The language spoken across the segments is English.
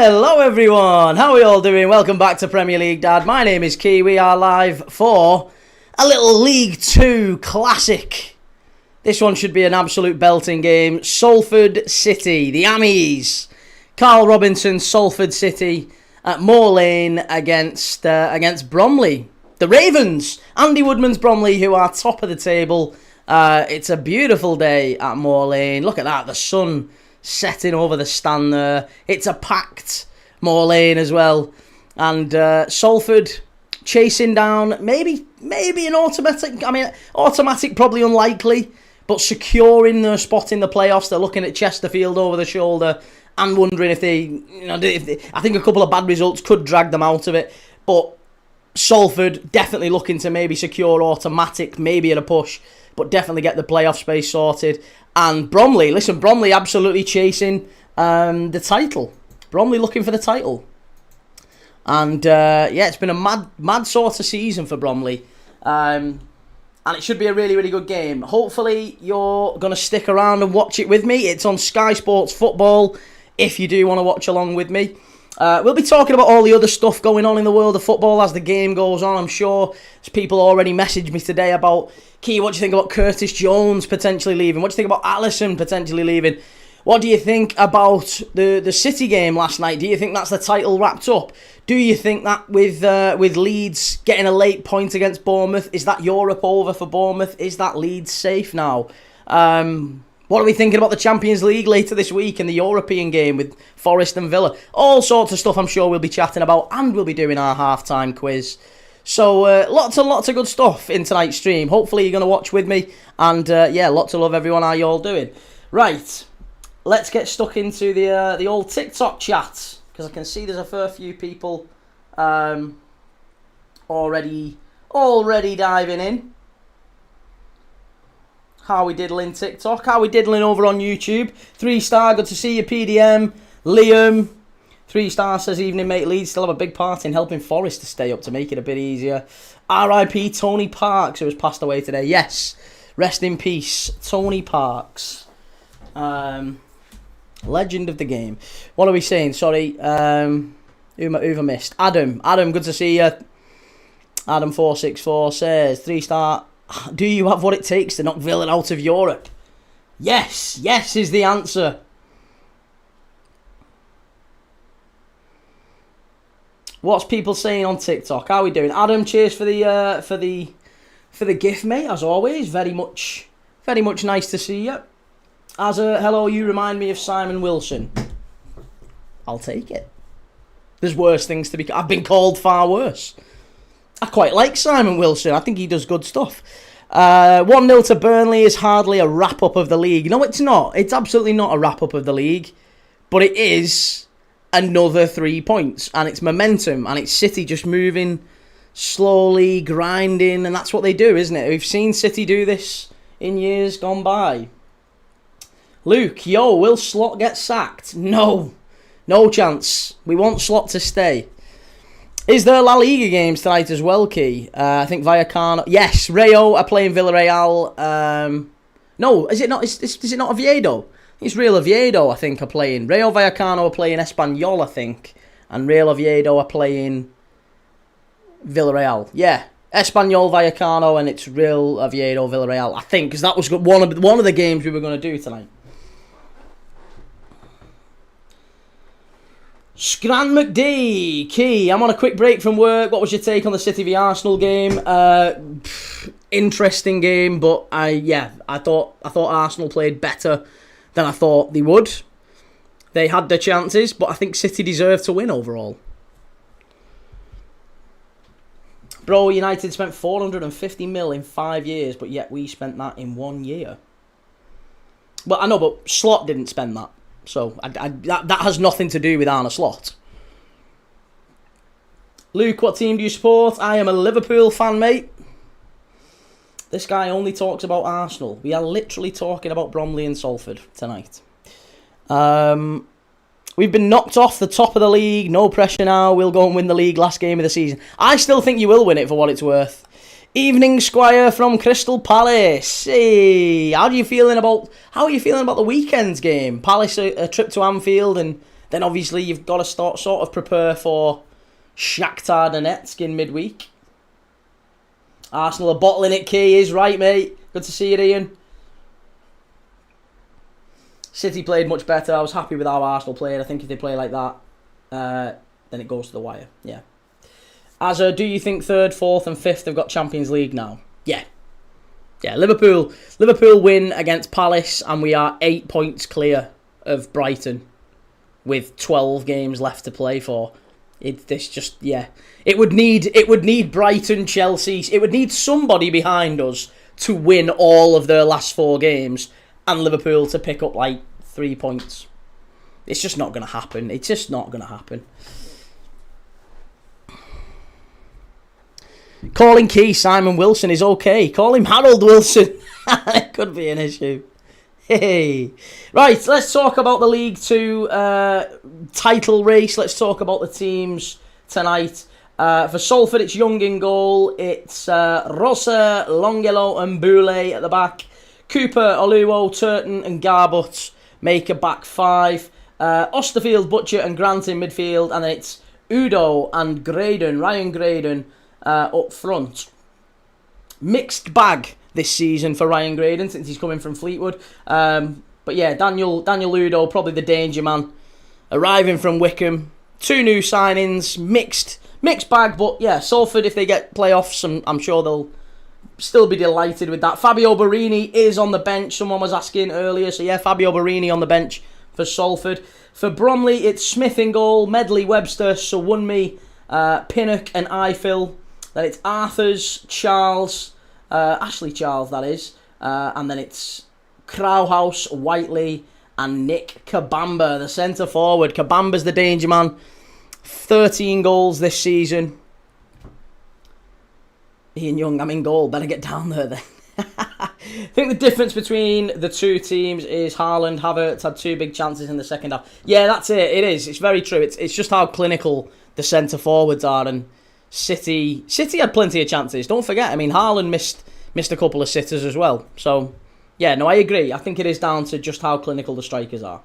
Hello everyone, how are we all doing? Welcome back to Premier League Dad. My name is Key. We are live for a little League 2 classic. This one should be an absolute belting game. Salford City, the Ammies. Karl Robinson's Salford City at Moor Lane against Bromley. The Ravens, Andy Woodman's Bromley, who are top of the table. It's a beautiful day at Moor Lane. Look at that, the sun setting over the stand there. It's a packed Moor Lane as well. And Salford chasing down maybe an automatic. I mean, automatic probably unlikely, but securing their spot in the playoffs. They're looking at Chesterfield over the shoulder and wondering if I think a couple of bad results could drag them out of it. But Salford definitely looking to maybe secure automatic, maybe at a push, but definitely get the playoff space sorted. And Bromley, Bromley absolutely chasing the title. Bromley looking for the title. And it's been a mad sort of season for Bromley. And it should be a really, really good game. Hopefully you're going to stick around and watch it with me. It's on Sky Sports Football if you do want to watch along with me. We'll be talking about all the other stuff going on in the world of football as the game goes on. I'm sure people already messaged me today about, Key, what do you think about Curtis Jones potentially leaving? What do you think about Alisson potentially leaving? What do you think about the City game last night? Do you think that's the title wrapped up? Do you think that with Leeds getting a late point against Bournemouth, is that Europe over for Bournemouth? Is that Leeds safe now? What are we thinking about the Champions League later this week and the European game with Forest and Villa? All sorts of stuff I'm sure we'll be chatting about, and we'll be doing our halftime quiz. So lots and lots of good stuff in tonight's stream. Hopefully you're going to watch with me. And lots of love everyone. How you all doing? Right, let's get stuck into the old TikTok chat, because I can see there's a fair few people already diving in. How we diddling TikTok? How we diddling over on YouTube? 3-star, good to see you, PDM. Liam, 3-star says, evening mate, Leeds still have a big part in helping Forest to stay up to make it a bit easier. RIP Tony Parks, who has passed away today. Yes, rest in peace, Tony Parks. Legend of the game. What are we saying? Sorry, who I missed? Adam, good to see you. Adam464 says, 3-star, do you have what it takes to knock Villa out of Europe? Yes is the answer. What's people saying on TikTok? How are we doing? Adam, cheers for the gift, mate. As always, very much nice to see you. As a hello, you remind me of Simon Wilson. I'll take it. There's worse things to be. I've been called far worse. I quite like Simon Wilson. I think he does good stuff. 1-0 to Burnley is hardly a wrap-up of the league. No, it's not. It's absolutely not a wrap-up of the league. But it is another 3 points. And it's momentum. And it's City just moving slowly, grinding. And that's what they do, isn't it? We've seen City do this in years gone by. Luke, will Slot get sacked? No. No chance. We want Slot to stay. Is there La Liga games tonight as well, Key? I think Vallecano. Yes, Rayo are playing Villarreal. No, is it not? Is it not Oviedo? It's Real Oviedo, I think, are playing. Rayo Vallecano are playing Espanyol, I think, and Real Oviedo are playing Villarreal. Yeah, Espanyol Vallecano, and it's Real Oviedo Villarreal, I think, because that was one of the games we were going to do tonight. Scran McD, Key, I'm on a quick break from work. What was your take on the City v Arsenal game? Interesting game, but I thought Arsenal played better than I thought they would. They had their chances, but I think City deserved to win overall. Bro, United spent 450 mil in 5 years, but yet we spent that in 1 year. Well, I know, but Slot didn't spend that. So that has nothing to do with Arne Slot. Luke, what team do you support? I am a Liverpool fan, mate. This guy only talks about Arsenal. We are literally talking about Bromley and Salford tonight. We've been knocked off the top of the league. No pressure now. We'll go and win the league last game of the season. I still think you will win it for what it's worth. Evening Squire from Crystal Palace. Hey, how are you feeling about the weekend's game? Palace a trip to Anfield and Then obviously you've got to sort of prepare for Shakhtar Donetsk in midweek. Arsenal are bottling it, Key is right, mate. Good to see you, Ian. City played much better. I was happy with how Arsenal played. I think if they play like that, then it goes to the wire. Yeah. Do you think 3rd, 4th and 5th have got Champions League now? Yeah. Yeah, Liverpool win against Palace and we are 8 points clear of Brighton with 12 games left to play for. It would need Brighton, Chelsea. It would need somebody behind us to win all of their last 4 games and Liverpool to pick up like 3 points. It's just not going to happen. It's just not going to happen. Calling Key Simon Wilson is okay. Call him Harold Wilson. It could be an issue. Hey. Right, let's talk about the League 2 title race. Let's talk about the teams tonight. For Salford, it's Young in goal. It's Rossa, Longelo and Boulay at the back. Cooper, Oluwo, Turton and Garbut make a back 5. Osterfield, Butcher and Grant in midfield. And then it's Udo and Graydon, Ryan Graydon, up front. Mixed bag this season for Ryan Graydon since he's coming from Fleetwood. But yeah, Daniel Udo, probably the danger man, arriving from Wickham. 2 new signings, mixed bag, but yeah, Salford, if they get playoffs, I'm sure they'll still be delighted with that. Fabio Barini is on the bench, someone was asking earlier, so yeah, Fabio Barini on the bench for Salford. For Bromley, it's Smith in goal, Medley, Webster, Sawunmi, Pinnock and Eiffel. Then it's Arthurs, Charles, Ashley Charles, that is. And then it's Crowhouse, Whiteley, and Nick Kabamba, the centre forward. Kabamba's the danger man. 13 goals this season. Ian Young, I'm in goal. Better get down there then. I think the difference between the two teams is Haaland, Havertz had 2 big chances in the second half. Yeah, that's it. It is. It's very true. It's just how clinical the centre forwards are, and City had plenty of chances. Don't forget, I mean, Haaland missed a couple of sitters as well. So, yeah, no, I agree. I think it is down to just how clinical the strikers are.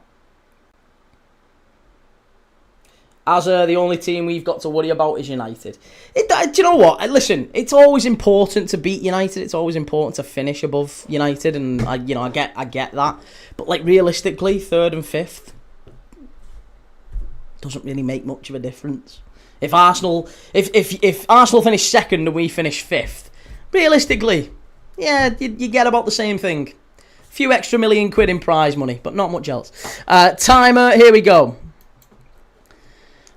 As the only team we've got to worry about is United. Do you know what? Listen, it's always important to beat United. It's always important to finish above United, and I get that. But like realistically, 3rd and 5th doesn't really make much of a difference. If Arsenal finish 2nd and we finish 5th, realistically, yeah, you get about the same thing. A few extra £1 million in prize money, but not much else. Timer, here we go.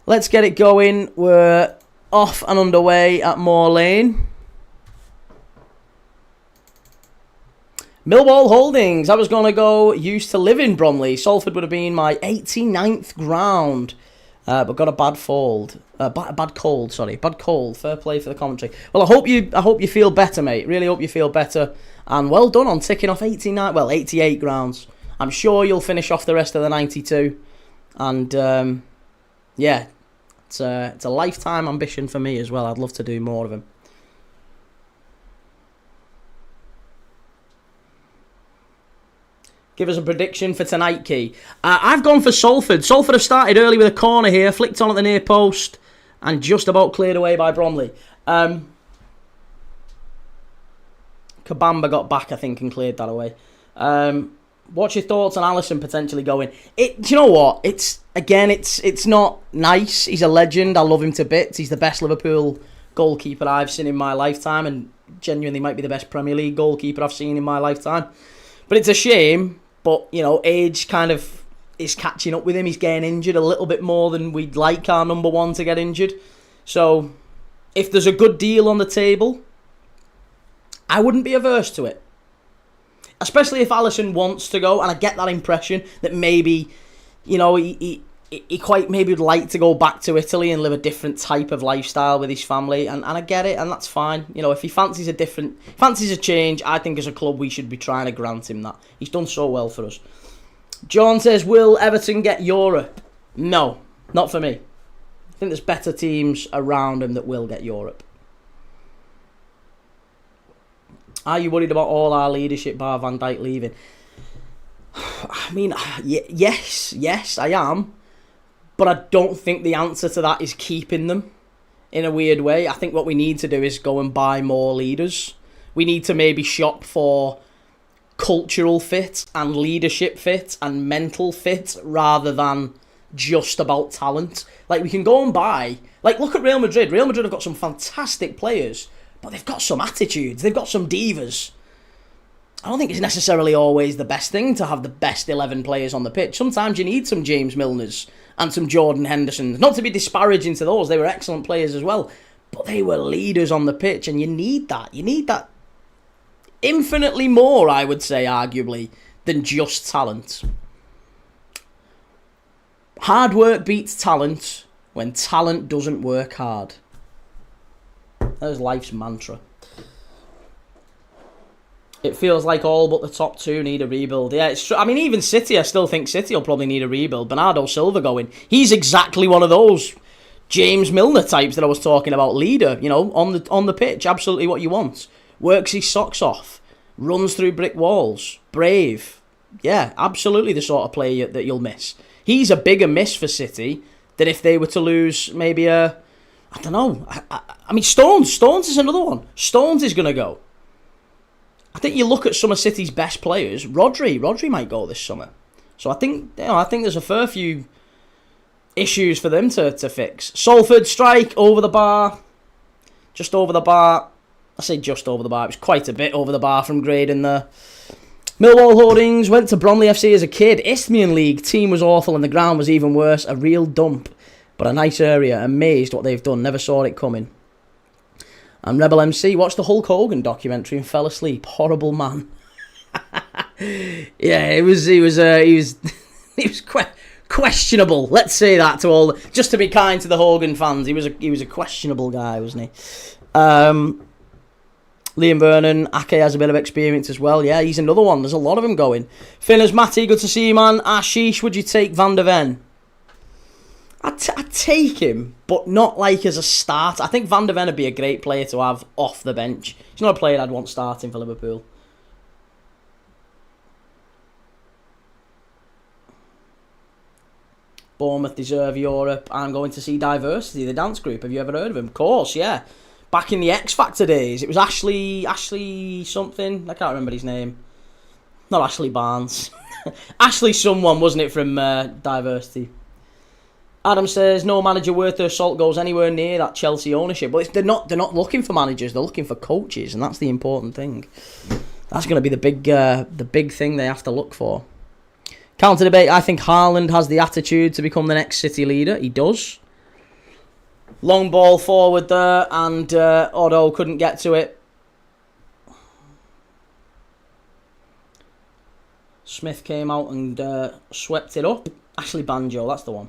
Let's get it going. We're off and underway at Moor Lane. Millwall Holdings. I was going to go used to live in Bromley. Salford would have been my 89th ground. But got a bad cold. Bad cold. Fair play for the commentary. Well, I hope you feel better, mate. Really hope you feel better. And well done on ticking off 88 grounds. I'm sure you'll finish off the rest of the 92. And yeah, it's a lifetime ambition for me as well. I'd love to do more of them. Give us a prediction for tonight, Key. I've gone for Salford. Salford have started early with a corner here, flicked on at the near post, and just about cleared away by Bromley. Kabamba got back, I think, and cleared that away. What's your thoughts on Alisson potentially going? Do you know what? It's not nice. He's a legend. I love him to bits. He's the best Liverpool goalkeeper I've seen in my lifetime, and genuinely might be the best Premier League goalkeeper I've seen in my lifetime. But it's a shame. But, you know, age kind of is catching up with him. He's getting injured a little bit more than we'd like our number one to get injured. So, if there's a good deal on the table, I wouldn't be averse to it. Especially if Alisson wants to go, and I get that impression that maybe, you know, he quite maybe would like to go back to Italy and live a different type of lifestyle with his family, and I get it, and that's fine. You know, if he fancies a change, I think as a club we should be trying to grant him that. He's done so well for us. John says, will Everton get Europe? No, not for me. I think there's better teams around him that will get Europe. Are you worried about all our leadership bar Van Dijk leaving? I mean, yes, I am. But I don't think the answer to that is keeping them in a weird way. I think what we need to do is go and buy more leaders. We need to maybe shop for cultural fit and leadership fit and mental fit rather than just about talent. Like, we can go and buy... Like, look at Real Madrid. Real Madrid have got some fantastic players, but they've got some attitudes. They've got some divas. I don't think it's necessarily always the best thing to have the best 11 players on the pitch. Sometimes you need some James Milners and some Jordan Hendersons. Not to be disparaging to those, they were excellent players as well. But they were leaders on the pitch, and you need that. You need that infinitely more, I would say, arguably, than just talent. Hard work beats talent when talent doesn't work hard. There's life's mantra. It feels like all but the top two need a rebuild. Yeah, it's true. I mean, even City, I still think City will probably need a rebuild. Bernardo Silva going. He's exactly one of those James Milner types that I was talking about. Leader, you know, on the pitch. Absolutely what you want. Works his socks off. Runs through brick walls. Brave. Yeah, absolutely the sort of player that you'll miss. He's a bigger miss for City than if they were to lose maybe a... I don't know. I mean, Stones. Stones is another one. Stones is going to go. I think you look at some of City's best players. Rodri might go this summer. So I think there's a fair few issues for them to fix. Salford strike over the bar. Just over the bar. I say just over the bar. It was quite a bit over the bar from Graydon there. Millwall Holdings went to Bromley FC as a kid. Isthmian League team was awful and the ground was even worse. A real dump. But a nice area. Amazed what they've done. Never saw it coming. And Rebel MC watched the Hulk Hogan documentary and fell asleep. Horrible man. Yeah, he was questionable. Let's say that to all. Just to be kind to the Hogan fans, he was a questionable guy, wasn't he? Liam Vernon, Ake has a bit of experience as well. Yeah, he's another one. There's a lot of them going. Finners, Matty, good to see you, man. Ashish, would you take Van der Ven? I'd take him, but not like as a start. I think Van der Ven would be a great player to have off the bench. He's not a player I'd want starting for Liverpool. Bournemouth deserve Europe. I'm going to see Diversity, the dance group. Have you ever heard of him? Of course, yeah. Back in the X Factor days, it was Ashley something. I can't remember his name. Not Ashley Barnes. Ashley someone, wasn't it, from Diversity? Adam says no manager worth their salt goes anywhere near that Chelsea ownership. But they're not looking for managers. They're looking for coaches, and that's the important thing. That's going to be the big thing they have to look for. Counter debate. I think Haaland has the attitude to become the next City leader. He does. Long ball forward there, and Otto couldn't get to it. Smith came out and swept it up. Ashley Banjo, that's the one.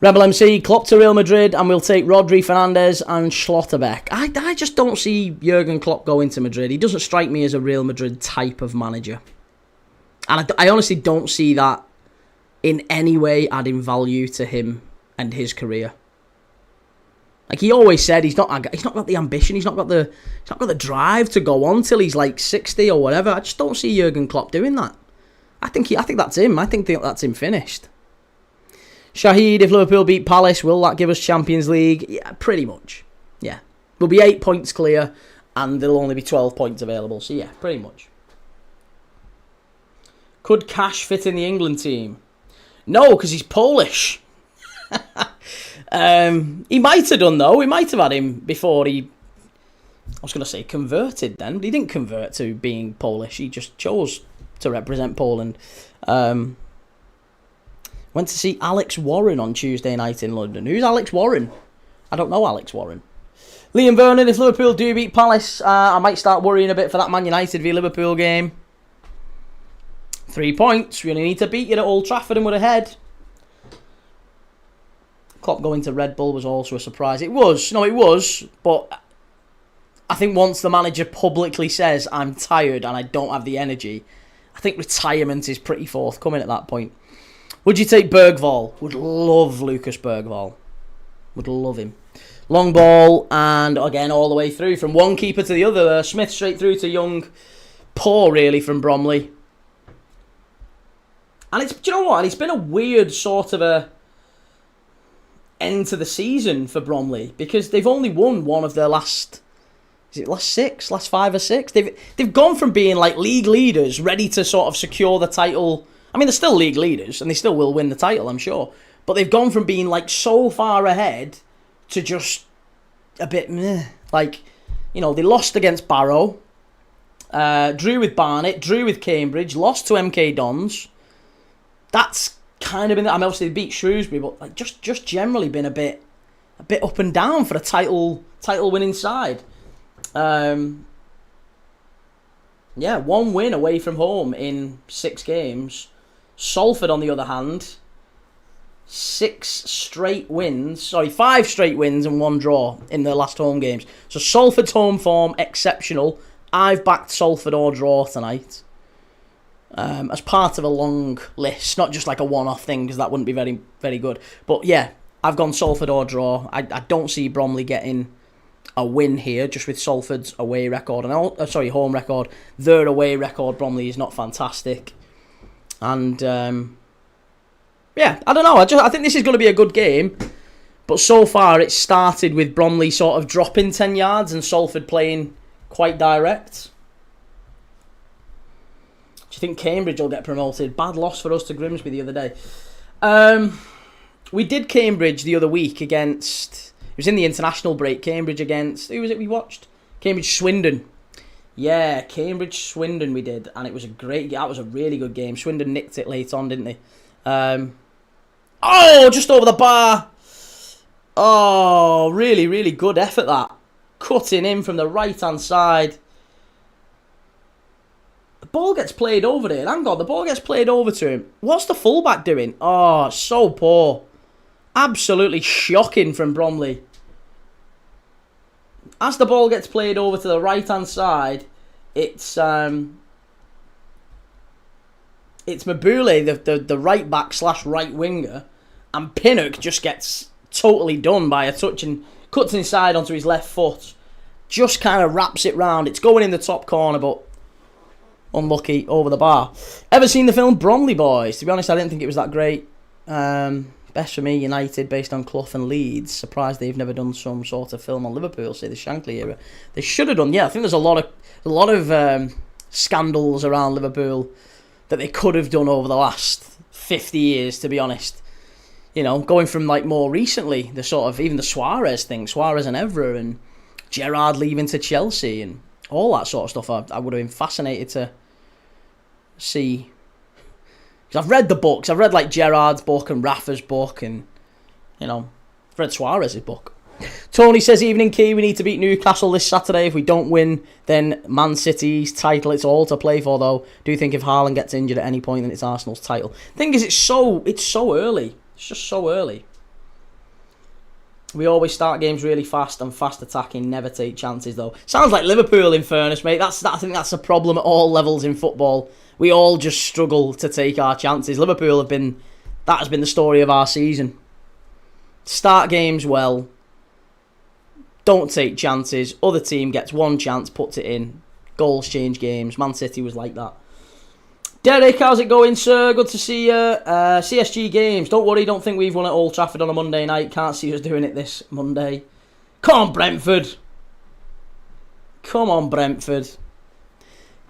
Rebel MC, Klopp to Real Madrid, and we'll take Rodri, Fernandes and Schlotterbeck. I just don't see Jurgen Klopp going to Madrid. He doesn't strike me as a Real Madrid type of manager. And I honestly don't see that in any way adding value to him and his career. Like he always said, he's not got the ambition, he's not got the drive to go on till he's like 60 or whatever. I just don't see Jurgen Klopp doing that. I think that's him. I think that's him finished. Shahid, if Liverpool beat Palace, will that give us Champions League? Yeah, pretty much. Yeah. We'll be 8 points clear and there'll only be 12 points available. So yeah, pretty much. Could Cash fit in the England team? No, because he's Polish. He might have done, though. We might have had him before he... I was going to say converted then, but he didn't convert to being Polish. He just chose to represent Poland. Went to see Alex Warren on Tuesday night in London. Who's Alex Warren? I don't know Alex Warren. Liam Vernon, if Liverpool do beat Palace, I might start worrying a bit for that Man United v Liverpool game. 3 points. We only need to beat you at Old Trafford and we're ahead. Klopp going to Red Bull was also a surprise. It was. But I think once the manager publicly says, I'm tired and I don't have the energy, I think retirement is pretty forthcoming at that point. Would you take Bergvall? Would love Lucas Bergvall. Would love him. Long ball, and again all the way through from one keeper to the other. Smith straight through to Young. poor, really, from Bromley. And do you know what? And it's been a weird sort of a end to the season for Bromley, because they've only won one of their last 5 or 6. They've gone from being like league leaders, ready to sort of secure the title. I mean, they're still league leaders, and they still will win the title, I'm sure. But they've gone from being like so far ahead to just a bit meh. Like, you know, they lost against Barrow, drew with Barnet, drew with Cambridge, lost to MK Dons. That's kind of been. I mean, obviously they beat Shrewsbury, but like just generally been a bit up and down for a title winning side. Yeah, 1 win away from home in 6 games. Salford, on the other hand, 5 straight wins and 1 draw in their last home games. So Salford's home form exceptional. I've backed Salford or draw tonight. As part of a long list, not just like a one-off thing, because that wouldn't be very, very good. But yeah, I've gone Salford or draw. I don't see Bromley getting a win here, just with Salford's away record and home record. Their away record, Bromley, is not fantastic. And yeah, I don't know. I think this is going to be a good game. But so far, it's started with Bromley sort of dropping 10 yards and Salford playing quite direct. Do you think Cambridge will get promoted? Bad loss for us to Grimsby the other day. We did Cambridge the other week against... It was in the international break. Cambridge against... Who was it we watched? Cambridge Swindon. Yeah, Cambridge Swindon we did. And it was a great... That was a really good game. Swindon nicked it late on, didn't they? Oh, just over the bar. Oh, really, really good effort, that. Cutting in from the right-hand side. The ball gets played over there. Hang on, the ball gets played over to him. What's the fullback doing? Oh, so poor. Absolutely shocking from Bromley. As the ball gets played over to the right-hand side, it's Mabule, the right back / right winger, and Pinnock just gets totally done by a touch and cuts inside onto his left foot. Just kind of wraps it round. It's going in the top corner, but unlucky over the bar. Ever seen the film Bromley Boys? To be honest, I didn't think it was that great. Best for me, United, based on Clough and Leeds. Surprised they've never done some sort of film on Liverpool, say the Shankly era. They should have done. Yeah, I think there's a lot of scandals around Liverpool that they could have done over the last 50 years, to be honest. You know, going from like more recently, the sort of even the Suarez thing, Suarez and Evra, and Gerrard leaving to Chelsea, and all that sort of stuff. I would have been fascinated to see. Because I've read the books. I've read like Gerrard's book and Rafa's book, and you know, I've read Suarez's book. Tony says, evening Key, we need to beat Newcastle this Saturday. If we don't win, then Man City's title. It's all to play for, though. Do you think if Haaland gets injured at any point, then it's Arsenal's title? Thing is, it's so early. It's just so early. We always start games really fast and fast attacking, never take chances, though. Sounds like Liverpool, in fairness, mate. I think that's a problem at all levels in football. We all just struggle to take our chances. Liverpool that has been the story of our season. Start games well. Don't take chances. Other team gets one chance, puts it in. Goals change games. Man City was like that. Derek, how's it going, sir? Good to see you. CSG games. Don't worry, don't think we've won at Old Trafford on a Monday night. Can't see us doing it this Monday. Come on, Brentford. Come on, Brentford.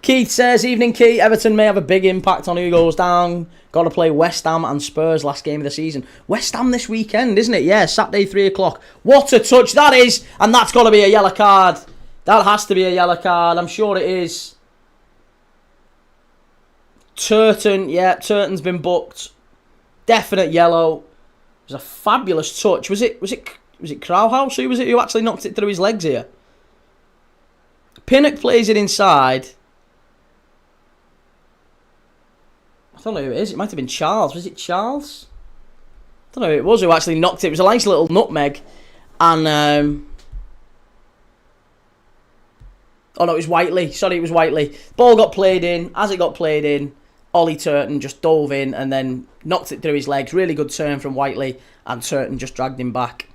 Keith says, evening Keith, Everton may have a big impact on who goes down. Got to play West Ham and Spurs last game of the season. West Ham this weekend, isn't it? Yeah, Saturday 3 o'clock. What a touch that is. And that's got to be a yellow card. That has to be a yellow card. I'm sure it is. Turton, yeah, Turton's been booked. Definite yellow. It was a fabulous touch. Was it Krauhaus? Who was it who actually knocked it through his legs here? Pinnock plays it inside. I don't know who it is. It might have been Charles. Was it Charles? I don't know who it was who actually knocked it. It was a nice little nutmeg. And, oh no, it was Whiteley. Sorry, it was Whiteley. Ball got played in. As it got played in, Ollie Turton just dove in and then knocked it through his legs. Really good turn from Whiteley. And Turton just dragged him back.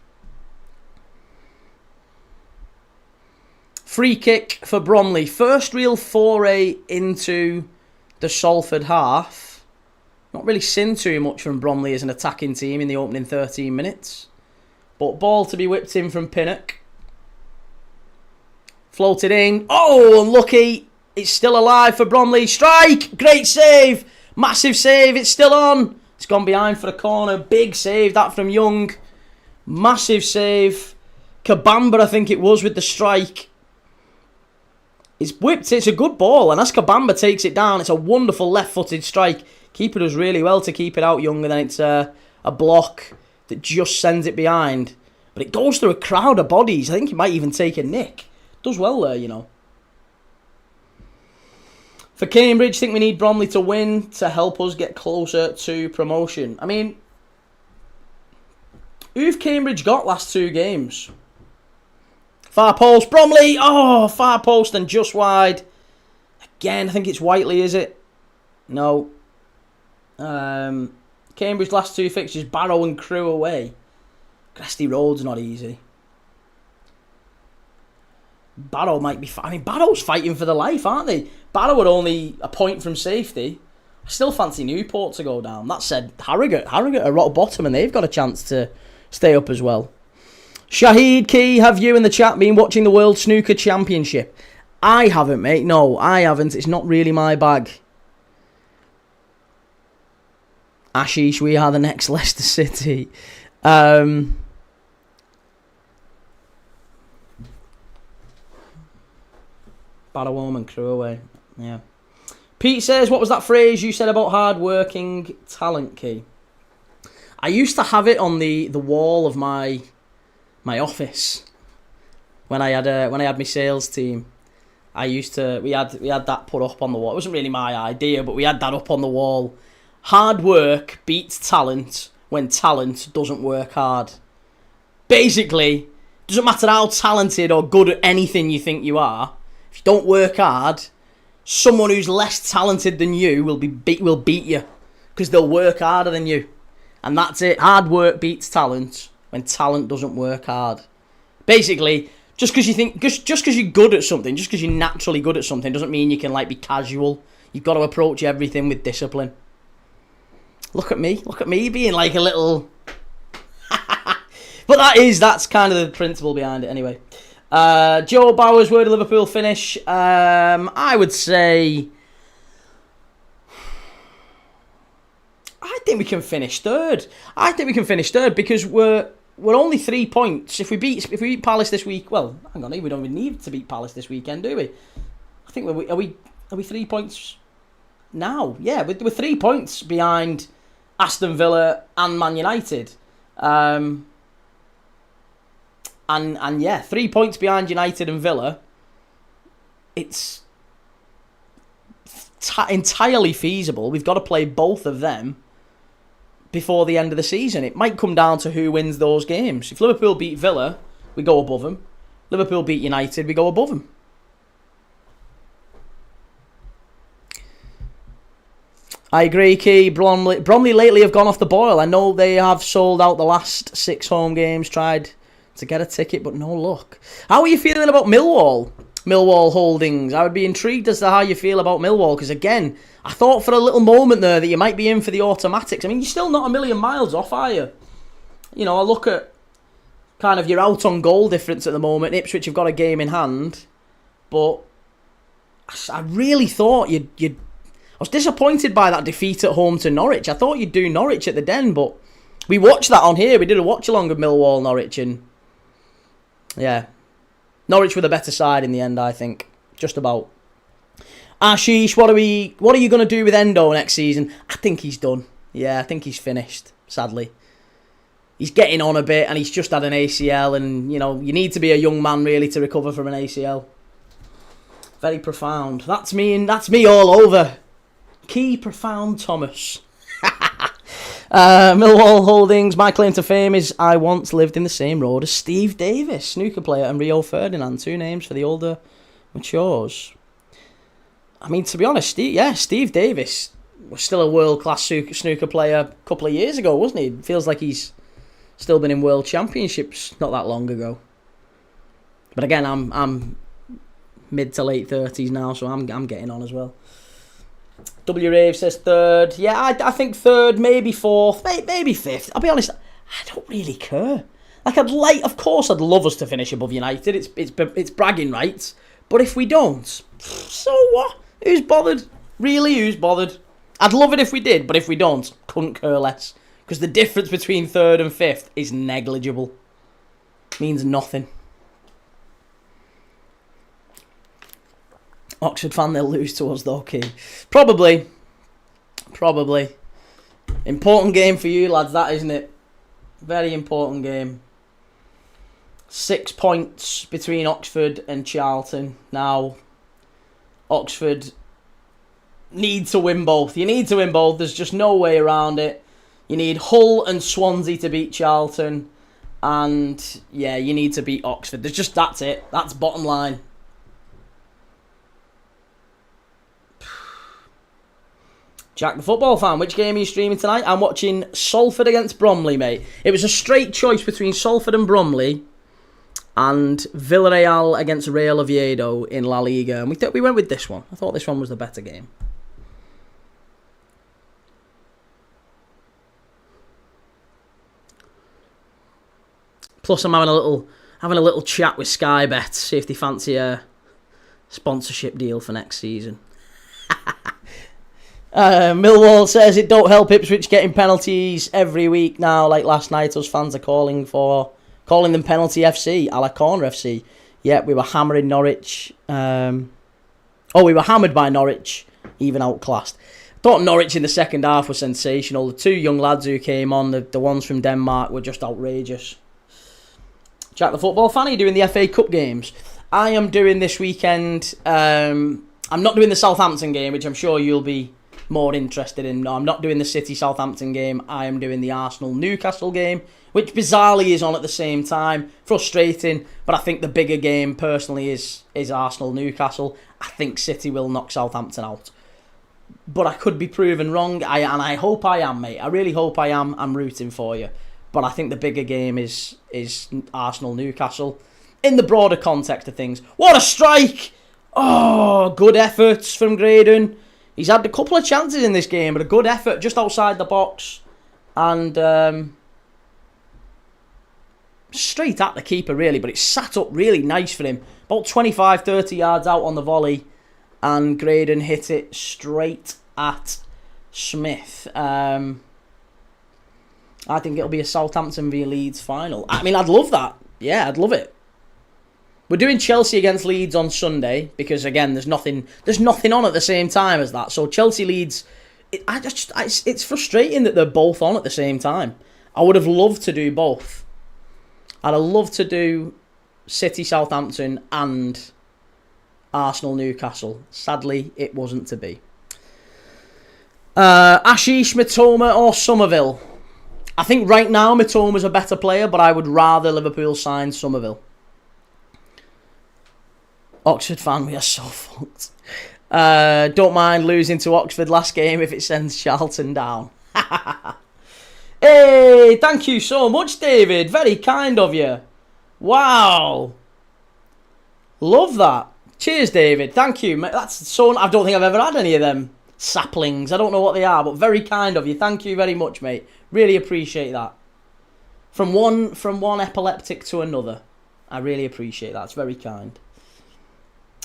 Free kick for Bromley. First real foray into the Salford half. Not really seen too much from Bromley as an attacking team in the opening 13 minutes. But ball to be whipped in from Pinnock. Floated in. Oh, unlucky. It's still alive for Bromley. Strike! Great save. Massive save. It's still on. It's gone behind for a corner. Big save that from Young. Massive save. Kabamba, I think it was, with the strike. It's whipped. It's a good ball. And as Kabamba takes it down, it's a wonderful left-footed strike. Keeper does really well to keep it out, Young. And then it's a block that just sends it behind. But it goes through a crowd of bodies. I think he might even take a nick. Does well there, you know. For Cambridge, I think we need Bromley to win to help us get closer to promotion. I mean, who've Cambridge got last 2 games? Far post, Bromley! Oh, far post and just wide. Again, I think it's Whiteley, is it? No. Cambridge last 2 fixtures, Barrow and Crewe away. Gresty Road's not easy. Barrow might be... I mean, Barrow's fighting for their life, aren't they? Barrow are only a point from safety. I still fancy Newport to go down. That said, Harrogate are rock bottom and they've got a chance to stay up as well. Shahid Key, have you in the chat been watching the World Snooker Championship? I haven't, mate. No, I haven't. It's not really my bag. Ashish, we are the next Leicester City. Barrow home and Crewe away. Yeah. Pete says, what was that phrase you said about hard-working talent, Key? I used to have it on the wall of my office when I had my sales team. We had that put up on the wall. It wasn't really my idea, but we had that up on the wall. Hard work beats talent when talent doesn't work hard. Basically, doesn't matter how talented or good at anything you think you are. If you don't work hard, someone who's less talented than you will beat you because they'll work harder than you. And that's it. Hard work beats talent when talent doesn't work hard. Basically, just because you're good at something, just because you're naturally good at something, doesn't mean you can be casual. You've got to approach everything with discipline. Look at me being like a little. But that's kind of the principle behind it anyway. Joe Bowers, where did Liverpool finish? I would say, I think we can finish third. Because we're only 3 points. If we beat Palace this week, well, hang on, we don't even need to beat Palace this weekend, do we? I think are we 3 points now? Yeah, we're 3 points behind Aston Villa and Man United. And yeah, 3 points behind United and Villa. It's entirely feasible. We've got to play both of them before the end of the season. It might come down to who wins those games. If Liverpool beat Villa, we go above them. Liverpool beat United, we go above them. I agree, Key. Bromley lately have gone off the boil. I know they have sold out the last 6 home games, tried to get a ticket, but no luck. How are you feeling about Millwall holdings? I would be intrigued as to how you feel about Millwall, because again, I thought for a little moment there that you might be in for the automatics. I mean, you're still not a million miles off, are you? You know, I look at kind of your out on goal difference at the moment. Ipswich have got a game in hand, but I really thought you'd I was disappointed by that defeat at home to Norwich. I thought you'd do Norwich at the Den, but we watched that on here. We did a watch-along of Millwall, Norwich, and yeah, Norwich were the better side in the end, I think. Just about. Ashish, what are you going to do with Endo next season? I think he's done. Yeah, I think he's finished, sadly. He's getting on a bit, and he's just had an ACL, and, you know, you need to be a young man, really, to recover from an ACL. Very profound. That's me all over. Key Profound Thomas. Millwall Holdings. My claim to fame is I once lived in the same road as Steve Davis, snooker player, and Rio Ferdinand. 2 names for the older matures. I mean, to be honest, Steve Davis was still a world-class snooker player a couple of years ago, wasn't he? It feels like he's still been in world championships not that long ago. But again, I'm mid to late 30s now, so I'm getting on as well. W. Rave says third. Yeah, I think third, maybe fourth, maybe fifth. I'll be honest, I don't really care. Like, of course I'd love us to finish above United. It's bragging rights. But if we don't, so what? Who's bothered? Really, who's bothered? I'd love it if we did, but if we don't, couldn't care less. Because the difference between third and fifth is negligible. Means nothing. Oxford fan, they'll lose to us though, Key. Probably. Important game for you lads, that, isn't it? Very important game. 6 points between Oxford and Charlton. Now, Oxford need to win both. You need to win both. There's just no way around it. You need Hull and Swansea to beat Charlton. And, yeah, you need to beat Oxford. That's it. That's bottom line. Jack the football fan, which game are you streaming tonight? I'm watching Salford against Bromley, mate. It was a straight choice between Salford and Bromley and Villarreal against Real Oviedo in La Liga. And we went with this one. I thought this one was the better game. Plus, I'm having a little chat with Sky Bet, see if they fancy a sponsorship deal for next season. Millwall says it don't help Ipswich getting penalties every week now. Like last night, us fans are calling them penalty FC, a la corner FC. Yeah, we were hammering Norwich. We were hammered by Norwich, even outclassed. Thought Norwich in the second half was sensational. The two young lads who came on, the ones from Denmark, were just outrageous. Jack the football fan, are you doing the FA Cup games? I am doing this weekend. I'm not doing the Southampton game, which I'm sure you'll be more interested in. No, I'm not doing the City-Southampton game. I am doing the Arsenal-Newcastle game, which bizarrely is on at the same time. Frustrating, but I think the bigger game, personally, is Arsenal-Newcastle. I think City will knock Southampton out. But I could be proven wrong, and I hope I am, mate. I really hope I am. I'm rooting for you. But I think the bigger game is Arsenal-Newcastle. In the broader context of things. What a strike! Oh, good efforts from Graydon. He's had a couple of chances in this game, but a good effort just outside the box. And straight at the keeper, really. But it sat up really nice for him. About 25, 30 yards out on the volley. And Graydon hit it straight at Smith. I think it'll be a Southampton v Leeds final. I mean, I'd love that. Yeah, I'd love it. We're doing Chelsea against Leeds on Sunday because, again, there's nothing on at the same time as that. So Chelsea-Leeds, it's frustrating that they're both on at the same time. I would have loved to do both. I'd have loved to do City-Southampton and Arsenal-Newcastle. Sadly, it wasn't to be. Ashish, Mitoma or Somerville? I think right now Mitoma's a better player, but I would rather Liverpool sign Somerville. Oxford fan, we are so fucked. Don't mind losing to Oxford last game if it sends Charlton down. Hey, thank you so much, David. Very kind of you. Wow. Love that. Cheers, David. Thank you. That's so. I don't think I've ever had any of them saplings. I don't know what they are, but very kind of you. Thank you very much, mate. Really appreciate that. From one epileptic to another. I really appreciate that. It's very kind.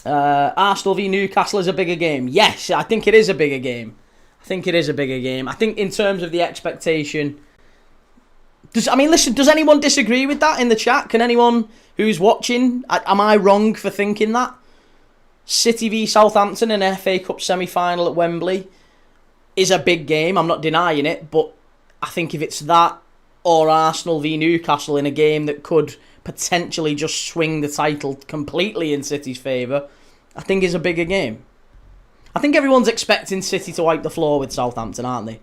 Arsenal v Newcastle is a bigger game. Yes, I think it is a bigger game. I think in terms of the expectation... Does anyone disagree with that in the chat? Can anyone who's watching... Am I wrong for thinking that? City v Southampton in an FA Cup semi-final at Wembley is a big game. I'm not denying it, but I think if it's that or Arsenal v Newcastle in a game that could potentially just swing the title completely in City's favour, I think is a bigger game. I think everyone's expecting City to wipe the floor with Southampton, aren't they?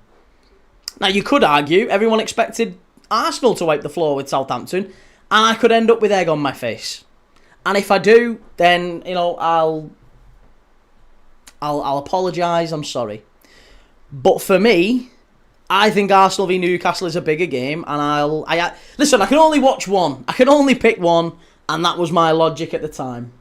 Now, you could argue everyone expected Arsenal to wipe the floor with Southampton, and I could end up with egg on my face. And if I do, then, I'll apologise, I'm sorry. But for me, I think Arsenal v Newcastle is a bigger game, and listen, I can only watch one. I can only pick one, and that was my logic at the time.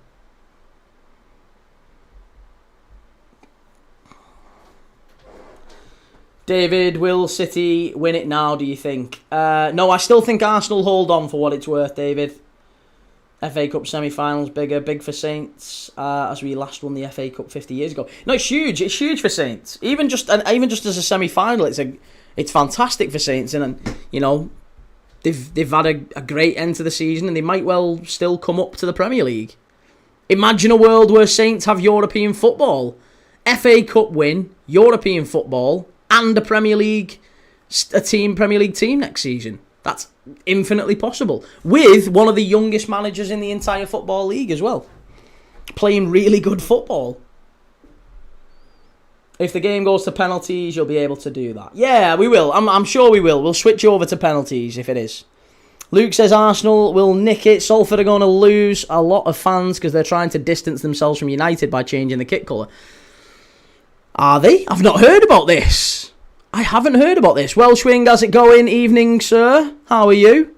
David, will City win it now, do you think? No, I still think Arsenal hold on for what it's worth, David. FA Cup semi-finals big for Saints, as we last won the FA Cup 50 years ago. No, it's huge. It's huge for Saints. Even just as a semi-final, it's fantastic for Saints, and you know they've had a great end to the season, and they might well still come up to the Premier League. Imagine a world where Saints have European football, FA Cup win, European football, and a Premier League team next season. That's infinitely possible, with one of the youngest managers in the entire football league as well, playing really good football. If the game goes to penalties, you'll be able to do that. Yeah, we will. I'm sure we will. We'll switch over to penalties if it is. Luke says Arsenal will nick it. Salford are going to lose a lot of fans because they're trying to distance themselves from United by changing the kit colour. Are they? I've not heard about this. I haven't heard about this. Welsh Wing, how's it going? Evening, sir. How are you?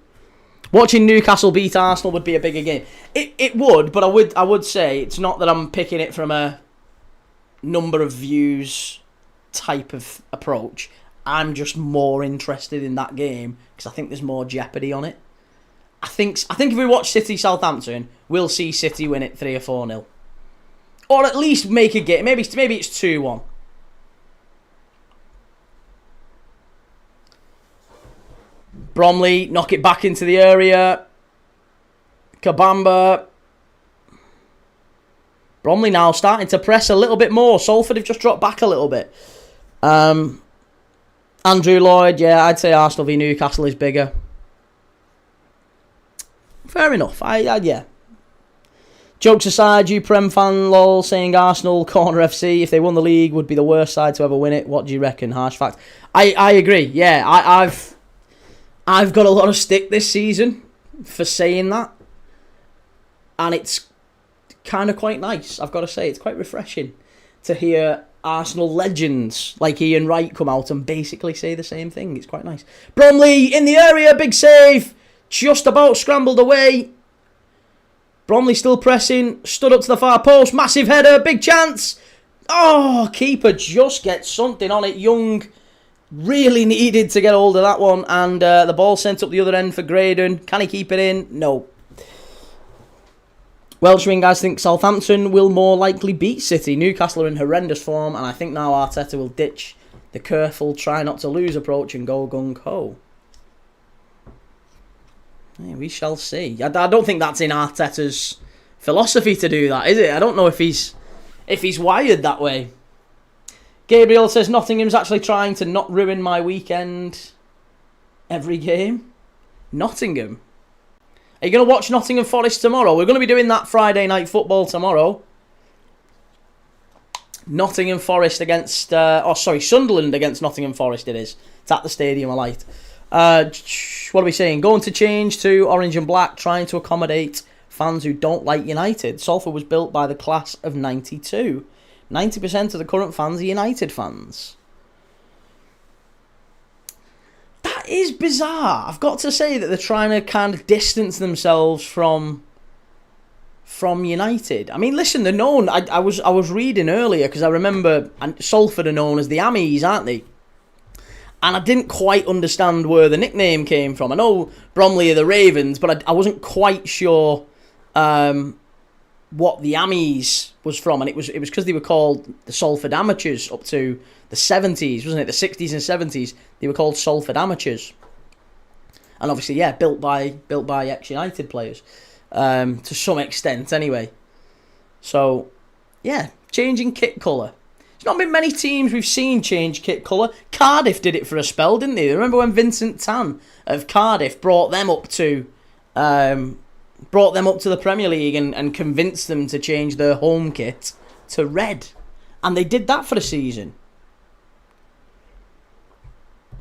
Watching Newcastle beat Arsenal would be a bigger game. It would, but I would say it's not that I'm picking it from a number of views type of approach. I'm just more interested in that game because I think there's more jeopardy on it. I think if we watch City Southampton, we'll see City win it 3 or 4-0. Or at least make a game. Maybe it's 2-1. Bromley, knock it back into the area. Kabamba. Bromley now starting to press a little bit more. Salford have just dropped back a little bit. Andrew Lloyd, yeah, I'd say Arsenal v Newcastle is bigger. Fair enough. Yeah. Jokes aside, you Prem fan lol saying Arsenal corner FC if they won the league would be the worst side to ever win it. What do you reckon? Harsh fact. I agree. Yeah, I've got a lot of stick this season for saying that, and it's kind of quite nice. I've got to say, it's quite refreshing to hear Arsenal legends like Ian Wright come out and basically say the same thing. It's quite nice. Bromley in the area, big save, just about scrambled away. Bromley still pressing, stood up to the far post, massive header, big chance. Oh, keeper just gets something on it. Young really needed to get hold of that one, and the ball sent up the other end for Graydon. Can he keep it in? No. Welsh Wing guys think Southampton will more likely beat City. Newcastle are in horrendous form, and I think now Arteta will ditch the careful, try not to lose approach and go gung-ho. Yeah, we shall see. I don't think that's in Arteta's philosophy to do that, is it? I don't know if he's wired that way. Gabriel says Nottingham's actually trying to not ruin my weekend every game. Nottingham. Are you going to watch Nottingham Forest tomorrow? We're going to be doing that Friday night football tomorrow. Nottingham Forest against... Sunderland against Nottingham Forest it is. It's at the Stadium of Light. What are we saying? Going to change to orange and black, trying to accommodate fans who don't like United. Salford was built by the class of 92. 90% of the current fans are United fans. That is bizarre. I've got to say that they're trying to kind of distance themselves from United. I mean, listen, they're known. I was reading earlier because I remember Salford are known as the Ammies, aren't they? And I didn't quite understand where the nickname came from. I know Bromley are the Ravens, but I wasn't quite sure what the Ammies was from, and it was because they were called the Salford Amateurs up to the 70s, wasn't it? The 60s and 70s, they were called Salford Amateurs, and obviously, yeah, built by ex-United players to some extent, anyway. So, yeah, changing kit colour. There's not been many teams we've seen change kit colour. Cardiff did it for a spell, didn't they? Remember when Vincent Tan of Cardiff brought them up to the Premier League and convinced them to change their home kit to red. And they did that for a season.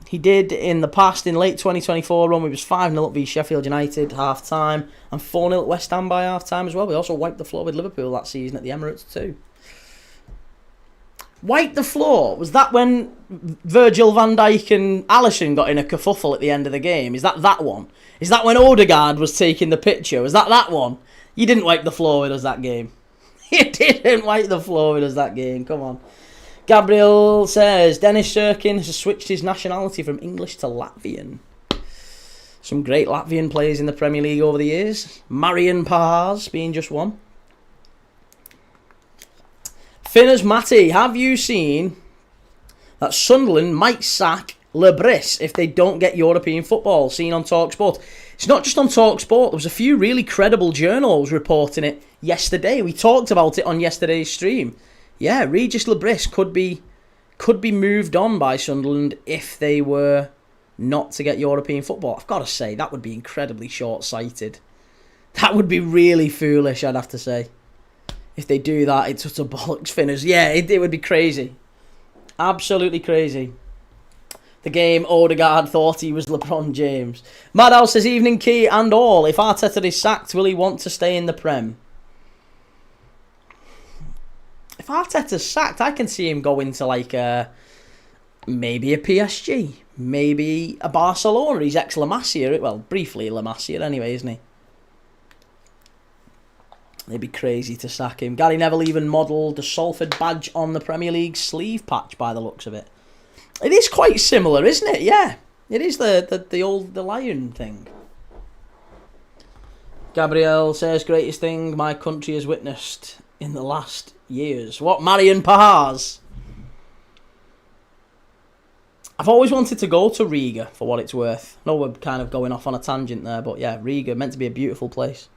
He did in the past, in late 2024 run, we was 5-0 up v Sheffield United half-time and 4-0 at West Ham by half-time as well. We also wiped the floor with Liverpool that season at the Emirates too. Wiped the floor? Was that when Virgil van Dijk and Alisson got in a kerfuffle at the end of the game? Is that one? Is that when Odegaard was taking the picture? Was that one? You didn't wipe the floor with us that game. You didn't wipe the floor with us that game. Come on. Gabriel says, Dennis Sirkin has switched his nationality from English to Latvian. Some great Latvian players in the Premier League over the years. Marian Pahars being just one. Finners Matty, have you seen that Sunderland might sack Lebris if they don't get European football? Seen on TalkSport. It's not just on TalkSport. There was a few really credible journals reporting it yesterday. We talked about it on yesterday's stream. Yeah, Regis Lebris could be moved on by Sunderland if they were not to get European football. I've got to say, that would be incredibly short-sighted. That would be really foolish, I'd have to say. If they do that, it's just a bollocks Finners. Yeah, it would be crazy. Absolutely crazy. The game Odegaard thought he was LeBron James. Madhouse says, evening Key and all. If Arteta is sacked, will he want to stay in the Prem? If Arteta's sacked, I can see him go into maybe a PSG. Maybe a Barcelona. He's ex-La Masia. Well, briefly La Masia anyway, isn't he? It'd be crazy to sack him. Gary Neville even modelled the Salford badge on the Premier League sleeve patch by the looks of it. It is quite similar, isn't it? Yeah. It is the lion thing. Gabriel says, greatest thing my country has witnessed in the last years. What, Marian Pahars? I've always wanted to go to Riga, for what it's worth. I know we're kind of going off on a tangent there, but yeah, Riga, meant to be a beautiful place.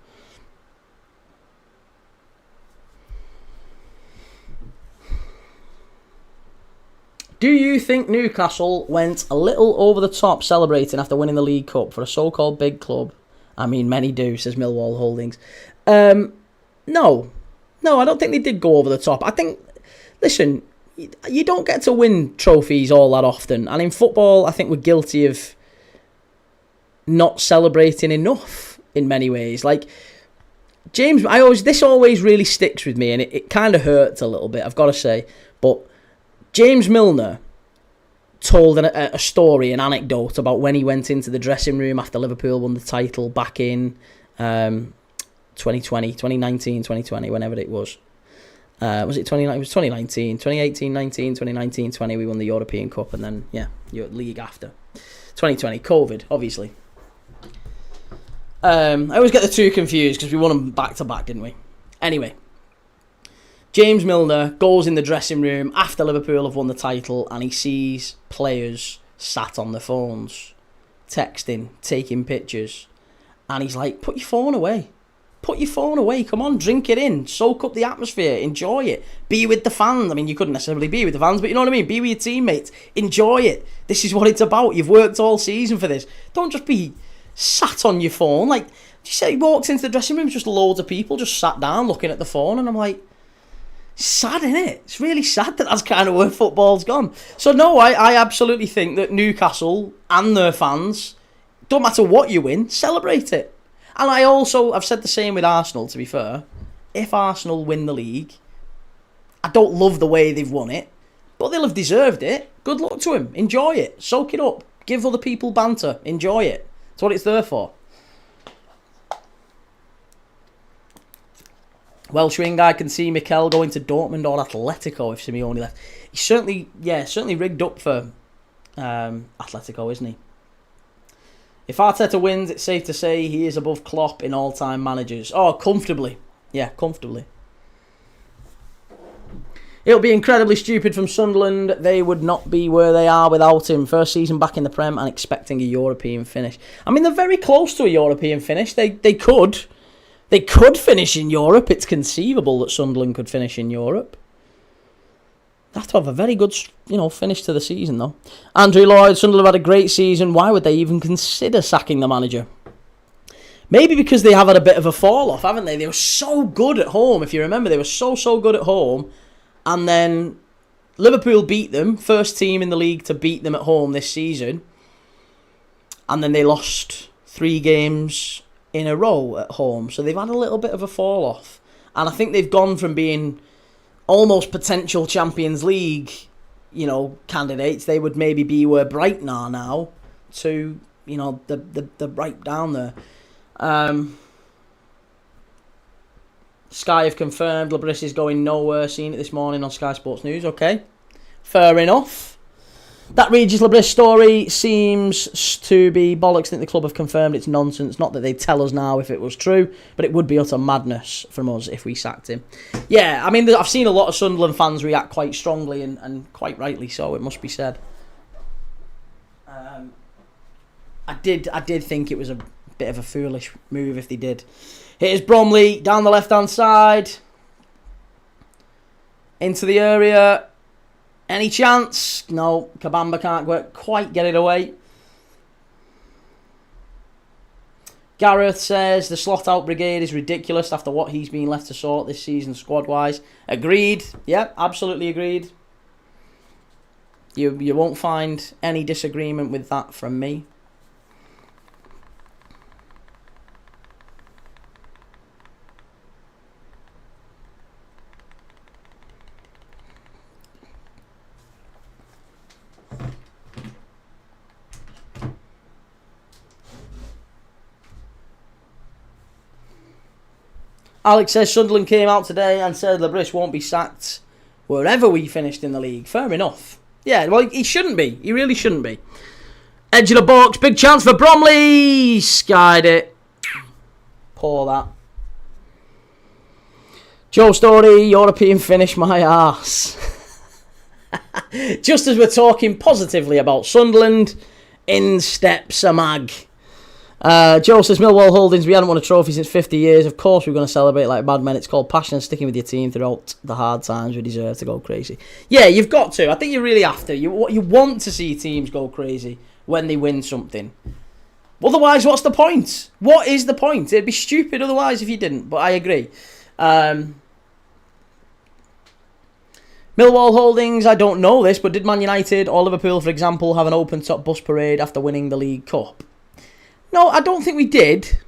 Do you think Newcastle went a little over the top celebrating after winning the League Cup for a so-called big club? I mean, many do, says Millwall Holdings. No, I don't think they did go over the top. I think, listen, you don't get to win trophies all that often. And in football, I think we're guilty of not celebrating enough in many ways. Like, James, this always really sticks with me, and it kind of hurts a little bit, I've got to say. But James Milner told a story, an anecdote about when he went into the dressing room after Liverpool won the title back in 2019, 2020, whenever it was. Was it 2019? It was 2019, 2018, 19, 2019, 20. We won the European Cup, and then your league after 2020, COVID, obviously. I always get the two confused because we won them back to back, didn't we? Anyway, James Milner goes in the dressing room after Liverpool have won the title, and he sees players sat on their phones, texting, taking pictures, and he's like, "Put your phone away." Put your phone away. Come on, drink it in. Soak up the atmosphere. Enjoy it. Be with the fans. I mean, you couldn't necessarily be with the fans, but you know what I mean? Be with your teammates. Enjoy it. This is what it's about. You've worked all season for this. Don't just be sat on your phone. Like, you say he walks into the dressing room, just loads of people just sat down looking at the phone, and I'm like, sad, innit? It's really sad that that's kind of where football's gone. So, no, I absolutely think that Newcastle and their fans, don't matter what you win, celebrate it. And I've said the same with Arsenal, to be fair. If Arsenal win the league, I don't love the way they've won it, but they'll have deserved it. Good luck to them. Enjoy it. Soak it up. Give other people banter. Enjoy it. That's what it's there for. Welsh wing, I can see Mikel going to Dortmund or Atletico if Simeone left. He's certainly rigged up for Atletico, isn't he? If Arteta wins, it's safe to say he is above Klopp in all-time managers. Oh, comfortably. Yeah, comfortably. It'll be incredibly stupid from Sunderland. They would not be where they are without him. First season back in the Prem and expecting a European finish. I mean, they're very close to a European finish. They could finish in Europe. It's conceivable that Sunderland could finish in Europe. They have to have a very good, finish to the season, though. Andrew Lloyd, Sunderland have had a great season. Why would they even consider sacking the manager? Maybe because they have had a bit of a fall-off, haven't they? They were so good at home, if you remember. They were so good at home. And then Liverpool beat them, first team in the league to beat them at home this season. And then they lost 3 games in a row at home. So they've had a little bit of a fall-off. And I think they've gone from being almost potential Champions League, candidates. They would maybe be where Brighton are now, to, the right down there. Sky have confirmed Lebris is going nowhere. Seen it this morning on Sky Sports News. Okay. Fair enough. That Regis Labris story seems to be bollocks. I think the club have confirmed it's nonsense. Not that they'd tell us now if it was true, but it would be utter madness from us if we sacked him. Yeah, I mean, I've seen a lot of Sunderland fans react quite strongly and quite rightly so, it must be said. I did think it was a bit of a foolish move if they did. Here's Bromley down the left-hand side. Into the area. Any chance? No, Kabamba can't quite get it away. Gareth says the slot-out brigade is ridiculous after what he's been left to sort this season squad-wise. Agreed. Yeah, absolutely agreed. You won't find any disagreement with that from me. Alex says Sunderland came out today and said Labris won't be sacked wherever we finished in the league. Fair enough. Yeah, well, he shouldn't be. He really shouldn't be. Edge of the box. Big chance for Bromley. Skied it. Poor that. Joe Story, European finish my arse. Just as we're talking positively about Sunderland, in steps a mag. Joe says, Millwall Holdings, we hadn't won a trophy since 50 years. Of course we're going to celebrate like bad men. It's called passion and sticking with your team throughout the hard times. We deserve to go crazy. Yeah, you've got to. I think you really have to. You want to see teams go crazy when they win something. Otherwise, what's the point? What is the point? It'd be stupid otherwise if you didn't, but I agree. Millwall Holdings, I don't know this, but did Man United or Liverpool, for example, have an open-top bus parade after winning the League Cup? No, I don't think we did.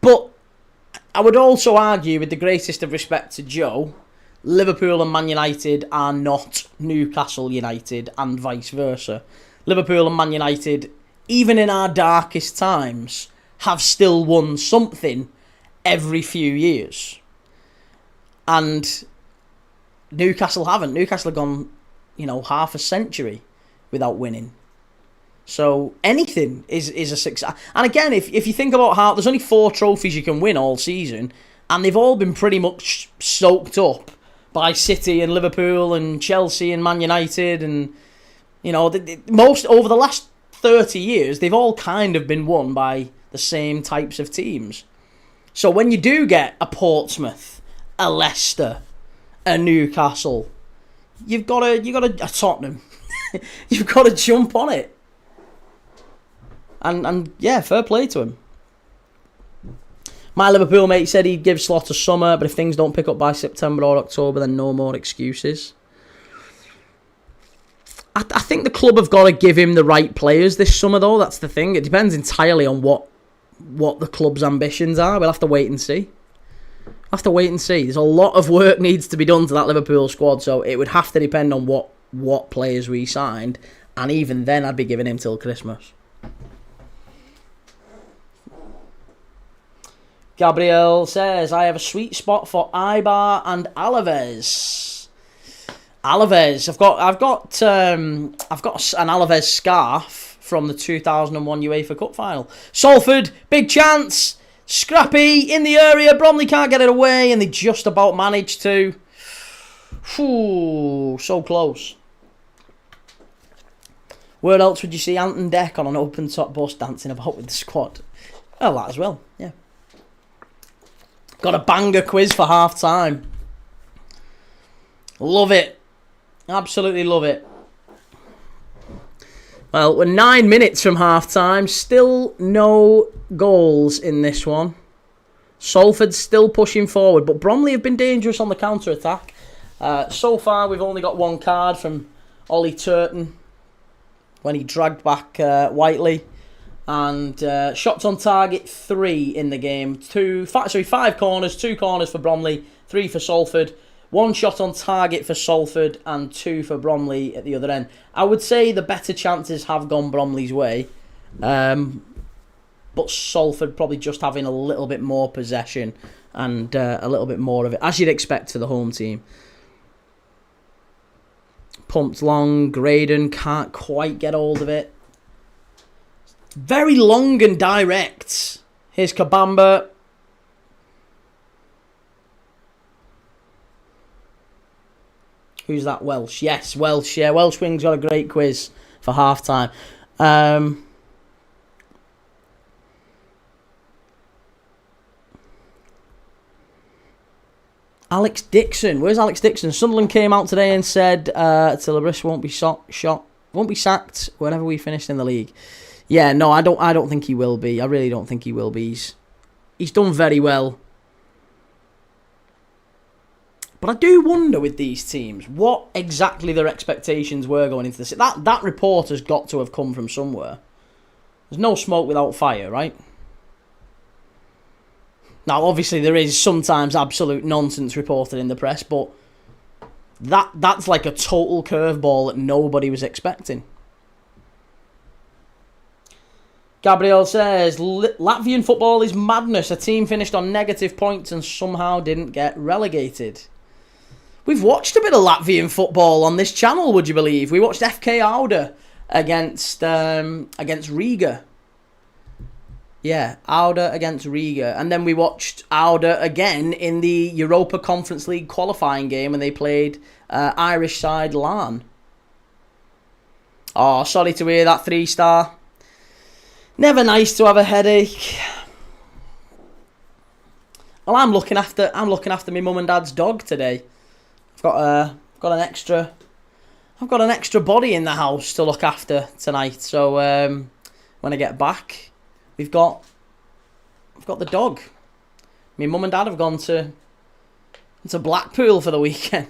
But I would also argue, with the greatest of respect to Joe, Liverpool and Man United are not Newcastle United and vice versa. Liverpool and Man United, even in our darkest times, have still won something every few years. And Newcastle haven't. Newcastle have gone, half a century without winning. So anything is a success. And again, if you think about how there's only 4 trophies you can win all season, and they've all been pretty much soaked up by City and Liverpool and Chelsea and Man United, and most over the last 30 years, they've all kind of been won by the same types of teams. So when you do get a Portsmouth, a Leicester, a Newcastle, you've got a Tottenham, you've got to jump on it. And yeah, fair play to him. My Liverpool mate said he'd give Slot a summer, but if things don't pick up by September or October, then no more excuses. I think the club have got to give him the right players this summer, though. That's the thing. It depends entirely on what the club's ambitions are. We'll have to wait and see. There's a lot of work needs to be done to that Liverpool squad, so it would have to depend on what players we signed, and even then I'd be giving him till Christmas. Gabriel says, I have a sweet spot for Ibar and Alaves. Alaves. I've got an Alaves scarf from the 2001 UEFA Cup final. Salford, big chance. Scrappy in the area. Bromley can't get it away, and they just about managed to. Whew, so close. Where else would you see Anton Deck on an open-top bus dancing about with the squad? Well, that as well, yeah. Got a banger quiz for half-time. Love it. Absolutely love it. Well, we're 9 minutes from half-time. Still no goals in this one. Salford's still pushing forward, but Bromley have been dangerous on the counter-attack. So far, we've only got 1 card from Ollie Turton when he dragged back Whiteley. And shots on target 3 in the game. 5 corners, 2 corners for Bromley, 3 for Salford. 1 shot on target for Salford and 2 for Bromley at the other end. I would say the better chances have gone Bromley's way. But Salford probably just having a little bit more possession and a little bit more of it, as you'd expect for the home team. Pumped long. Graydon can't quite get hold of it. Very long and direct. Here's Kabamba. Who's that? Welsh. Yes, Welsh. Yeah, Welsh Wing's got a great quiz for half-time. Alex Dixon. Where's Alex Dixon? Sunderland came out today and said Tillerbrus won't be sacked whenever we finish in the league. Yeah, no, I don't think he will be. I really don't think he will be. He's done very well. But I do wonder with these teams what exactly their expectations were going into this. That report has got to have come from somewhere. There's no smoke without fire, right? Now, obviously, there is sometimes absolute nonsense reported in the press, but that's like a total curveball that nobody was expecting. Gabriel says, Latvian football is madness. A team finished on negative points and somehow didn't get relegated. We've watched a bit of Latvian football on this channel, would you believe? We watched FK Auda against Riga. Yeah, Auda against Riga. And then we watched Auda again in the Europa Conference League qualifying game when they played Irish side Larne. Oh, sorry to hear that 3-star. Never nice to have a headache. Well, I'm looking after my mum and dad's dog today. I've got an extra body in the house to look after tonight. So when I get back, I've got the dog. My mum and dad have gone to Blackpool for the weekend.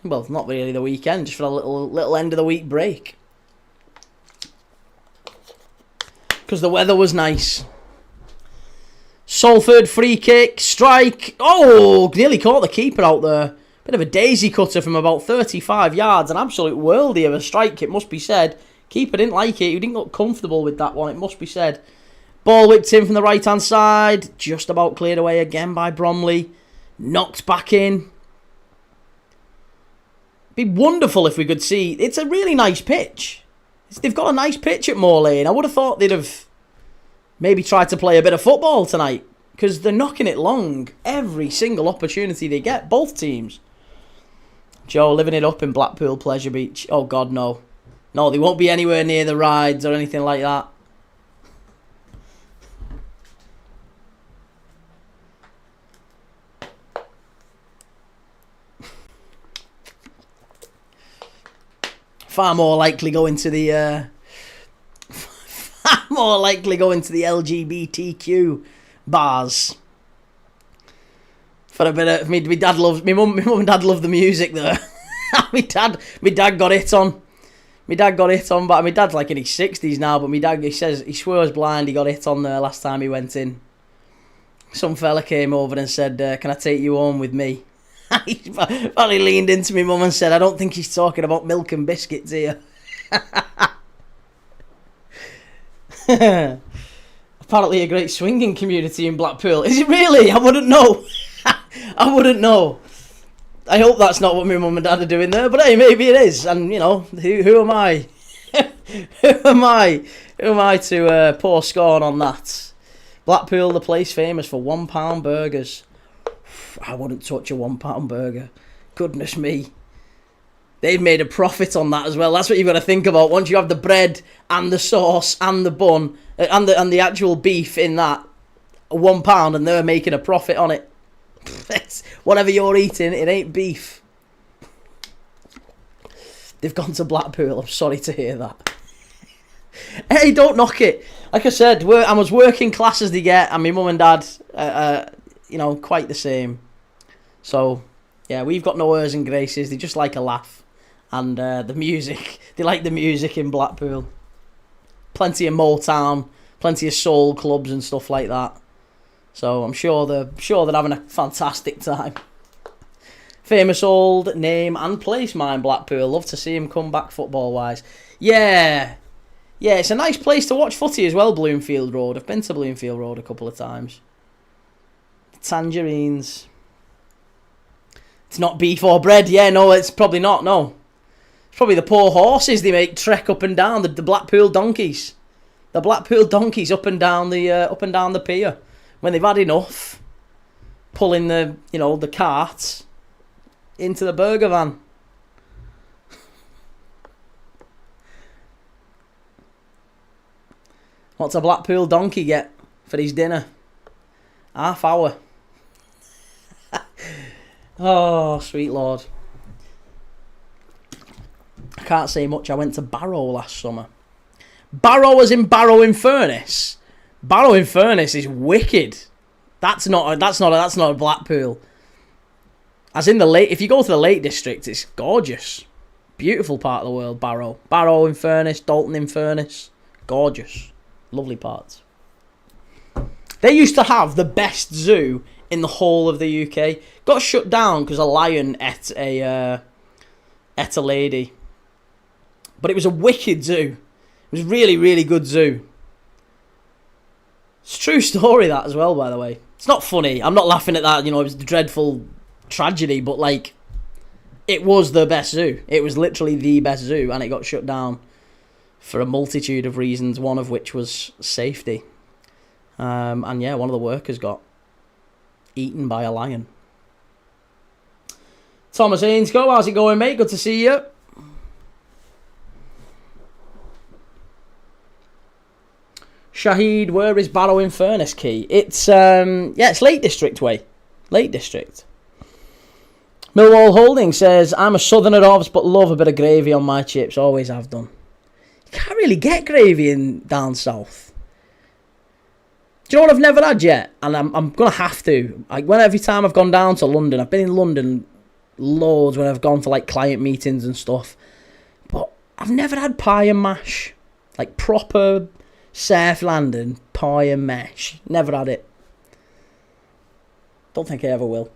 Well, not really the weekend, just for a little end of the week break. Because the weather was nice. Salford free kick, strike. Oh, nearly caught the keeper out there. Bit of a daisy cutter from about 35 yards. An absolute worldie of a strike, it must be said. Keeper didn't like it. He didn't look comfortable with that one, it must be said. Ball whipped in from the right-hand side. Just about cleared away again by Bromley. Knocked back in. Be wonderful if we could see. It's a really nice pitch. They've got a nice pitch at Moor Lane. I would have thought they'd have maybe tried to play a bit of football tonight. Because they're knocking it long. Every single opportunity they get. Both teams. Joe living it up in Blackpool Pleasure Beach. Oh, God, no. No, they won't be anywhere near the rides or anything like that. Far more likely going to the LGBTQ bars. For a bit of my dad loves my mum and dad love the music there. my dad got it on. My dad got it on, but my dad's like in his 60s now, but my dad, he says he swears blind he got it on there last time he went in. Some fella came over and said, can I take you home with me? He finally leaned into me mum and said, I don't think he's talking about milk and biscuits here. Apparently a great swinging community in Blackpool. Is it really? I wouldn't know. I wouldn't know. I hope that's not what my mum and dad are doing there, but hey, maybe it is. And, you know, who am I? Who am I to pour scorn on that? Blackpool, the place famous for £1 burgers. I wouldn't touch a £1 burger. Goodness me. They've made a profit on that as well. That's what you've got to think about. Once you have the bread and the sauce and the bun and the actual beef in that, £1, and they're making a profit on it. Whatever you're eating, it ain't beef. They've gone to Blackpool. I'm sorry to hear that. Hey, don't knock it. Like I said, I'm as working class as they get, and my mum and dad, quite the same. So, yeah, we've got no airs and graces. They just like a laugh. And the music. They like the music in Blackpool. Plenty of Motown, plenty of soul clubs and stuff like that. So I'm sure they're having a fantastic time. Famous old name and place, mine, Blackpool. Love to see him come back football-wise. Yeah, it's a nice place to watch footy as well, Bloomfield Road. I've been to Bloomfield Road a couple of times. Tangerines. It's not beef or bread. Yeah, no, it's probably not, no. Probably the poor horses they make trek up and down, the Blackpool donkeys. The Blackpool donkeys up and down the pier. When they've had enough, pulling the carts into the burger van. What's a Blackpool donkey get for his dinner? Half hour. Oh, sweet Lord. I can't say much. I went to Barrow last summer. Barrow as in Barrow-in-Furness. Barrow-in-Furness is wicked. That's not a Blackpool. As in the Lake. If you go to the Lake District, it's gorgeous. Beautiful part of the world, Barrow. Barrow-in-Furness, Dalton-in-Furness. Gorgeous. Lovely parts. They used to have the best zoo in the whole of the UK. Got shut down because a lion ate a lady. But it was a wicked zoo. It was really, really good zoo. It's a true story, that, as well, by the way. It's not funny. I'm not laughing at that. It was a dreadful tragedy, but, it was the best zoo. It was literally the best zoo, and it got shut down for a multitude of reasons, one of which was safety. One of the workers got eaten by a lion. Thomas Ainscoe, how's it going, mate? Good to see you. Shahid, where is Barrow-in-Furness, Key? It's Lake District way. Lake District. Millwall Holding says, I'm a southerner, obvs, but love a bit of gravy on my chips. Always have done. You can't really get gravy down south. Do you know what I've never had yet? And I'm going to have to. Every time I've gone down to London, I've been in London loads when I've gone for client meetings and stuff. But I've never had pie and mash. Proper South London pie and mash. Never had it. Don't think I ever will.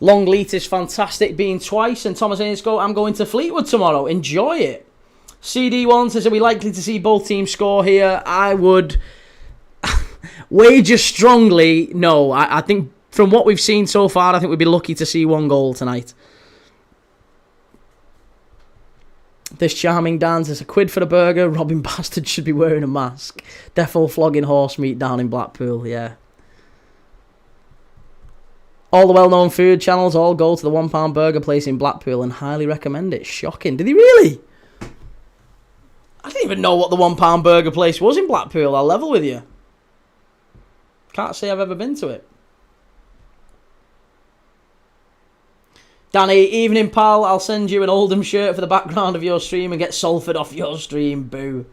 Longleat is fantastic, being twice. And Thomas Ainscoe, I'm going to Fleetwood tomorrow. Enjoy it. CD1 says, are we likely to see both teams score here? I would wager strongly no. I think from what we've seen so far, I think we'd be lucky to see one goal tonight. This charming dance is £1 for a burger. Robin Bastard should be wearing a mask. Defo flogging horse meat down in Blackpool, yeah. All the well-known food channels all go to the £1 burger place in Blackpool and highly recommend it. Shocking. Did he really? I didn't even know what the £1 burger place was in Blackpool. I'll level with you. Can't say I've ever been to it. Danny, evening pal, I'll send you an Oldham shirt for the background of your stream and get Salford off your stream, boo.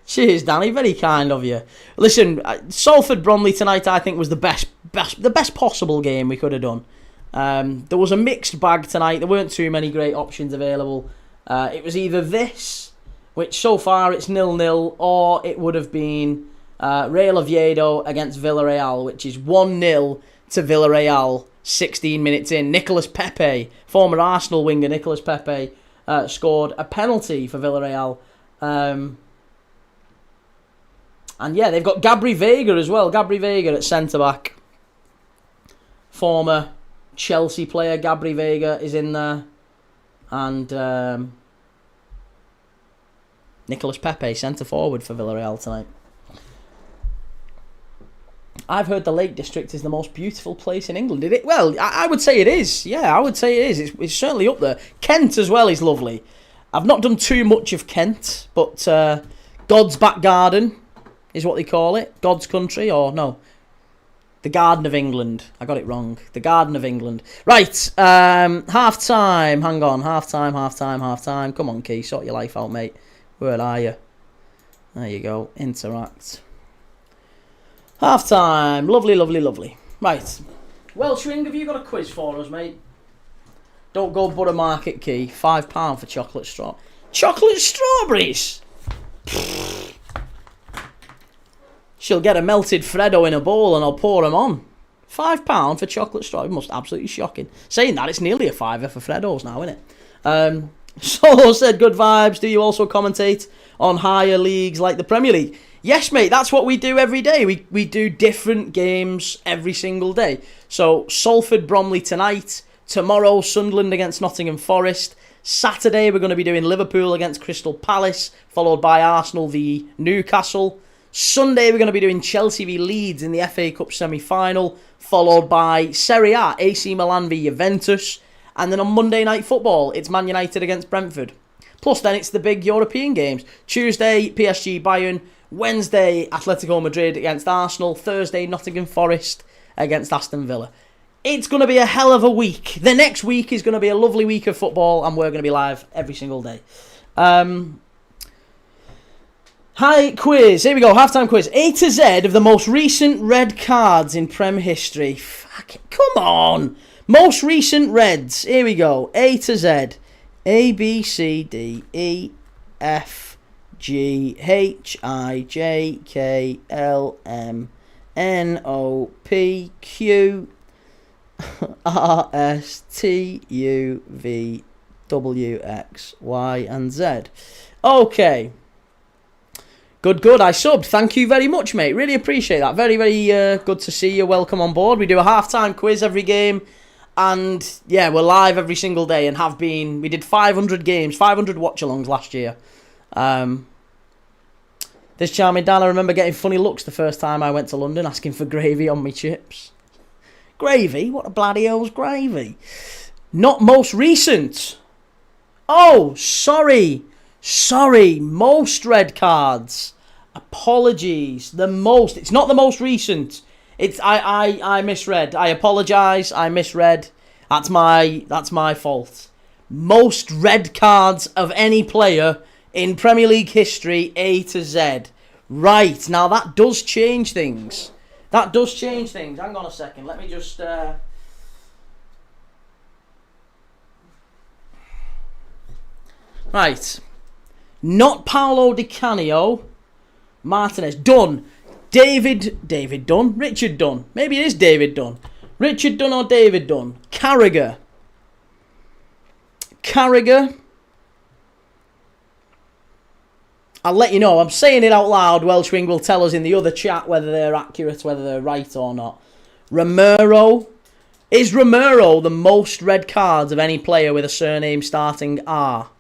Cheers, Danny, very kind of you. Listen, Salford Bromley tonight I think was the best possible game we could have done. There was a mixed bag tonight, there weren't too many great options available. It was either this, which so far it's 0-0, or it would have been Real Oviedo against Villarreal, which is 1-0 to Villarreal. 16 minutes in, Nicolas Pepe, former Arsenal winger Nicolas Pepe, scored a penalty for Villarreal. And yeah, they've got Gabri Veiga as well. Gabri Veiga at centre-back. Former Chelsea player Gabri Veiga is in there. And Nicolas Pepe, centre-forward for Villarreal tonight. I've heard the Lake District is the most beautiful place in England. Did it? Well, I would say it is. Yeah, I would say it is. It's certainly up there. Kent as well is lovely. I've not done too much of Kent, but God's back garden is what they call it. God's country, or no. The Garden of England. I got it wrong. The Garden of England. Right, half-time. Hang on, half-time. Come on, Key, sort your life out, mate. Where are you? There you go. Interact. Half-time. Lovely. Right. Welshwing, have you got a quiz for us, mate? Don't go Borough Market, Key. £5 for chocolate straw. Chocolate strawberries? She'll get a melted Freddo in a bowl and I'll pour them on. £5 for chocolate straw. It must absolutely shocking. Saying that, it's nearly a fiver for Freddos now, isn't it? Solo said, good vibes. Do you also commentate on higher leagues like the Premier League? Yes, mate, that's what we do every day. We do different games every single day. So, Salford Bromley tonight. Tomorrow, Sunderland against Nottingham Forest. Saturday, we're going to be doing Liverpool against Crystal Palace, followed by Arsenal v Newcastle. Sunday, we're going to be doing Chelsea v Leeds in the FA Cup semi-final, followed by Serie A, AC Milan v Juventus. And then on Monday Night Football, it's Man United against Brentford. Plus, then it's the big European games. Tuesday, PSG Bayern. Wednesday, Atletico Madrid against Arsenal. Thursday, Nottingham Forest against Aston Villa. It's going to be a hell of a week. The next week is going to be a lovely week of football, and we're going to be live every single day. Hi, quiz. Here we go, halftime quiz. A to Z of the most recent red cards in Prem history. Fuck it. Come on. Most recent reds. Here we go. A to Z. A, B, C, D, E, F, G, H, I, J, K, L, M, N, O, P, Q, R, S, T, U, V, W, X, Y, and Z. Okay. Good. I subbed. Thank you very much, mate. Really appreciate that. Very, very good to see you. Welcome on board. We do a halftime quiz every game. And, yeah, we're live every single day and have been. We did 500 games, 500 watch-alongs last year. This charming Dan, I remember getting funny looks the first time I went to London, asking for gravy on my chips. Gravy? What a bloody hell's gravy? Not most recent. Oh, sorry. Most red cards. Apologies. It's not the most recent. I misread. I apologise. I misread. That's my fault. Most red cards of any player in Premier League history, A to Z. Right, now that does change things. Hang on a second. Let me just... Right. Not Paolo Di Canio. Martinez. Dunn. David Dunn. Richard Dunn. Maybe it is David Dunn. Richard Dunn or David Dunn. Carragher. I'll let you know. I'm saying it out loud. Welshwing will tell us in the other chat whether they're accurate, whether they're right or not. Romero. Is Romero the most red cards of any player with a surname starting R?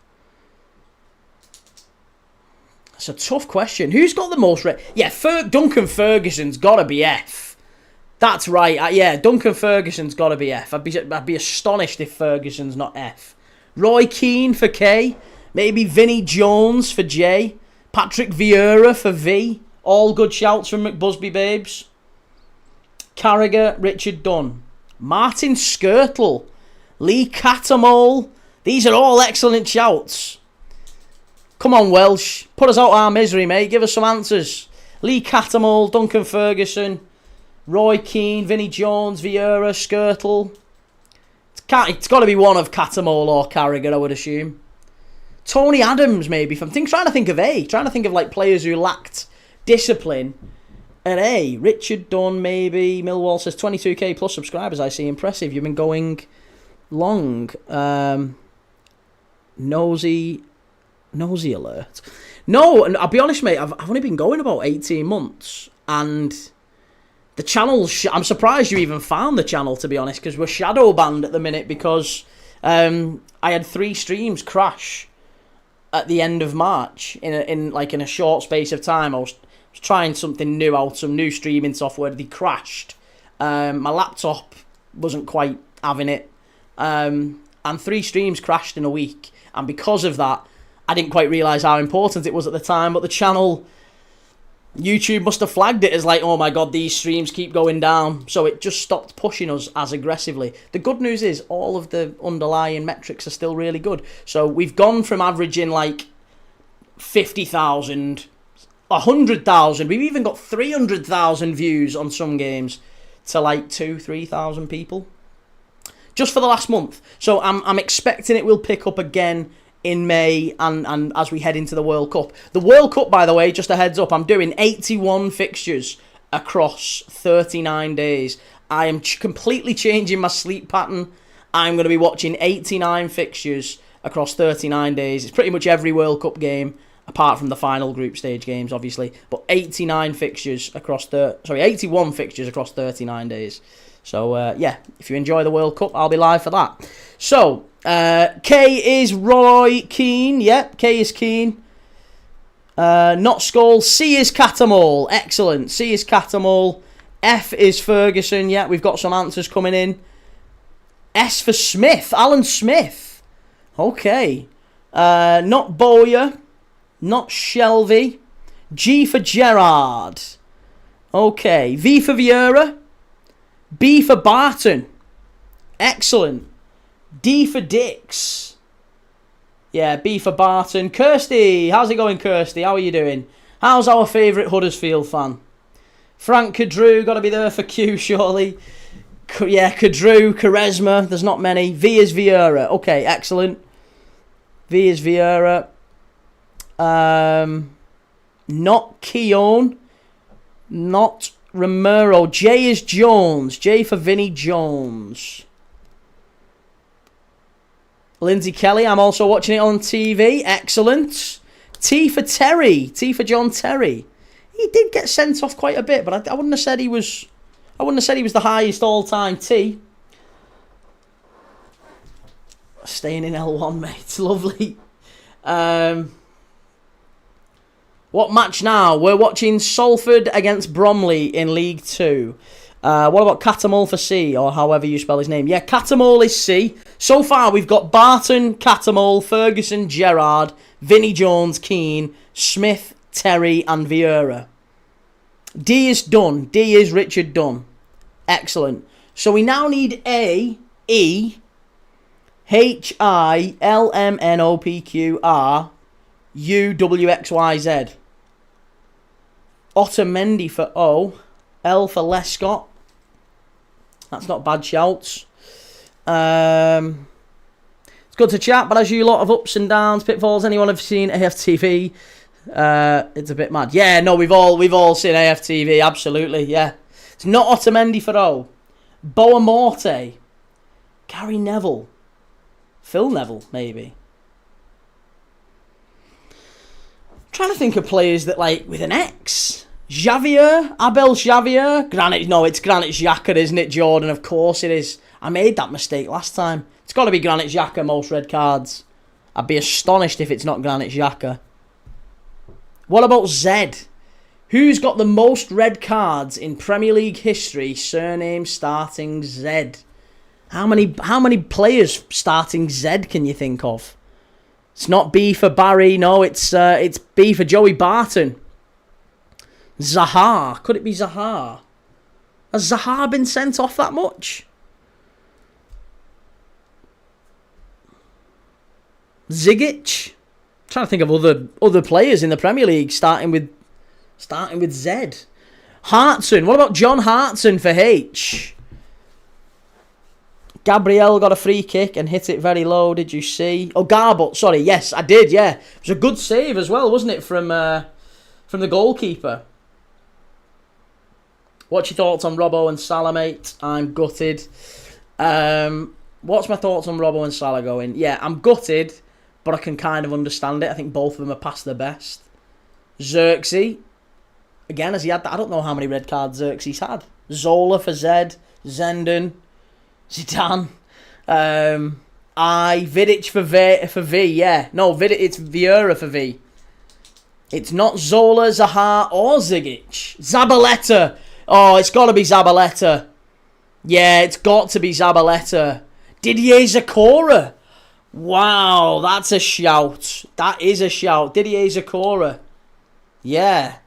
That's a tough question. Who's got the most red? Yeah, Duncan Ferguson's got to be F. That's right. Yeah, Duncan Ferguson's got to be F. I'd be astonished if Ferguson's not F. Roy Keane for K. Maybe Vinnie Jones for J. Patrick Vieira for V. All good shouts from McBusby Babes. Carragher, Richard Dunn. Martin Skirtle. Lee Catamole. These are all excellent shouts. Come on, Welsh. Put us out of our misery, mate. Give us some answers. Lee Catamole, Duncan Ferguson, Roy Keane, Vinnie Jones, Vieira, Skirtle. It's got to be one of Catamole or Carragher, I would assume. Tony Adams, maybe. Trying to think of A. Trying to think of like players who lacked discipline. An A. Richard Dunn, maybe. Millwall says 22k plus subscribers. I see. Impressive. You've been going long. Nosy alert. No, and I'll be honest, mate. I've only been going about 18 months, and the channel. I'm surprised you even found the channel, to be honest, because we're shadow banned at the minute because I had 3 streams crash at the end of March in a short space of time. I was trying something new out, some new streaming software. They crashed. My laptop wasn't quite having it, and 3 streams crashed in a week, and because of that, I didn't quite realise how important it was at the time, but the channel, YouTube must have flagged it as like, oh my god, these streams keep going down, so it just stopped pushing us as aggressively. The good news is all of the underlying metrics are still really good. So we've gone from averaging like 50,000, 100,000, we've even got 300,000 views on some games to like 2,000-3,000 people just for the last month. So I'm expecting it will pick up again in May and as we head into the World Cup. The World Cup, by the way, just a heads up, I'm doing 81 fixtures across 39 days. I am completely changing my sleep pattern. I'm going to be watching 89 fixtures across 39 days. It's pretty much every World Cup game, apart from the final group stage games, obviously. But 81 fixtures across 39 days. So, yeah, if you enjoy the World Cup, I'll be live for that. So, K is Roy Keane. Yep, K is Keane. Not Skull. C is Catamol. Excellent. C is Catamol. F is Ferguson. Yeah, we've got some answers coming in. S for Smith. Alan Smith. Okay. Not Bowyer. Not Shelby. G for Gerard. Okay. V for Vieira. B for Barton. Excellent. D for Dix. Yeah, B for Barton. Kirsty. How's it going, Kirsty? How are you doing? How's our favourite Huddersfield fan? Frank Kadrew. Got to be there for Q, surely. Yeah, Kadrew, Quaresma. There's not many. V is Vieira. Okay, excellent. V is Vieira. Not Keown. Not Romero. J is Jones. J for Vinnie Jones. Lindsay Kelly, I'm also watching it on TV. Excellent. T for Terry. T for John Terry. He did get sent off quite a bit, but I wouldn't have said he was. I wouldn't have said he was the highest all-time T. Staying in L1, mate. It's lovely. What match now? We're watching Salford against Bromley in League 2. What about Catamol for C, or however you spell his name? Yeah, Catamol is C. So far, we've got Barton, Catamol, Ferguson, Gerrard, Vinnie Jones, Keane, Smith, Terry, and Vieira. D is done. D is Richard Dunn. Excellent. So we now need A, E, H, I, L, M, N, O, P, Q, R, U, W, X, Y, Z. Otamendi for O. L for Lescott. That's not bad shouts. It's good to chat, but as you, a lot of ups and downs, pitfalls. Anyone have seen AFTV? It's a bit mad. Yeah, no, we've all seen AFTV. Absolutely, yeah. It's not Otamendi for O. Boa Morte. Gary Neville. Phil Neville, maybe. I'm trying to think of players that, like, with an X. Xavier, Abel Xavier, it's Granit Xhaka, isn't it, Jordan? Of course it is. I made that mistake last time. It's got to be Granit Xhaka, most red cards. I'd be astonished if it's not Granit Xhaka. What about Z? Who's got the most red cards in Premier League history? Surname starting Z. How many players starting Z can you think of? It's not B for Barry. No, it's B for Joey Barton. Zaha. Could it be Zaha? Has Zaha been sent off that much? Zigic. I'm trying to think of other players in the Premier League starting with Z. Hartson. What about John Hartson for H? Gabriel got a free kick and hit it very low. Did you see? Oh, Garbut. Sorry. Yes, I did. Yeah, it was a good save as well, wasn't it, from the goalkeeper? What's your thoughts on Robbo and Salah, mate? I'm gutted. What's my thoughts on Robbo and Salah going? Yeah, I'm gutted, but I can kind of understand it. I think both of them are past their best. Xerxes. Again, has he had that? I don't know how many red cards Xerxes had. Zola for Z. Zenden. Zidane. Vidic for V. Yeah. No, it's Vieira for V. It's not Zola, Zaha, or Zigic. Zabaleta. Oh, it's got to be Zabaleta. Yeah, it's got to be Zabaleta. Didier Zakora. Wow, that's a shout. That is a shout. Didier Zakora. Yeah.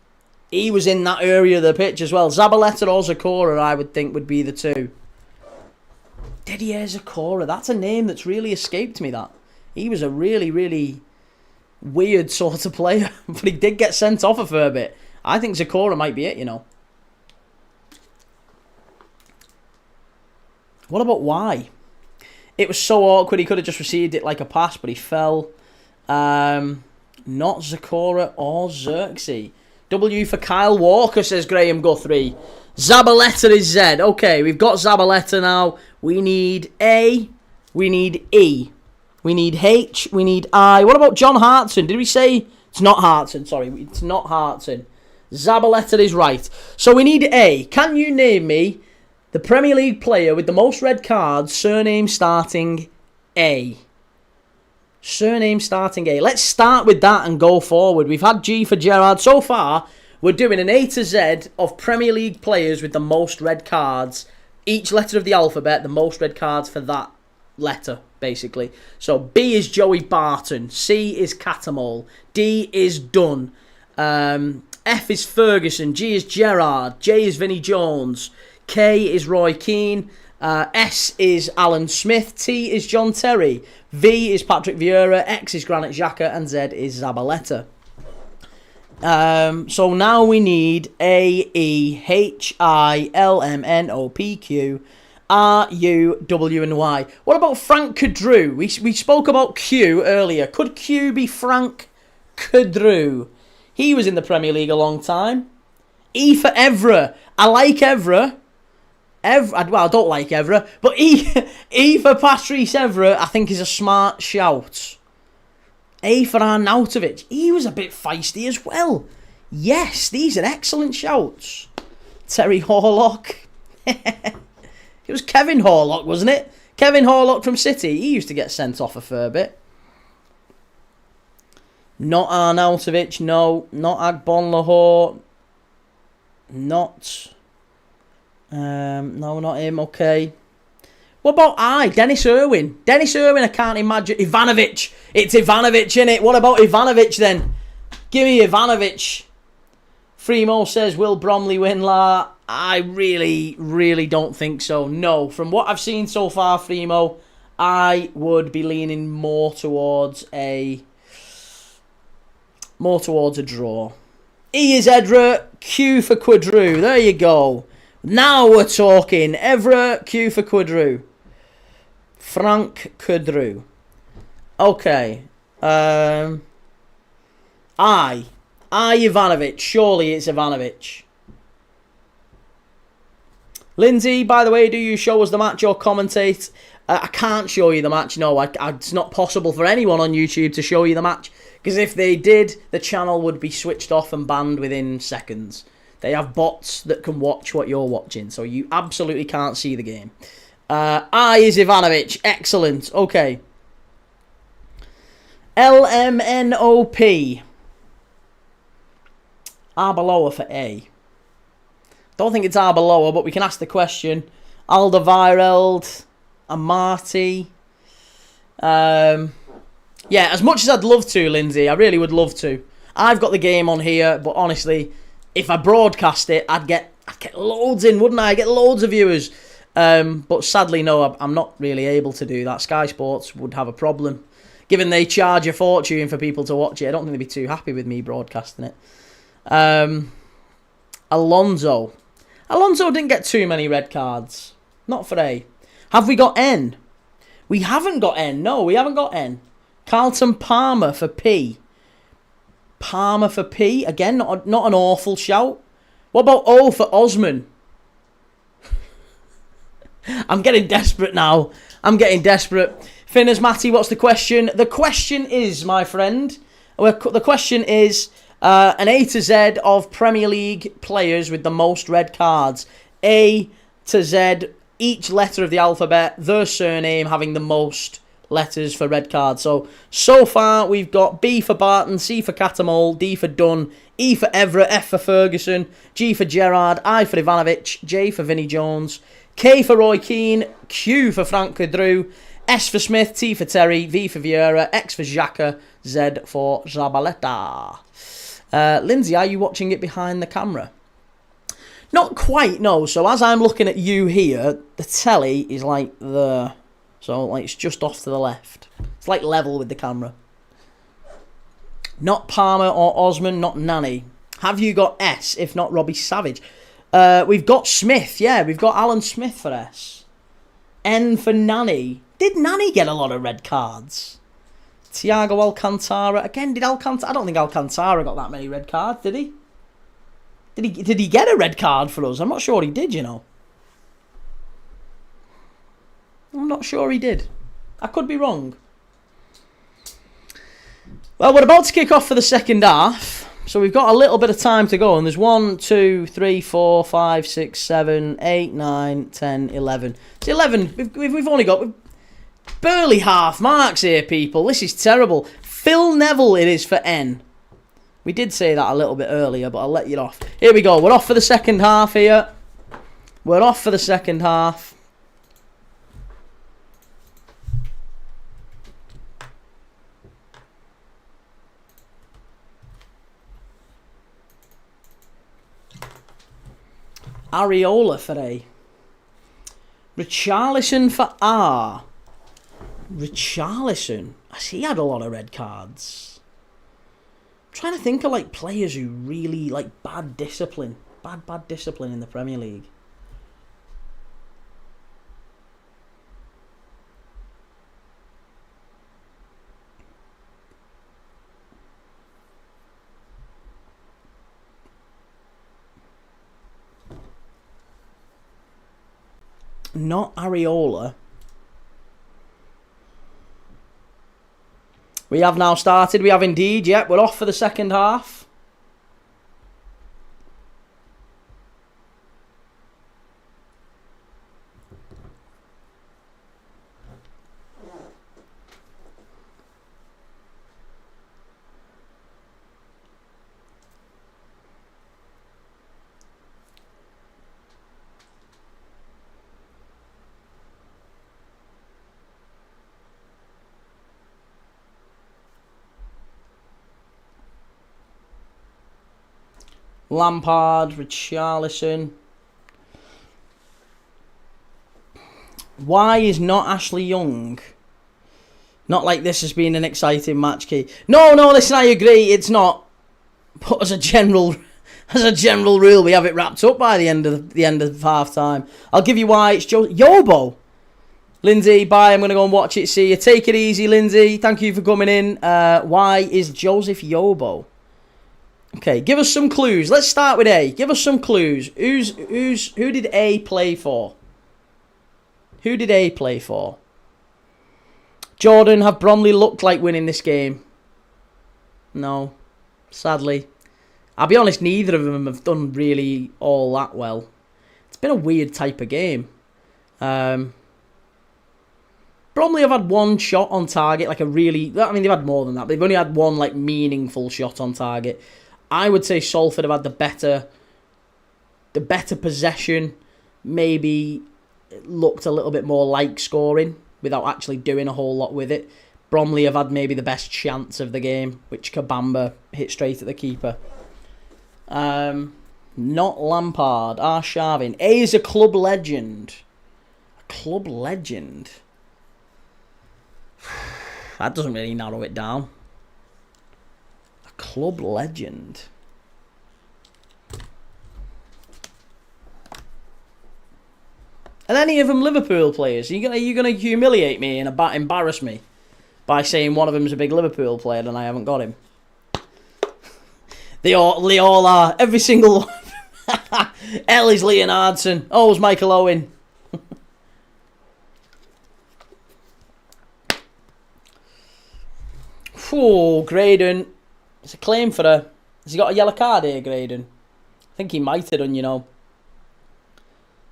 He was in that area of the pitch as well. Zabaleta or Zakora, I would think, would be the two. Didier Zakora. That's a name that's really escaped me, that. He was a really, really weird sort of player. But he did get sent off a fair bit. I think Zakora might be it, you know. What about Y? It was so awkward. He could have just received it like a pass, but he fell. Not Zakora or Xerxes. W for Kyle Walker, says Graham Guthrie. Zabaleta is Z. Okay, we've got Zabaleta now. We need A. We need E. We need H. We need I. What about John Hartson? Did we say... It's not Hartson, sorry. It's not Hartson. Zabaleta is right. So we need A. Can you name me the Premier League player with the most red cards, surname starting A? Surname starting A. Let's start with that and go forward. We've had G for Gerrard. So far, we're doing an A to Z of Premier League players with the most red cards. Each letter of the alphabet, the most red cards for that letter, basically. So B is Joey Barton. C is Catamol. D is Dunn. F is Ferguson. G is Gerrard. J is Vinnie Jones. K is Roy Keane. S is Alan Smith. T is John Terry. V is Patrick Vieira. X is Granit Xhaka. And Z is Zabaleta. So now we need A, E, H, I, L, M, N, O, P, Q, R, U, W, and Y. What about Frank Kedrew? We spoke about Q earlier. Could Q be Frank Kedrew? He was in the Premier League a long time. E for Evra. I like Evra. Well, I don't like Evra. But E for Patrice Evra, I think is a smart shout. A for Arnautovic. He was a bit feisty as well. Yes, these are excellent shouts. Terry Horlock. It was Kevin Horlock, wasn't it? Kevin Horlock from City. He used to get sent off a fair bit. Not Arnautovic, no. Not Agbonlahor. Not... no, not him, okay. What about Dennis Irwin? Dennis Irwin, I can't imagine. Ivanovic. It's Ivanovic, innit? What about Ivanovic then? Give me Ivanovic. Freemo says, will Bromley win, La? I really, really don't think so. No. From what I've seen so far, Freemo, I would be leaning more towards a draw. E is Edra, Q for Quadru. There you go. Now we're talking. Evra, Q for Quadru. Frank Kedrew. Okay. Ivanovic. Surely it's Ivanovic. Lindsay, by the way, do you show us the match or commentate? I can't show you the match. No, it's not possible for anyone on YouTube to show you the match. Because if they did, the channel would be switched off and banned within seconds. They have bots that can watch what you're watching. So you absolutely can't see the game. I is Ivanovic. Excellent. Okay. LMNOP. Arbeloa for A. Don't think it's Arbeloa, but we can ask the question. Alderweireld. Amati. Yeah, as much as I'd love to, Lindsay, I really would love to. I've got the game on here, but honestly, if I broadcast it, I'd get loads in, wouldn't I? I'd get loads of viewers. But sadly, no, I'm not really able to do that. Sky Sports would have a problem. Given they charge a fortune for people to watch it, I don't think they'd be too happy with me broadcasting it. Alonso. Alonso didn't get too many red cards. Not for A. Have we got N? We haven't got N. No, we haven't got N. Carlton Palmer for P. Palmer for P. Again, not an awful shout. What about O for Osman? I'm getting desperate now. I'm getting desperate. Finners, Matty, what's the question? The question is, my friend, the question is an A to Z of Premier League players with the most red cards. A to Z, each letter of the alphabet, their surname having the most letters for red cards. So far, we've got B for Barton, C for Catamol, D for Dunn, E for Evra, F for Ferguson, G for Gerrard, I for Ivanovic, J for Vinnie Jones, K for Roy Keane, Q for Frank Kedrew, S for Smith, T for Terry, V for Vieira, X for Xhaka, Z for Zabaleta. Lindsay, are you watching it behind the camera? Not quite, no. So as I'm looking at you here, the telly is like there. So like it's just off to the left. It's like level with the camera. Not Palmer or Osman, not Nani. Have you got S, if not Robbie Savage? We've got Smith, yeah. We've got Alan Smith for S. N for Nani. Did Nani get a lot of red cards? Thiago Alcantara. Again, did Alcantara... I don't think Alcantara got that many red cards, did he? Did he get a red card for us? I'm not sure he did, you know. I'm not sure he did. I could be wrong. Well, we're about to kick off for the second half. So we've got a little bit of time to go. And there's 1, 2, 3, 4, 5, 6, 7, 8, 9, 10, 11. It's 11. We've only got Barely half marks here, people. This is terrible. Phil Neville it is for N. We did say that a little bit earlier, but I'll let you off. Here we go. We're off for the second half here. We're off for the second half. Areola for A. Richarlison for R. Richarlison. He had a lot of red cards. I'm trying to think of like players who really like bad discipline. Bad discipline in the Premier League. Not Areola. We have now started. We have indeed. Yep, we're off for the second half. Lampard, Richarlison. Why is not Ashley Young? Not like this has been an exciting match, Key. No, listen, I agree, it's not. But as a general rule, we have it wrapped up by the end of half time. I'll give you why. It's Yobo. Lindsay, bye. I'm gonna go and watch it. See you. Take it easy, Lindsay. Thank you for coming in. Why is Joseph Yobo? Okay, give us some clues. Let's start with A. Give us some clues. Who did A play for? Who did A play for? Jordan, have Bromley looked like winning this game? No, sadly. I'll be honest, neither of them have done really all that well. It's been a weird type of game. Bromley have had one shot on target, like a really... I mean, they've had more than that, but they've only had one, like, meaningful shot on target. I would say Salford have had the better possession, maybe looked a little bit more like scoring without actually doing a whole lot with it. Bromley have had maybe the best chance of the game, which Kabamba hit straight at the keeper. Not Lampard. Arshavin. A is a club legend. A club legend. That doesn't really narrow it down. Club legend. Are any of them Liverpool players? Are you gonna humiliate me and embarrass me by saying one of them's a big Liverpool player and I haven't got him? They all are. Every single one. L is Leonardson. Oh, it's Michael Owen. Oh, Graydon. It's a claim for her. Has he got a yellow card here, Graydon? I think he might have done, you know.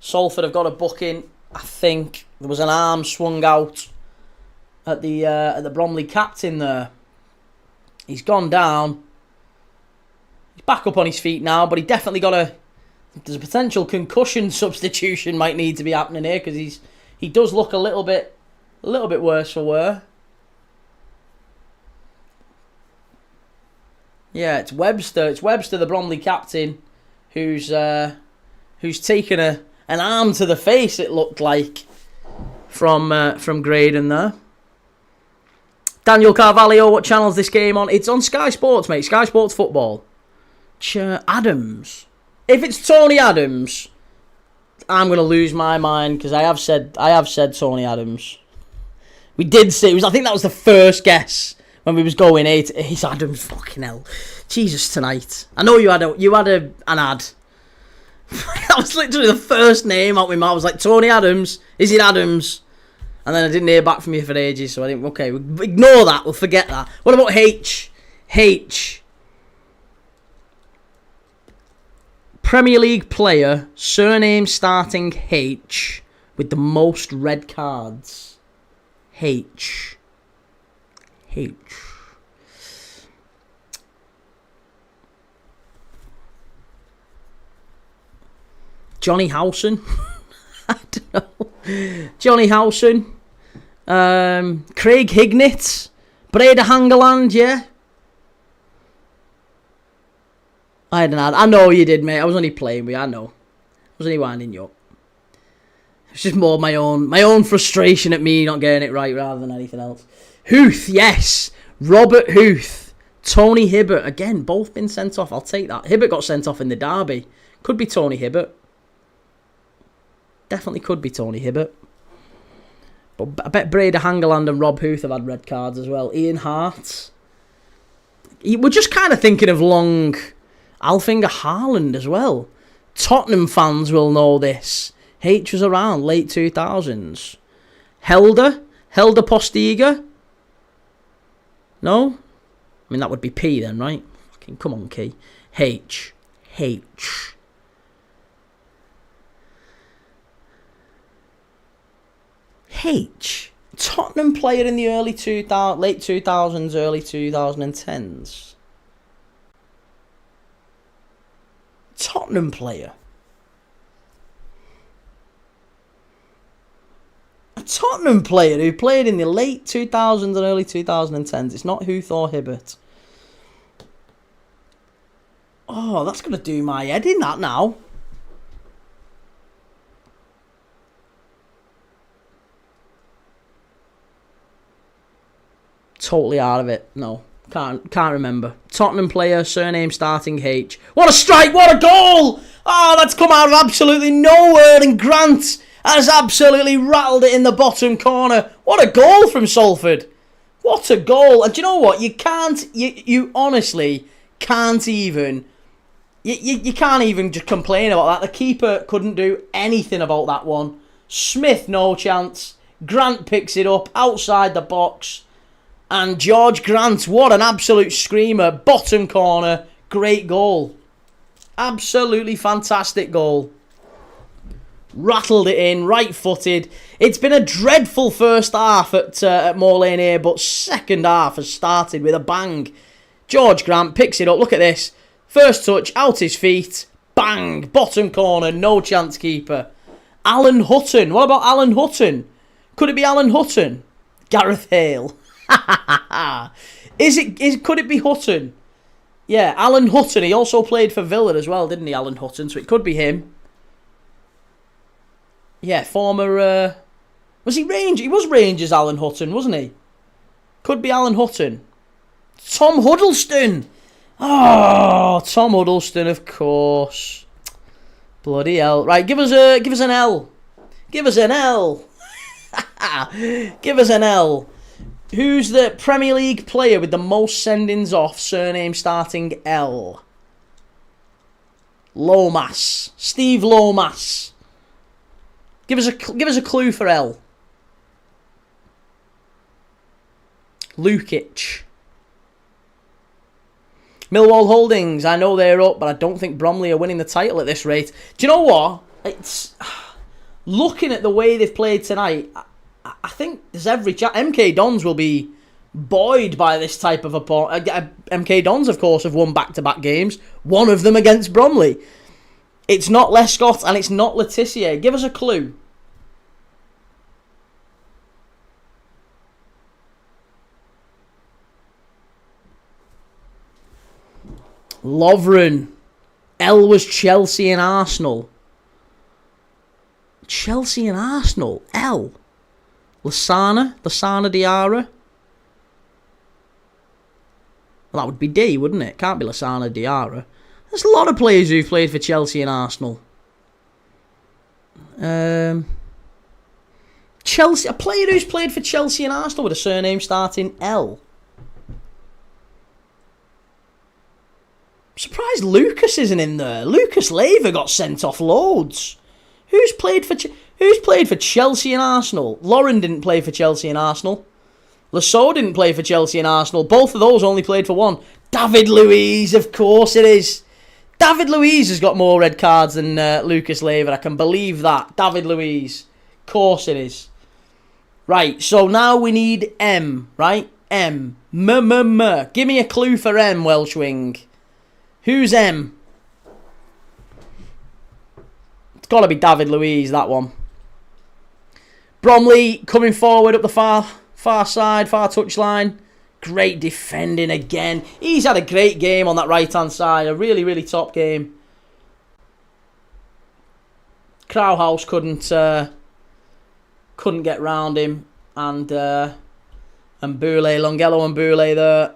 Salford have got a booking. I think there was an arm swung out at the Bromley captain there. He's gone down. He's back up on his feet now, but he definitely got a... There's a potential concussion substitution might need to be happening here because he does look a little bit worse for wear. Yeah, it's Webster. It's Webster, the Bromley captain, who's taken an arm to the face. It looked like from Graydon there. Daniel Carvalho, what channel's this game on? It's on Sky Sports, mate. Sky Sports Football. Adams. If it's Tony Adams, I'm gonna lose my mind because I have said Tony Adams. We did say I think that was the first guess. When we was going, he's Adams, fucking hell. Jesus, tonight. I know you had an ad. That was literally the first name out my mouth. I was like, Tony Adams. Is it Adams? And then I didn't hear back from you for ages, so I didn't... Okay, we'll ignore that. We'll forget that. What about H? Premier League player, surname starting H, with the most red cards. H. Johnny Howson. I don't know. Johnny Howson. Craig Hignett. Breda Hangeland, yeah. I know you did, mate. I was only playing with you, I know. I was only winding you up. It's just more my own frustration at me not getting it right rather than anything else. Huth, yes. Robert Huth. Tony Hibbert. Again, both been sent off. I'll take that. Hibbert got sent off in the derby. Could be Tony Hibbert. Definitely could be Tony Hibbert. But I bet Breda Hangeland and Rob Huth have had red cards as well. Ian Hart. We're just kind of thinking of long Alfinger Haaland as well. Tottenham fans will know this. H was around late 2000s. Helder Postiga. No? I mean, that would be P then, right? Fucking come on, Key. H. Tottenham player in the late 2000s, early 2010s. Tottenham player. A Tottenham player who played in the late 2000s and early 2010s. It's not Huth or Hibbert. Oh, that's going to do my head in, that now. Totally out of it. No, can't remember. Tottenham player, surname starting H. What a strike! What a goal! Oh, that's come out of absolutely nowhere, and Grant has absolutely rattled it in the bottom corner. What a goal from Salford! What a goal! And do you know what? You honestly can't even. You can't even just complain about that. The keeper couldn't do anything about that one. Smith, no chance. Grant picks it up outside the box. And George Grant, what an absolute screamer. Bottom corner, great goal. Absolutely fantastic goal. Rattled it in, right-footed. It's been a dreadful first half at Moor Lane here, but second half has started with a bang. George Grant picks it up, look at this. First touch, out his feet, bang, bottom corner, no chance keeper. Alan Hutton, what about Alan Hutton? Could it be Alan Hutton? Gareth Hale. Could it be Hutton? Yeah, Alan Hutton. He also played for Villa as well, didn't he, Alan Hutton? So it could be him. Yeah, former. Was he Rangers? He was Rangers, Alan Hutton, wasn't he? Could be Alan Hutton. Tom Huddleston. Oh, Tom Huddleston, of course. Bloody hell! Right, give us an L. Give us an L. Give us an L. Who's the Premier League player with the most sendings off, surname starting L? Lomas. Steve Lomas. Give us a clue for L. Lukic. Millwall Holdings. I know they're up, but I don't think Bromley are winning the title at this rate. Do you know what? It's looking at the way they've played tonight. I think there's every chance. MK Dons will be buoyed by this type of opponent. MK Dons, of course, have won back-to-back games. One of them against Bromley. It's not Lescott and it's not Letitia. Give us a clue. Lovren. L was Chelsea and Arsenal. Chelsea and Arsenal. L. Lasana Diarra. Well, that would be D, wouldn't it? Can't be Lasana Diarra. There's a lot of players who've played for Chelsea and Arsenal. Chelsea, a player who's played for Chelsea and Arsenal with a surname starting L. I'm surprised Lucas isn't in there. Lucas Leiva got sent off loads. Who's played for Chelsea and Arsenal? Lauren didn't play for Chelsea and Arsenal. Lasso didn't play for Chelsea and Arsenal. Both of those only played for one. David Luiz, of course it is. David Luiz has got more red cards than Lucas Leiva. I can believe that. David Luiz. Of course it is. Right, so now we need M, right? M. M. Give me a clue for M, Welshwing. Who's M? It's got to be David Luiz, that one. Bromley coming forward up the far side, far touchline. Great defending again. He's had a great game on that right-hand side. A really, really top game. Crowhouse couldn't get round him, and Boulay, Longello and Boulay there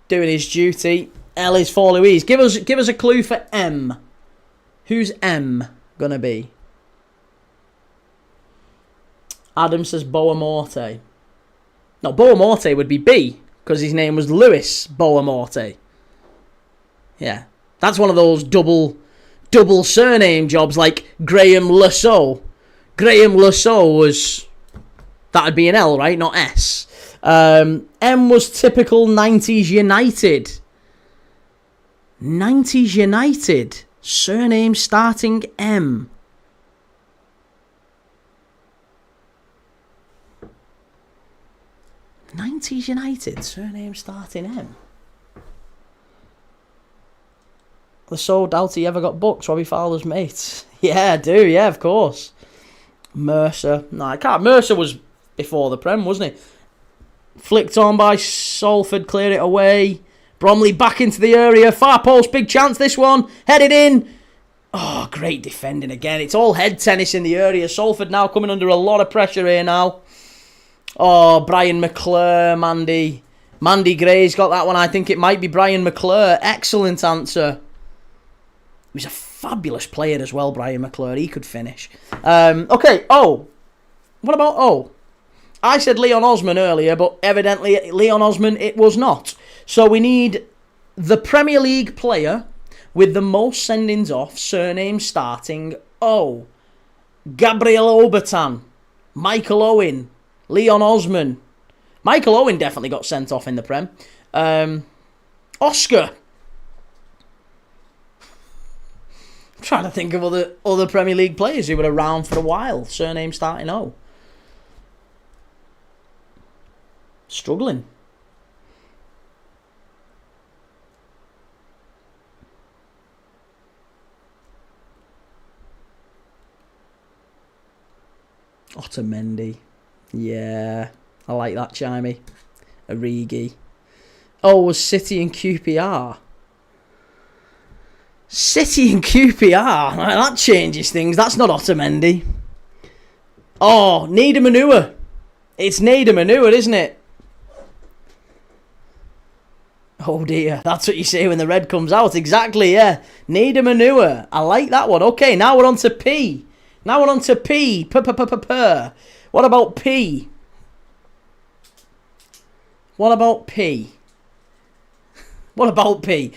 doing his duty. L is for Louise. Give us a clue for M. Who's M gonna be? Adam says Boamorte. No, Boamorte would be B because his name was Lewis Boamorte. Yeah, that's one of those double surname jobs like Graham Lasso. Graham Lasso was... That'd be an L, right? Not S. M was typical 90s United. 90s United. Surname starting M. '90s United. Surname starting M. So doubt he ever got booked. Robbie Fowler's mate. Yeah, I do. Yeah, of course. Mercer. No, I can't. Mercer was before the Prem, wasn't he? Flicked on by Salford. Clear it away. Bromley back into the area. Far post. Big chance this one. Headed in. Oh, great defending again. It's all head tennis in the area. Salford now coming under a lot of pressure here now. Oh, Brian McClure. Mandy Gray's got that one. I think it might be Brian McClure. Excellent answer. He was a fabulous player as well, Brian McClure. He could finish. Okay, O. What about O? I said Leon Osman earlier, but evidently Leon Osman it was not. So we need the Premier League player with the most sendings off, surname starting O. Gabriel Obertan. Michael Owen. Leon Osman. Michael Owen definitely got sent off in the Prem. Oscar. I'm trying to think of other Premier League players who were around for a while. Surname starting O. Struggling. Otamendi. Yeah, I like that, Chimey. Origi. Oh, was City and QPR. City and QPR. That changes things. That's not Otamendi. Oh, Nader Manua. It's Nader Manua, isn't it? Oh dear, that's what you say when the red comes out. Exactly, yeah. Nader Manua. I like that one. Okay, now we're on to P. Now we're on to P. What about P? What about P? What about P?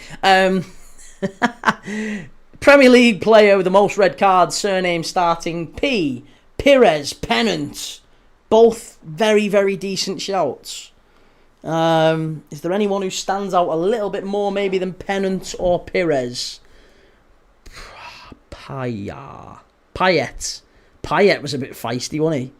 Premier League player with the most red cards, surname starting P. Pires, Pennant. Both very, very decent shouts. Is there anyone who stands out a little bit more maybe than Pennant or Pires? Payet. Payet was a bit feisty, wasn't he?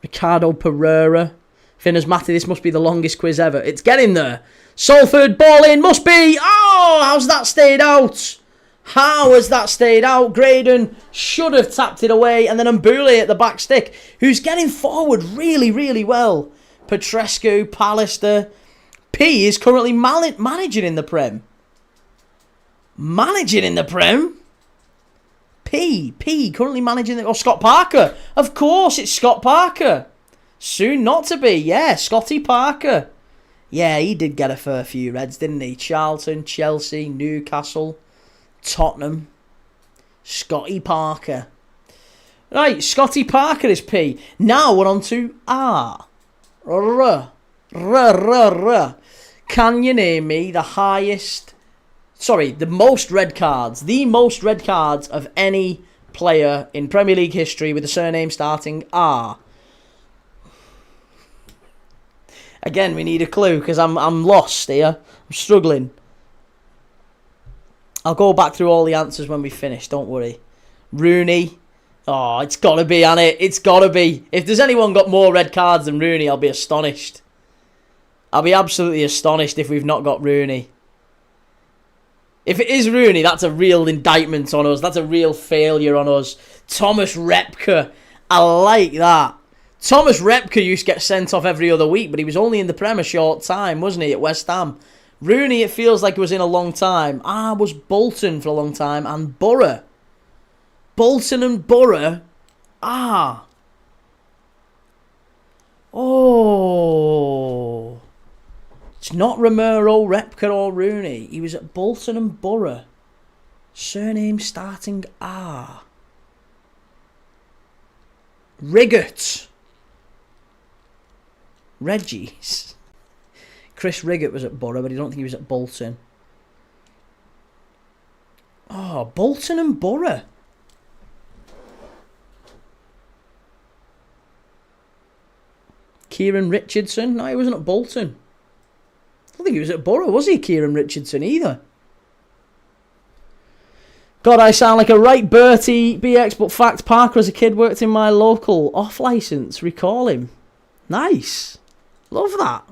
Ricardo Pereira. Finners Matty, this must be the longest quiz ever. It's getting there. Salford, ball in, must be. Oh, how's that stayed out? How has that stayed out? Graydon should have tapped it away. And then Mbule at the back stick, who's getting forward really, really well. Petrescu, Pallister. P is currently managing in the Prem. Managing in the Prem? P, currently managing... Oh, Scott Parker. Of course, it's Scott Parker. Soon not to be. Yeah, Scotty Parker. Yeah, he did get a fair few reds, didn't he? Charlton, Chelsea, Newcastle, Tottenham. Scotty Parker. Right, Scotty Parker is P. Now we're on to R. Can you name me the highest... Sorry, the most red cards. The most red cards of any player in Premier League history with a surname starting R. Again, we need a clue because I'm lost here. I'm struggling. I'll go back through all the answers when we finish, don't worry. Rooney. Oh, it's got to be, hasn't it? It's got to be. If there's anyone got more red cards than Rooney, I'll be astonished. I'll be absolutely astonished if we've not got Rooney. If it is Rooney, that's a real indictment on us. That's a real failure on us. Thomas Repka. I like that. Thomas Repka used to get sent off every other week, but he was only in the Prem a short time, wasn't he, at West Ham? Rooney, it feels like he was in a long time. Was Bolton for a long time, and Borough. Bolton and Borough. Oh. It's not Romero, Repka or Rooney. He was at Bolton and Borough. Surname starting R. Riggott. Reggie's. Chris Riggott was at Borough, but I don't think he was at Bolton. Oh, Bolton and Borough. Kieran Richardson? No, he wasn't at Bolton. I don't think he was at Borough, was he, Kieran Richardson, either? God, I sound like a right Bertie BX, but fact, Parker as a kid worked in my local off-licence. Recall him. Nice. Love that.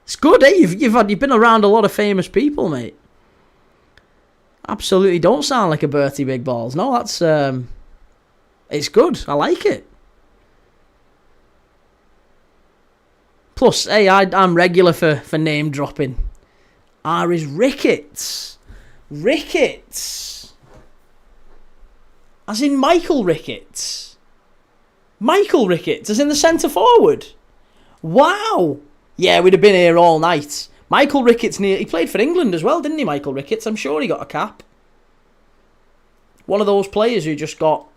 It's good, eh? You've been around a lot of famous people, mate. Absolutely don't sound like a Bertie Big Balls. No, that's... it's good. I like it. Plus, hey, I'm regular for name dropping. R is Ricketts. Ricketts. As in Michael Ricketts. Michael Ricketts, as in the centre forward. Wow. Yeah, we'd have been here all night. Michael Ricketts, he played for England as well, didn't he, Michael Ricketts? I'm sure he got a cap. One of those players who just got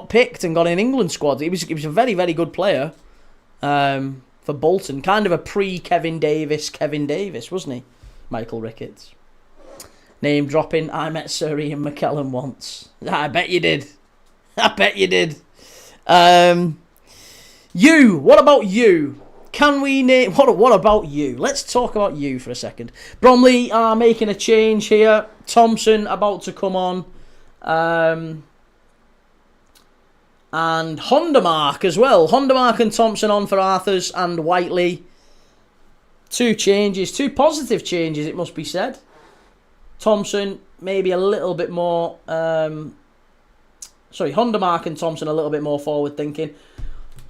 picked and got in England squad. He was a very, very good player. For Bolton, kind of a pre-Kevin Davis, wasn't he? Michael Ricketts. Name dropping, I met Sir Ian McKellen once. I bet you did. You, what about you? Can we name... What about you? Let's talk about you for a second. Bromley are making a change here. Thompson about to come on. And Hondermark as well. Hondermark and Thompson on for Arthurs and Whiteley. Two positive changes, it must be said. Thompson, maybe a little bit more... Hondermark and Thompson a little bit more forward thinking.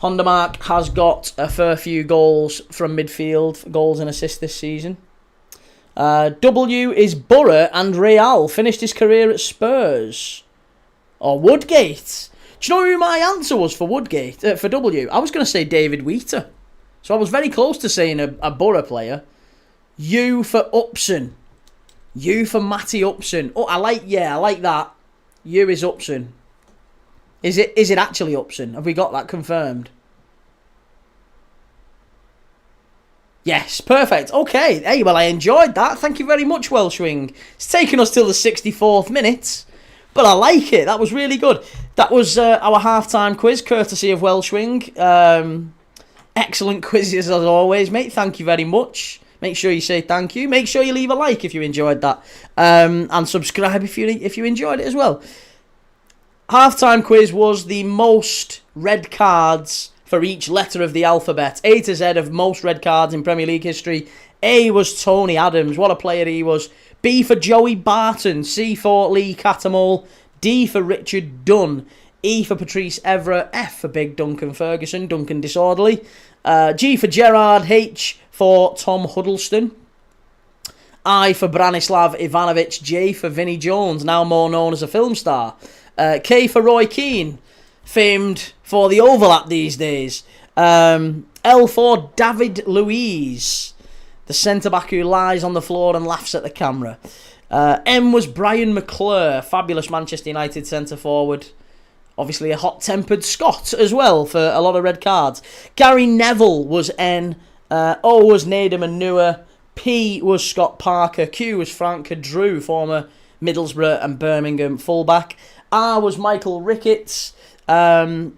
Hondermark has got a fair few goals from midfield, goals and assists this season. W is Borough and Real. Finished his career at Spurs. Or Woodgate. Do you know who my answer was for Woodgate? For W? I was going to say David Wheater. So I was very close to saying a Borough player. U for Upson. U for Matty Upson. Oh, I like that. U is Upson. Is it actually Upson? Have we got that confirmed? Yes, perfect. Okay. Hey, well, I enjoyed that. Thank you very much, Welshwing. It's taken us till the 64th minute, but I like it. That was really good. That was our halftime quiz, courtesy of Welshwing. Excellent quizzes as always, mate. Thank you very much. Make sure you say thank you. Make sure you leave a like if you enjoyed that, and subscribe if you enjoyed it as well. Halftime quiz was the most red cards for each letter of the alphabet. A to Z of most red cards in Premier League history. A was Tony Adams. What a player he was. B for Joey Barton. C for Lee Cattermole. D for Richard Dunn. E for Patrice Evra. F for Big Duncan Ferguson. Duncan Disorderly. G for Gerard. H for Tom Huddleston. I for Branislav Ivanovic. J for Vinnie Jones, now more known as a film star. K for Roy Keane, famed for the overlap these days. L for David Luiz, the centre-back who lies on the floor and laughs at the camera. M was Brian McClure, fabulous Manchester United centre-forward. Obviously a hot-tempered Scot as well for a lot of red cards. Gary Neville was N. O was Nader Manua. P was Scott Parker. Q was Frank Drew, former Middlesbrough and Birmingham fullback. R was Michael Ricketts. A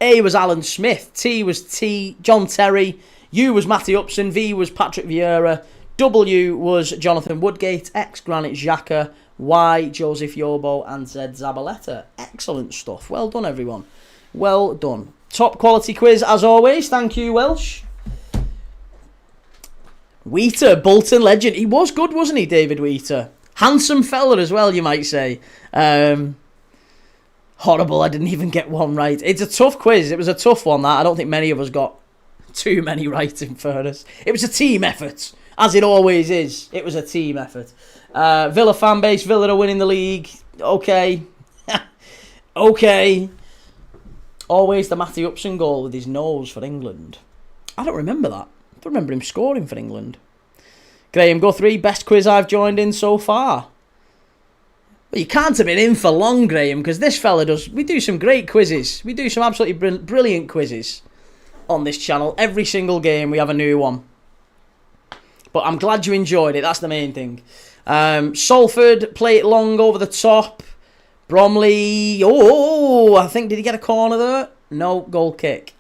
was Alan Smith. T was John Terry. U was Matty Upson. V was Patrick Vieira. W was Jonathan Woodgate. X Granit Xhaka. Y Joseph Yobo. And Z Zabaleta. Excellent stuff. Well done, everyone. Well done. Top quality quiz, as always. Thank you, Welsh. Wheater, Bolton legend. He was good, wasn't he, David Wheater? Handsome fella as well, you might say. Horrible, I didn't even get one right. It's a tough quiz. It was a tough one, that. I don't think many of us got too many right, in fairness. It was a team effort, as it always is. It was a team effort. Villa fan base, Villa are winning the league. Okay. Okay. Always the Matty Upson goal with his nose for England. I don't remember that. I don't remember him scoring for England. Graham Guthrie, best quiz I've joined in so far. Well, you can't have been in for long, Graham, because this fella does... We do some great quizzes. We do some absolutely brilliant quizzes on this channel. Every single game we have a new one. But I'm glad you enjoyed it. That's the main thing. Salford, play it long over the top. Bromley, oh, I think, did he get a corner there? No, goal kick.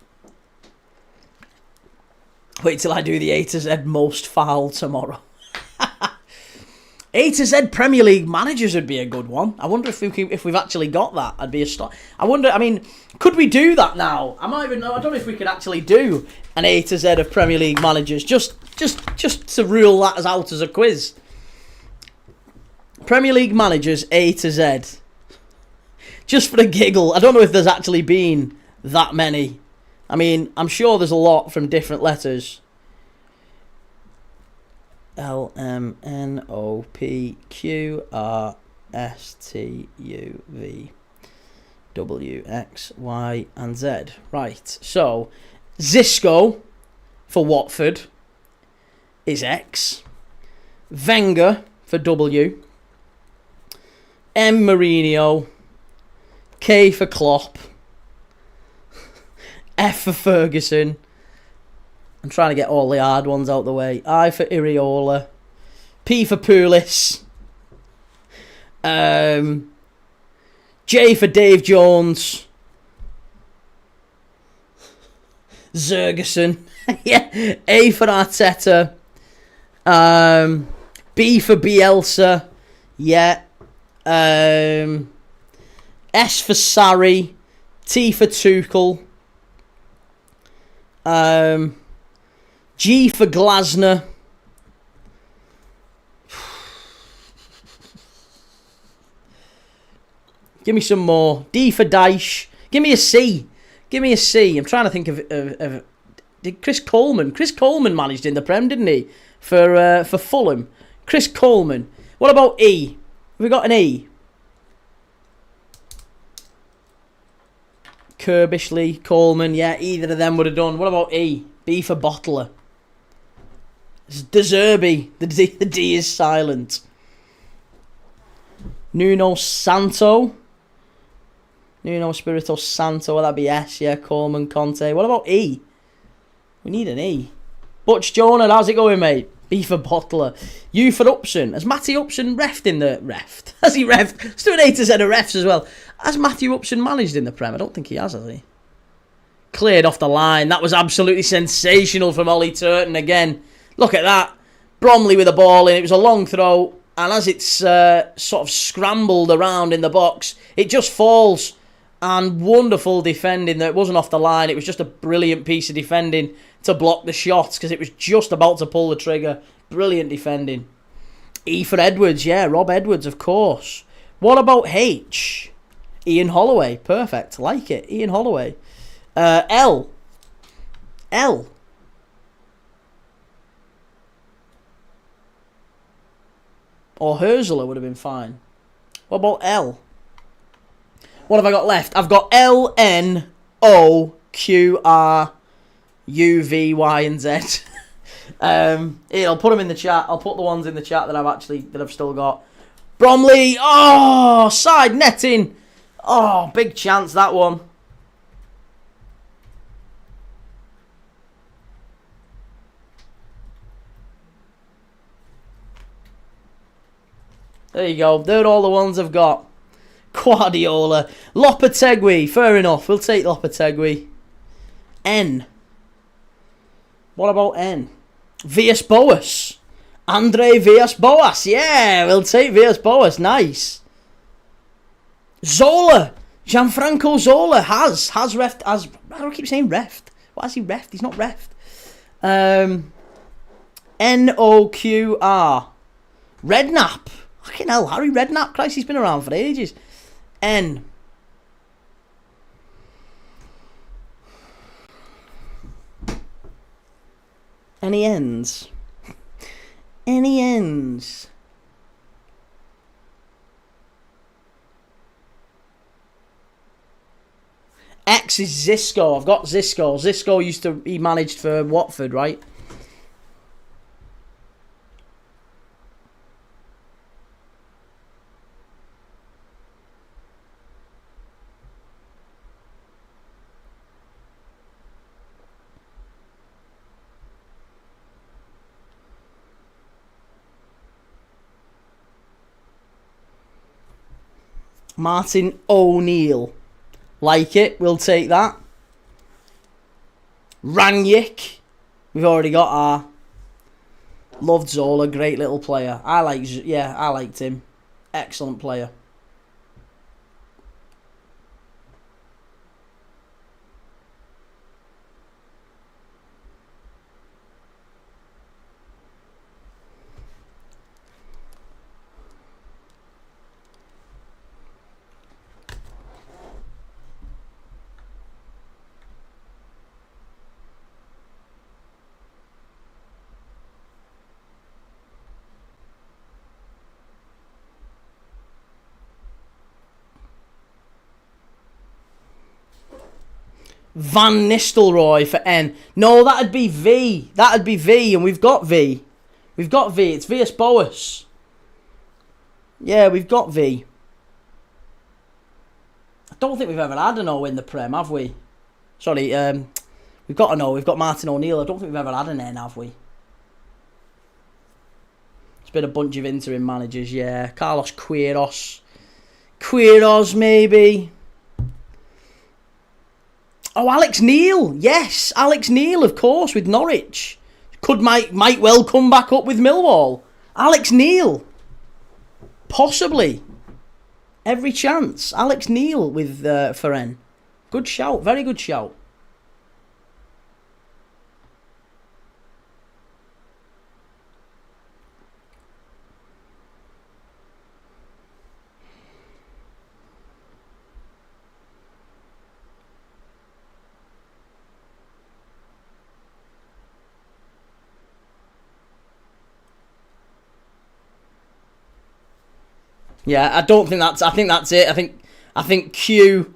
Wait till I do the A to Z most foul tomorrow. A to Z Premier League managers would be a good one. I wonder if we've actually got that. I'd be a start. I wonder, I mean, could we do that now? I don't know if we could actually do an A to Z of Premier League managers, just to rule that out as a quiz. Premier League managers A to Z. Just for a giggle. I don't know if there's actually been that many. I mean, I'm sure there's a lot from different letters. L, M, N, O, P, Q, R, S, T, U, V, W, X, Y, and Z. Right, so Xisco for Watford is X. Wenger for W. M, Mourinho. K for Klopp. F for Ferguson. I'm trying to get all the hard ones out the way. I for Iriola. P for Pulis. J for Dave Jones. Zergerson. Yeah. A for Arteta. B for Bielsa. Yeah. S for Sarri. T for Tuchel. G for Glasner. Give me some more. D for Dyche. Give me a C. Give me a C. I'm trying to think of did Chris Coleman. Chris Coleman managed in the Prem, didn't he? For Fulham. Chris Coleman. What about E? Have we got an E? Kirbishley, Coleman, yeah, either of them would have done. What about E? B for Bottler. De Zerbi. The D is silent. Nuno Santo. Nuno Espirito Santo. Well, that'd be S, yeah. Coleman, Conte. What about E? We need an E. Butch Jonah, how's it going, mate? B for Bottler. U for Upson. Has Matty Upson refed in the... Refed? Has he refed? Let's do an A to Z of refs as well. Has Matthew Upson managed in the Prem? I don't think he has he? Cleared off the line. That was absolutely sensational from Ollie Turton again. Look at that. Bromley with the ball in. It was a long throw. And as it's sort of scrambled around in the box, it just falls. And wonderful defending. It wasn't off the line. It was just a brilliant piece of defending to block the shots because it was just about to pull the trigger. Brilliant defending. E for Edwards. Yeah, Rob Edwards, of course. What about H? Ian Holloway. Perfect. Like it. Ian Holloway. L. L. Or Herzler would have been fine. What about L? What have I got left? I've got L, N, O, Q, R, U, V, Y, and Z. I'll put them in the chat. I'll put the ones in the chat that I've still got. Bromley. Oh, side netting. Oh, big chance that one. There you go. They're all the ones I've got. Guardiola. Lopetegui. Fair enough. We'll take Lopetegui. N. What about N? Villas-Boas. Andre Villas-Boas. Yeah, we'll take Villas-Boas. Nice. Zola. Gianfranco Zola has reffed, as I don't keep saying reffed. Why is he reffed? He's not reffed. NOQR. Redknapp. Fucking hell, Harry Redknapp. Christ, he's been around for ages. N. Any ends? Any ends? X is Zisco. I've got Zisco. Zisco he managed for Watford, right? Martin O'Neill. Like it. We'll take that. Rangnick. We've already got our. Loved Zola. Great little player. I liked him. Excellent player. Van Nistelrooy for N. No, that'd be V. That'd be V, and we've got V. We've got V. It's Villas Boas. Yeah, we've got V. I don't think we've ever had an O in the Prem, have we? Sorry, we've got an O. We've got Martin O'Neill. I don't think we've ever had an N, have we? It's been a bunch of interim managers, yeah. Carlos Queiroz. Queiroz, maybe. Oh, Alex Neil. Yes, Alex Neil, of course, with Norwich. Might well come back up with Millwall. Alex Neil. Possibly. Every chance. Alex Neil with Feren. Good shout. Very good shout. Yeah, I think that's it. I think Q,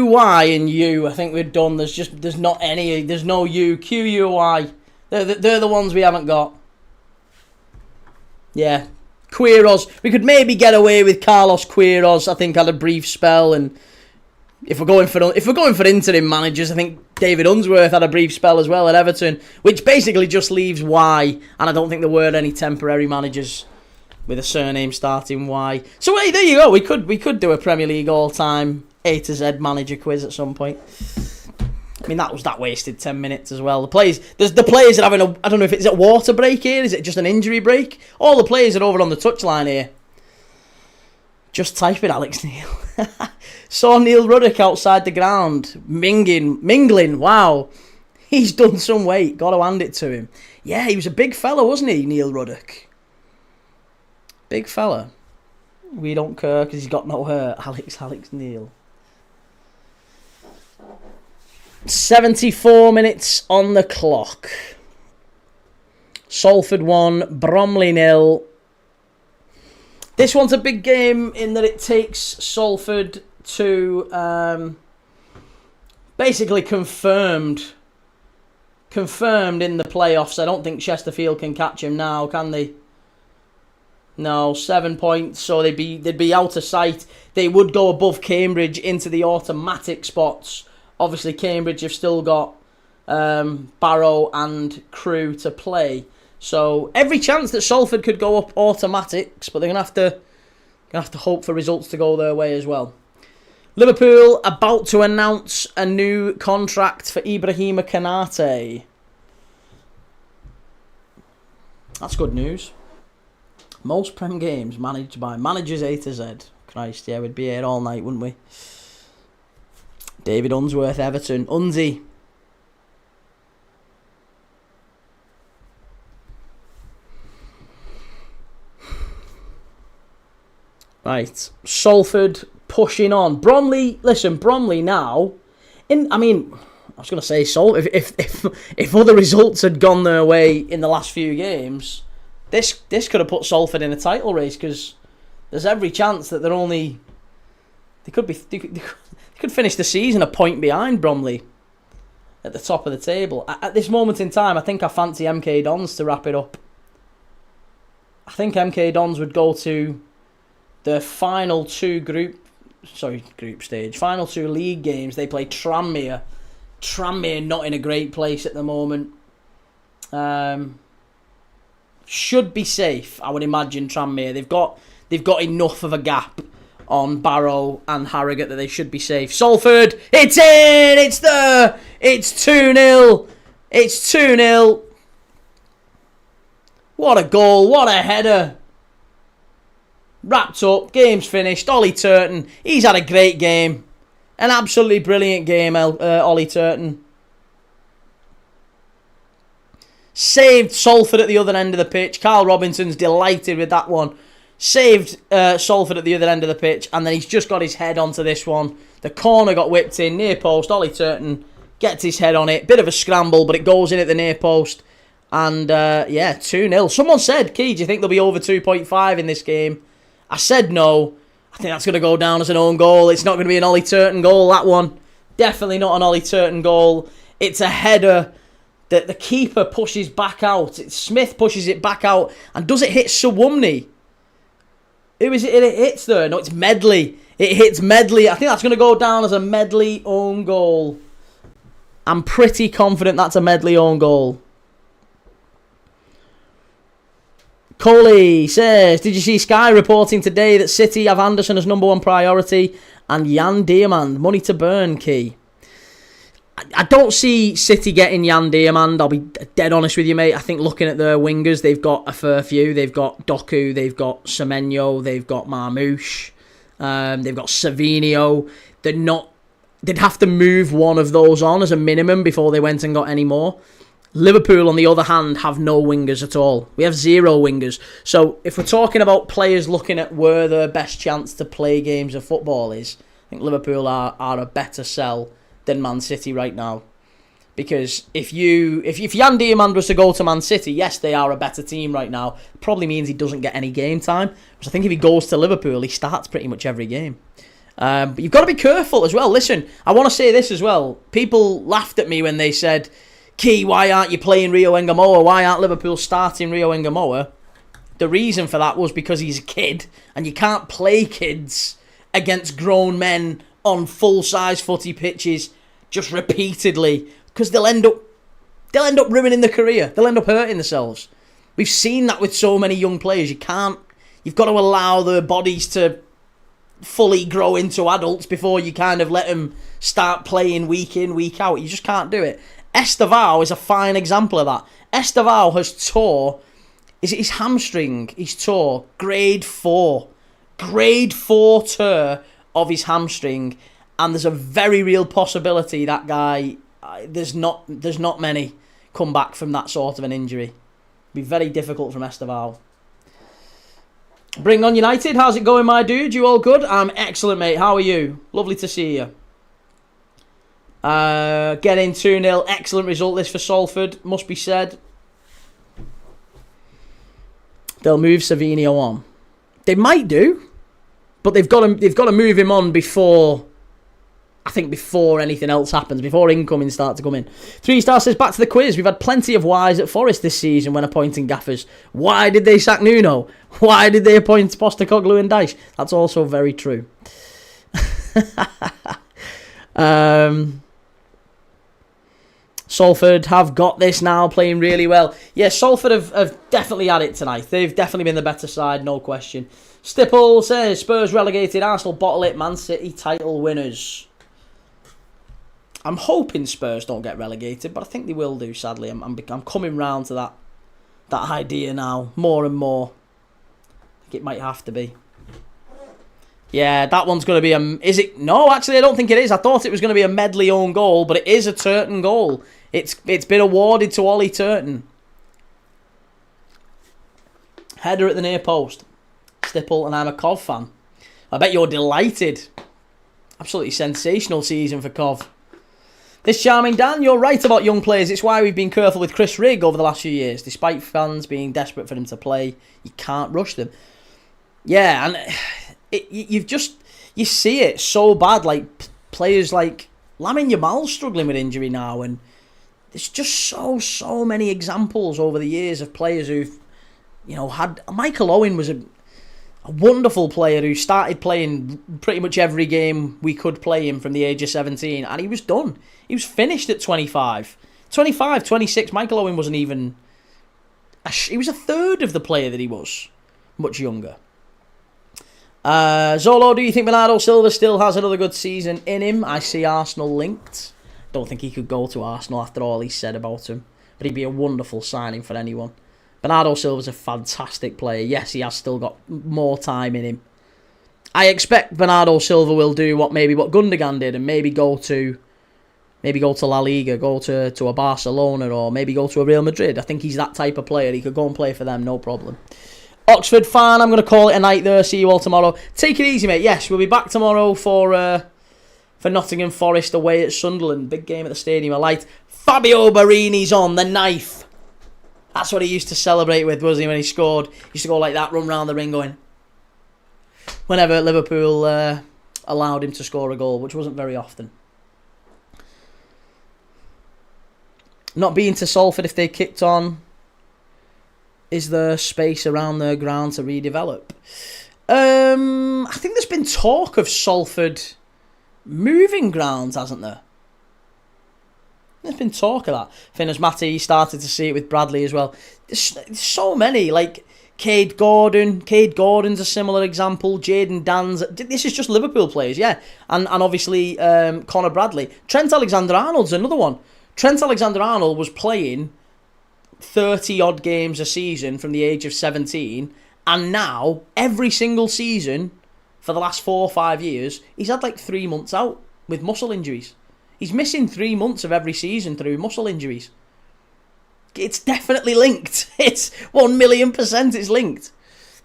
Y, and U. I think we're done. There's no U. Q, U, Y. They're the ones we haven't got. Yeah, Queiroz. We could maybe get away with Carlos Queiroz. I think had a brief spell, and if we're going for interim managers, I think David Unsworth had a brief spell as well at Everton, which basically just leaves Y. And I don't think there were any temporary managers with a surname starting Y. So hey, there you go. We could do a Premier League all-time A to Z manager quiz at some point. I mean, that wasted 10 minutes as well. The players are having I don't know if it's a water break here. Is it just an injury break? All the players are over on the touchline here. Just type it, Alex Neil. Saw Neil Ruddock outside the ground mingling. Wow, he's done some weight. Got to hand it to him. Yeah, he was a big fella, wasn't he, Neil Ruddock? Big fella. We don't care because he's got no hurt. Alex Neil. 74 minutes on the clock. Salford 1, Bromley 0. This one's a big game in that it takes Salford to basically confirmed in the playoffs. I don't think Chesterfield can catch him now, can they? No, 7 points, so they'd be out of sight. They would go above Cambridge into the automatic spots. Obviously, Cambridge have still got Barrow and Crewe to play, so every chance that Salford could go up automatics, but they're gonna have to hope for results to go their way as well. Liverpool about to announce a new contract for Ibrahima Konate. That's good news. Most Prem games managed by managers A to Z. Christ, yeah, we'd be here all night, wouldn't we? David Unsworth, Everton. Unzi. Right. Salford pushing on. Bromley, listen, Bromley now. I was going to say Salford. If other results had gone their way in the last few games, this could have put Salford in a title race, because there's every chance that they could finish the season a point behind Bromley at the top of the table. At this moment in time, I think I fancy MK Dons to wrap it up. I think MK Dons would go to the final two final two league games. They play Tranmere. Tranmere not in a great place at the moment. Should be safe, I would imagine. Tranmere, they've got enough of a gap on Barrow and Harrogate that they should be safe. Salford, it's in, it's there, it's 2-0, it's 2-0. What a goal, what a header. Wrapped up, game's finished. Ollie Turton, he's had a great game. An absolutely brilliant game, Ollie Turton. Saved Salford at the other end of the pitch. Karl Robinson's delighted with that one. Saved Salford at the other end of the pitch, and then he's just got his head onto this one. The corner got whipped in, near post. Ollie Turton gets his head on it. Bit of a scramble, but it goes in at the near post. And 2-0. Someone said, Key, do you think there'll be over 2.5 in this game? I said no. I think that's going to go down as an own goal. It's not going to be an Ollie Turton goal, that one. Definitely not an Ollie Turton goal. It's a header that the keeper pushes back out. Smith pushes it back out. And does it hit Suwumni? Who is it hits there? No, it's Medley. It hits Medley. I think that's going to go down as a Medley own goal. I'm pretty confident that's a Medley own goal. Coley says, did you see Sky reporting today that City have Anderson as number one priority and Jan Diamand, money to burn, Key? I don't see City getting Jan Diamand, I'll be dead honest with you, mate. I think looking at their wingers, they've got a fair few. They've got Doku, they've got Semenyo, they've got Marmouche, they've got Savinio. They'd have to move one of those on as a minimum before they went and got any more. Liverpool, on the other hand, have no wingers at all. We have 0 wingers. So if we're talking about players looking at where their best chance to play games of football is, I think Liverpool are a better sell than Man City right now. Because if Jan Diamand was to go to Man City, yes, they are a better team right now. Probably means he doesn't get any game time. Because I think if he goes to Liverpool, he starts pretty much every game. But you've got to be careful as well. Listen, I want to say this as well. People laughed at me when they said, Key, why aren't you playing Rio Engamoa? Why aren't Liverpool starting Rio Engamoa? The reason for that was because he's a kid, and you can't play kids against grown men on full-size footy pitches just repeatedly, because they'll end up ruining their career. They'll end up hurting themselves. We've seen that with so many young players. You've got to allow their bodies to fully grow into adults before you kind of let them start playing week in, week out. You just can't do it. Estevao is a fine example of that. Estevao has tore, is it his hamstring? He's tore grade 4 tear of his hamstring, and there's a very real possibility that guy, there's not many come back from that sort of an injury. It'd be very difficult from Estevao. Bring on United, how's it going, my dude? You all good? I'm excellent, mate. How are you? Lovely to see you. Getting 2-0. Excellent result this for Salford, must be said. They'll move Savinio on. They might do, but they've got to move him on before anything else happens, before incoming start to come in. 3-star says, back to the quiz. We've had plenty of whys at Forest this season when appointing gaffers. Why did they sack Nuno? Why did they appoint Postecoglou and Dyche? That's also very true. Salford have got this now, playing really well. Yeah, Salford have definitely had it tonight. They've definitely been the better side, no question. Stipple says, Spurs relegated, Arsenal bottle it, Man City title winners. I'm hoping Spurs don't get relegated, but I think they will do, sadly. I'm coming round to that idea now, more and more. I think it might have to be. Yeah, that one's going to be a... Is it? No, actually, I don't think it is. I thought it was going to be a Medley own goal, but it is a Turton goal. It's been awarded to Ollie Turton. Header at the near post. Stipple, and I'm a Cov fan. I bet you're delighted. Absolutely sensational season for Cov. This charming Dan, you're right about young players. It's why we've been careful with Chris Rigg over the last few years. Despite fans being desperate for him to play, you can't rush them. Yeah, and you see it so bad. Like players like Lamine Yamal's struggling with injury now, and there's just so many examples over the years of players who've, had... Michael Owen was a wonderful player who started playing pretty much every game we could play him from the age of 17, and he was done. He was finished at 25. 25, 26, Michael Owen wasn't even... He was a third of the player that he was, much younger. Zolo, do you think Bernardo Silva still has another good season in him? I see Arsenal linked. Don't think he could go to Arsenal after all he said about him, but he'd be a wonderful signing for anyone. Bernardo Silva's a fantastic player. Yes, he has still got more time in him. I expect Bernardo Silva will do what Gundogan did, and maybe go to La Liga, go to a Barcelona, or maybe go to a Real Madrid. I think he's that type of player. He could go and play for them, no problem. Oxford fan, I'm going to call it a night there. See you all tomorrow. Take it easy, mate. Yes, we'll be back tomorrow for Nottingham Forest away at Sunderland. Big game at the Stadium of Light. Fabio Barini's on the knife. That's what he used to celebrate with, wasn't he, when he scored? He used to go like that, run round the ring going... Whenever Liverpool allowed him to score a goal, which wasn't very often. Not being to Salford if they kicked on. Is there space around their ground to redevelop? I think there's been talk of Salford moving grounds, hasn't there? There's been talk of that. Finners Matty started to see it with Bradley as well. There's so many, like Cade Gordon. Cade Gordon's a similar example. Jayden Dan's. This is just Liverpool players, yeah. And obviously Connor Bradley. Trent Alexander-Arnold's another one. Trent Alexander-Arnold was playing 30-odd games a season from the age of 17. And now, every single season for the last 4 or 5 years, he's had like 3 months out with muscle injuries. He's missing 3 months of every season through muscle injuries. It's definitely linked. It's 1,000,000% it's linked.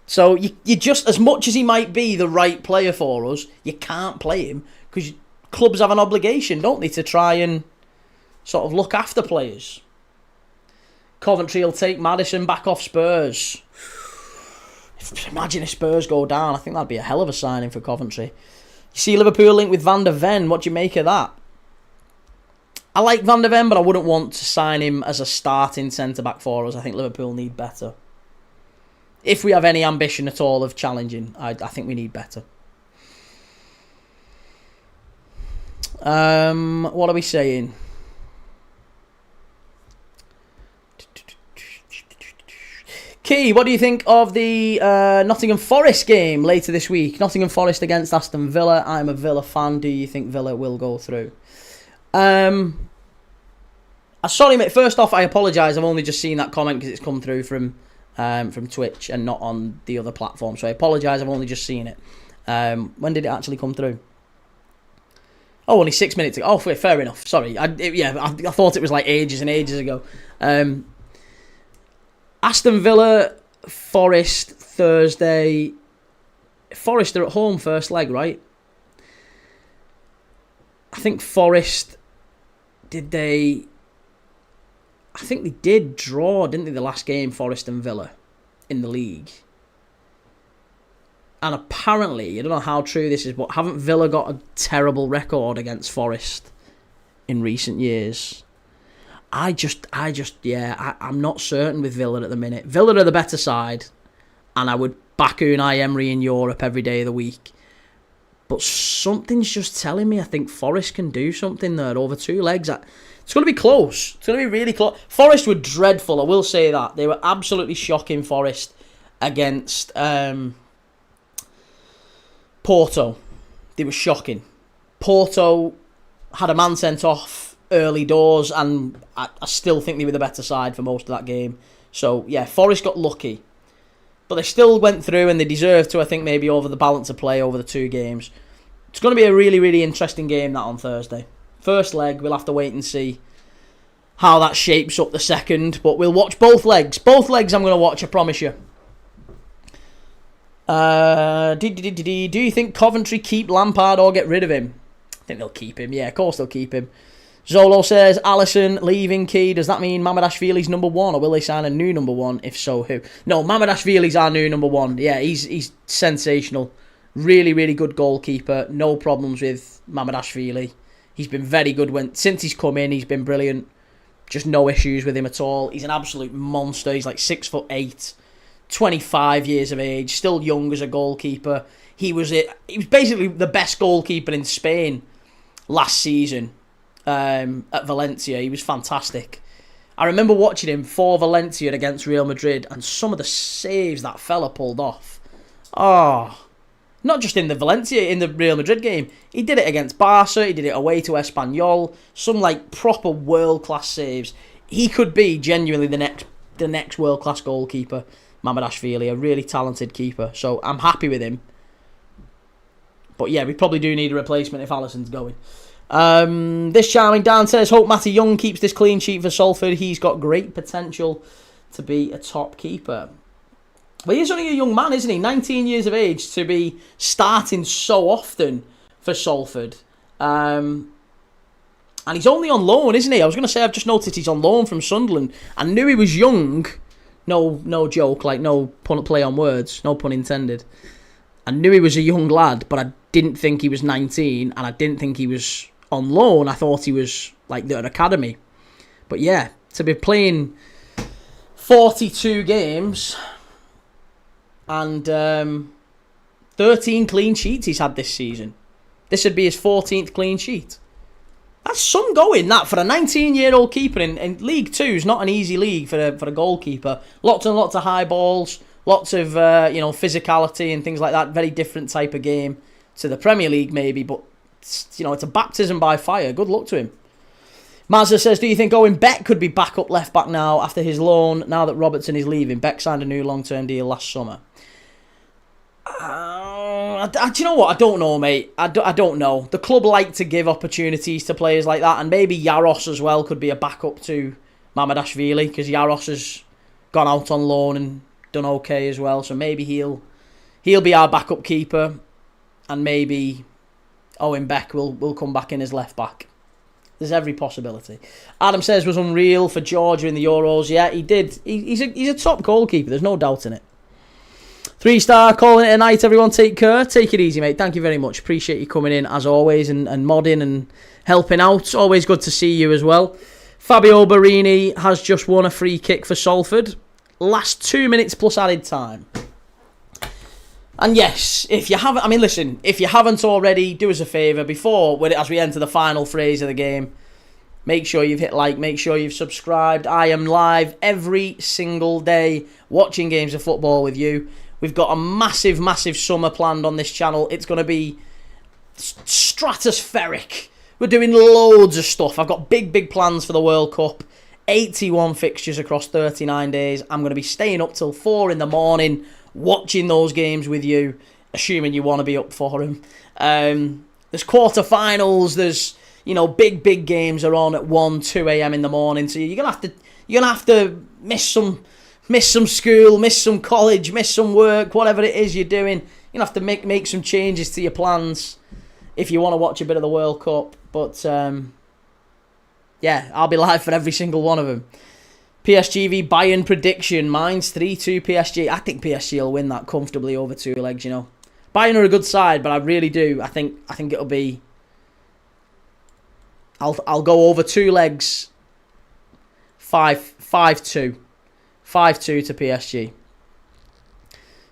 So you just, as much as he might be the right player for us, you can't play him because clubs have an obligation, don't they, to try and sort of look after players. Coventry will take Maddison back off Spurs. Imagine if Spurs go down. I think that'd be a hell of a signing for Coventry. You see Liverpool linked with Van der Ven. What do you make of that? I like Van der Ven, but I wouldn't want to sign him as a starting centre-back for us. I think Liverpool need better. If we have any ambition at all of challenging, I think we need better. What are we saying? Key, what do you think of the Nottingham Forest game later this week? Nottingham Forest against Aston Villa. I'm a Villa fan. Do you think Villa will go through? Sorry, mate. First off, I apologise. I've only just seen that comment because it's come through from Twitch and not on the other platform. So I apologise. I've only just seen it. When did it actually come through? Oh, only 6 minutes ago. Oh, fair enough. Sorry. I thought it was like ages and ages ago. Aston Villa, Forest, Thursday. Forest are at home first leg, right? I think Forest, I think they did draw, didn't they, the last game, Forest and Villa, in the league. And apparently, I don't know how true this is, but haven't Villa got a terrible record against Forest in recent years? I'm not certain with Villa at the minute. Villa are the better side, and I would back Unai Emery in Europe every day of the week. But something's just telling me I think Forest can do something there over 2 legs. It's going to be close. It's going to be really close. Forest were dreadful, I will say that. They were absolutely shocking, Forest, against Porto. They were shocking. Porto had a man sent off early doors, and I still think they were the better side for most of that game. So, yeah, Forest got lucky. But they still went through, and they deserve to, I think, maybe over the balance of play over the 2 games. It's going to be a really, really interesting game, that, on Thursday. First leg, we'll have to wait and see how that shapes up the second. But we'll watch both legs. Both legs I'm going to watch, I promise you. Do you think Coventry keep Lampard or get rid of him? I think they'll keep him. Yeah, of course they'll keep him. Zolo says, Alisson leaving key. Does that mean Mamardashvili's number 1, or will they sign a new number 1? If so, who? No, Mamardashvili's our new number 1. Yeah, he's sensational. Really, really good goalkeeper. No problems with Mamardashvili. He's been very good since he's come in. He's been brilliant. Just no issues with him at all. He's an absolute monster. He's like 6'8", 25 years of age, still young as a goalkeeper. He was basically the best goalkeeper in Spain last season. At Valencia, he was fantastic. I remember watching him for Valencia against Real Madrid, and some of the saves that fella pulled off. Oh, not just in the Real Madrid game. He did it against Barca. He did it away to Espanyol. Some like proper world class saves. He could be genuinely the next world class goalkeeper. Mamardashvili, a really talented keeper. So I'm happy with him. But yeah, we probably do need a replacement if Alisson's going. This charming Dan says, hope Matty Young keeps this clean sheet for Salford. He's got great potential to be a top keeper. Well, he's only a young man, isn't he? 19 years of age to be starting so often for Salford. And he's only on loan, isn't he? I was going to say, I've just noticed he's on loan from Sunderland. I knew he was young. No joke, like no play on words, no pun intended. I knew he was a young lad, but I didn't think he was 19, and I didn't think he was on loan. I thought he was like their academy. But yeah, to be playing 42 games and 13 clean sheets he's had this season. This would be his 14th clean sheet. That's some going, that, for a 19-year-old keeper in League 2 is not an easy league for a goalkeeper. Lots and lots of high balls, lots of physicality and things like that. Very different type of game to the Premier League maybe, but it's a baptism by fire. Good luck to him. Mazda says, do you think Owen Beck could be back up left back now after his loan, now that Robertson is leaving? Beck signed a new long-term deal last summer. Do you know what? I don't know, mate. I don't know. The club like to give opportunities to players like that, and maybe Yaros as well could be a backup to Mamardashvili, because Yaros has gone out on loan and done okay as well, so maybe he'll be our backup keeper, and maybe Owen Beck will come back in as left back. There's every possibility. Adam says was unreal for Georgia in the Euros. Yeah, he did. He's a top goalkeeper. There's no doubt in it. 3-star, calling it a night, everyone. Take care. Take it easy, mate. Thank you very much. Appreciate you coming in, as always, and modding and helping out. Always good to see you as well. Fabio Barini has just won a free kick for Salford. Last 2 minutes plus added time. And yes, if you haven't already, do us a favour, as we enter the final phrase of the game, make sure you've hit like, make sure you've subscribed. I am live every single day watching games of football with you. We've got a massive, massive summer planned on this channel. It's going to be stratospheric. We're doing loads of stuff. I've got big, big plans for the World Cup. 81 fixtures across 39 days. I'm going to be staying up till 4 in the morning watching those games with you, assuming you want to be up for them. There's quarterfinals. There's big games are on at 1, 2 a.m. in the morning. So you're gonna have to miss some school, miss some college, miss some work, whatever it is you're doing. You're gonna have to make some changes to your plans if you want to watch a bit of the World Cup. But yeah, I'll be live for every single one of them. PSG v Bayern prediction. Mine's 3-2 PSG. I think PSG will win that comfortably over 2 legs, Bayern are a good side, but I really do. I think it'll be... I'll go over 2 legs. 5-2. 5-2 to PSG.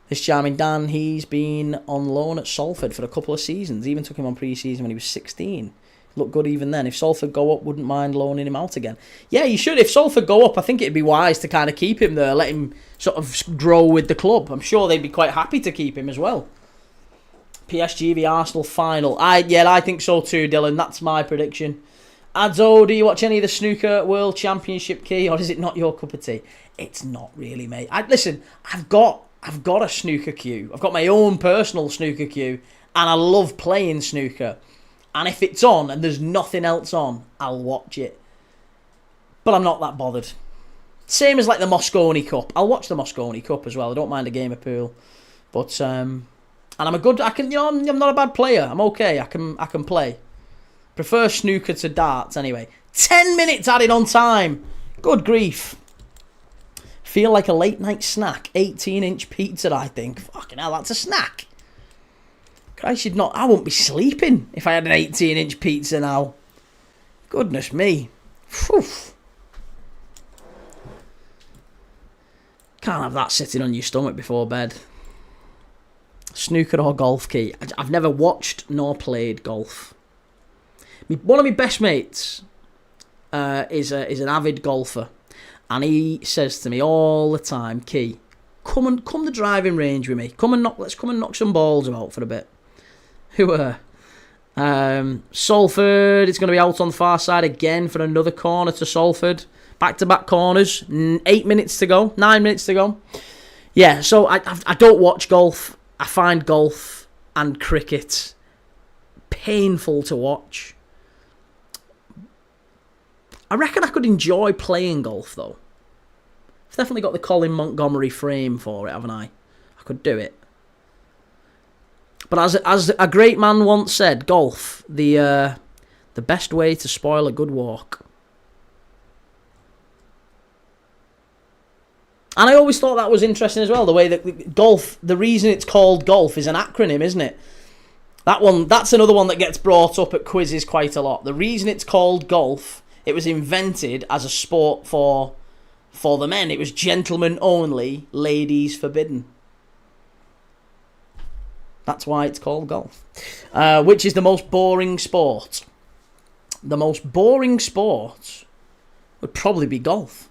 This charming Dan, he's been on loan at Salford for a couple of seasons. Even took him on pre-season when he was 16. Looked good even then. If Salford go up, wouldn't mind loaning him out again. Yeah, you should. If Salford go up, I think it'd be wise to kind of keep him there, let him sort of grow with the club. I'm sure they'd be quite happy to keep him as well. PSG v Arsenal final. I think so too, Dylan. That's my prediction. Adzo, do you watch any of the snooker world championship, Key, or is it not your cup of tea? It's not really, mate. I've got I've got a snooker queue. I've got my own personal snooker queue, and I love playing snooker. And if it's on and there's nothing else on, I'll watch it. But I'm not that bothered. Same as like the Moscone Cup. I'll watch the Moscone Cup as well. I don't mind a game of pool. But and I'm I'm not a bad player. I'm okay. I can play. Prefer snooker to darts anyway. 10 minutes added on time. Good grief. Feel like a late night snack. 18-inch pizza, I think. Fucking hell, that's a snack. Christ, I won't be sleeping if I had an 18-inch pizza now. Goodness me. Whew. Can't have that sitting on your stomach before bed. Snooker or golf, Key? I've never watched nor played golf. One of my best mates is an avid golfer. And he says to me all the time, Key, come the driving range with me. Let's come and knock some balls about for a bit. Salford, it's going to be out on the far side again for another corner to Salford. Back-to-back corners, 8 minutes to go, 9 minutes to go. Yeah, so I don't watch golf. I find golf and cricket painful to watch. I reckon I could enjoy playing golf, though. I've definitely got the Colin Montgomery frame for it, haven't I? I could do it. But as a great man once said, golf, the best way to spoil a good walk. And I always thought that was interesting as well, the way that golf, the reason it's called golf is an acronym, isn't it? That's another one that gets brought up at quizzes quite a lot. The reason it's called golf, it was invented as a sport for the men. It was gentlemen only, ladies forbidden. That's why it's called golf. Which is the most boring sport? The most boring sport would probably be golf.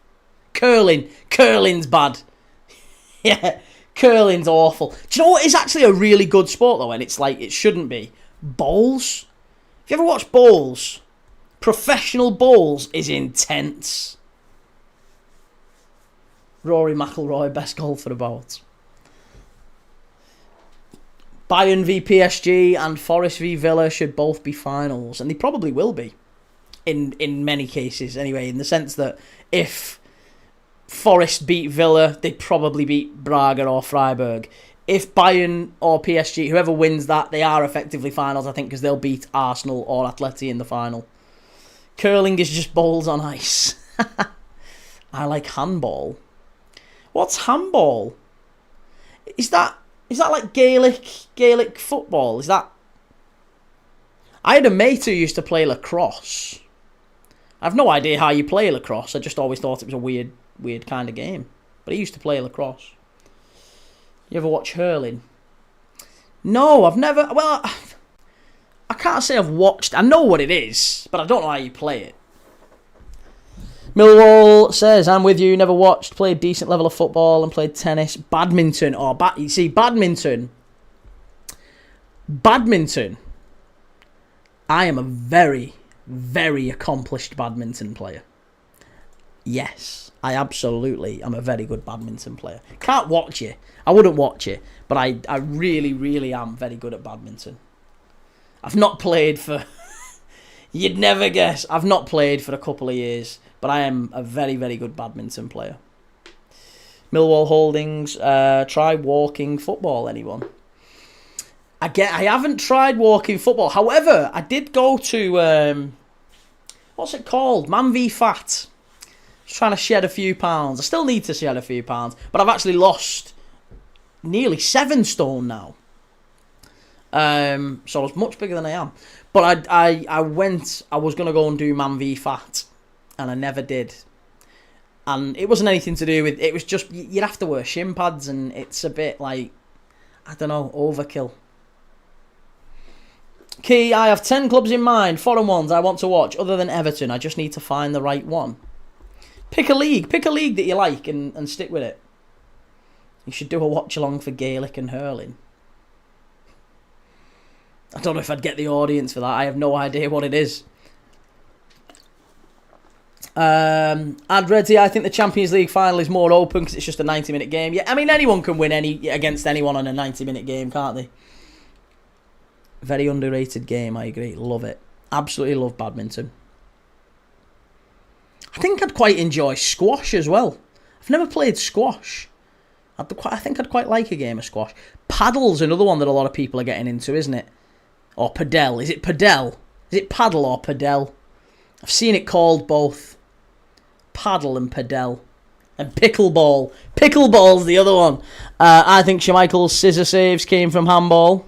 Curling's bad. Yeah, curling's awful. Do you know what is actually a really good sport though, and it's like it shouldn't be? Bowls. Have you ever watched bowls? Professional bowls is intense. Rory McIlroy, best golfer about. Bayern v PSG and Forest v Villa should both be finals, and they probably will be. In many cases, anyway, in the sense that if Forest beat Villa, they probably beat Braga or Freiburg. If Bayern or PSG, whoever wins that, they are effectively finals, I think, because they'll beat Arsenal or Atleti in the final. Curling is just bowls on ice. I like handball. What's handball? Is that like Gaelic football? Is that? I had a mate who used to play lacrosse. I've no idea how you play lacrosse. I just always thought it was a weird kind of game. But he used to play lacrosse. You ever watch hurling? No, I've never. Well, I can't say I've watched. I know what it is, but I don't know how you play it. Millwall says, I'm with you, never watched, played decent level of football and played tennis. Badminton. You see, badminton. I am a very, very accomplished badminton player. Yes, I absolutely am a very good badminton player. Can't watch it. I wouldn't watch it, but I really, really am very good at badminton. I've not played for... You'd never guess. I've not played for a couple of years, but I am a very, very good badminton player. Millwall Holdings, try walking football, anyone? I haven't tried walking football. However, I did go to... what's it called? Man v Fat. Just trying to shed a few pounds. I still need to shed a few pounds, but I've actually lost nearly 7 stone now. So I was much bigger than I am. But I was going to go and do Man v Fat, and I never did. And it wasn't anything to do with, it was just, you'd have to wear shin pads, and it's a bit like, I don't know, overkill. Key, I have 10 clubs in mind, foreign ones I want to watch, other than Everton. I just need to find the right one. Pick a league that you like and stick with it. You should do a watch-along for Gaelic and hurling. I don't know if I'd get the audience for that. I have no idea what it is. Adredi, I think the Champions League final is more open because it's just a 90-minute game. Yeah, I mean, anyone can win against anyone on a 90-minute game, can't they? Very underrated game, I agree. Love it. Absolutely love badminton. I think I'd quite enjoy squash as well. I've never played squash. I think I'd quite like a game of squash. Paddle's another one that a lot of people are getting into, isn't it? Or padel. Is it padel? Is it paddle or padel? I've seen it called both. Paddle and padel. And pickleball. Pickleball's the other one. I think Schmeichel's scissor saves came from handball.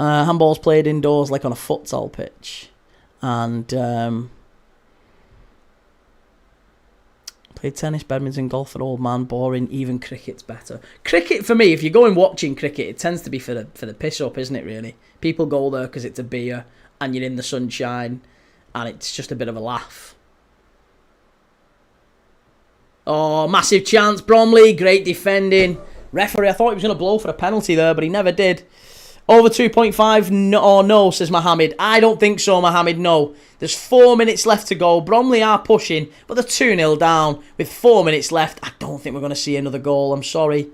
Handball's played indoors like on a futsal pitch. And played tennis, badminton, golf for old man, boring, even cricket's better. Cricket, for me, if you're going watching cricket, it tends to be for the piss-up, isn't it, really? People go there because it's a beer and you're in the sunshine and it's just a bit of a laugh. Oh, massive chance. Bromley, great defending. Referee, I thought he was going to blow for a penalty there, but he never did. Over 2.5 no, says Mohammed. I don't think so, Mohammed, no. There's 4 minutes left to go. Bromley are pushing, but they're 2-0 down with 4 minutes left. I don't think we're going to see another goal. I'm sorry.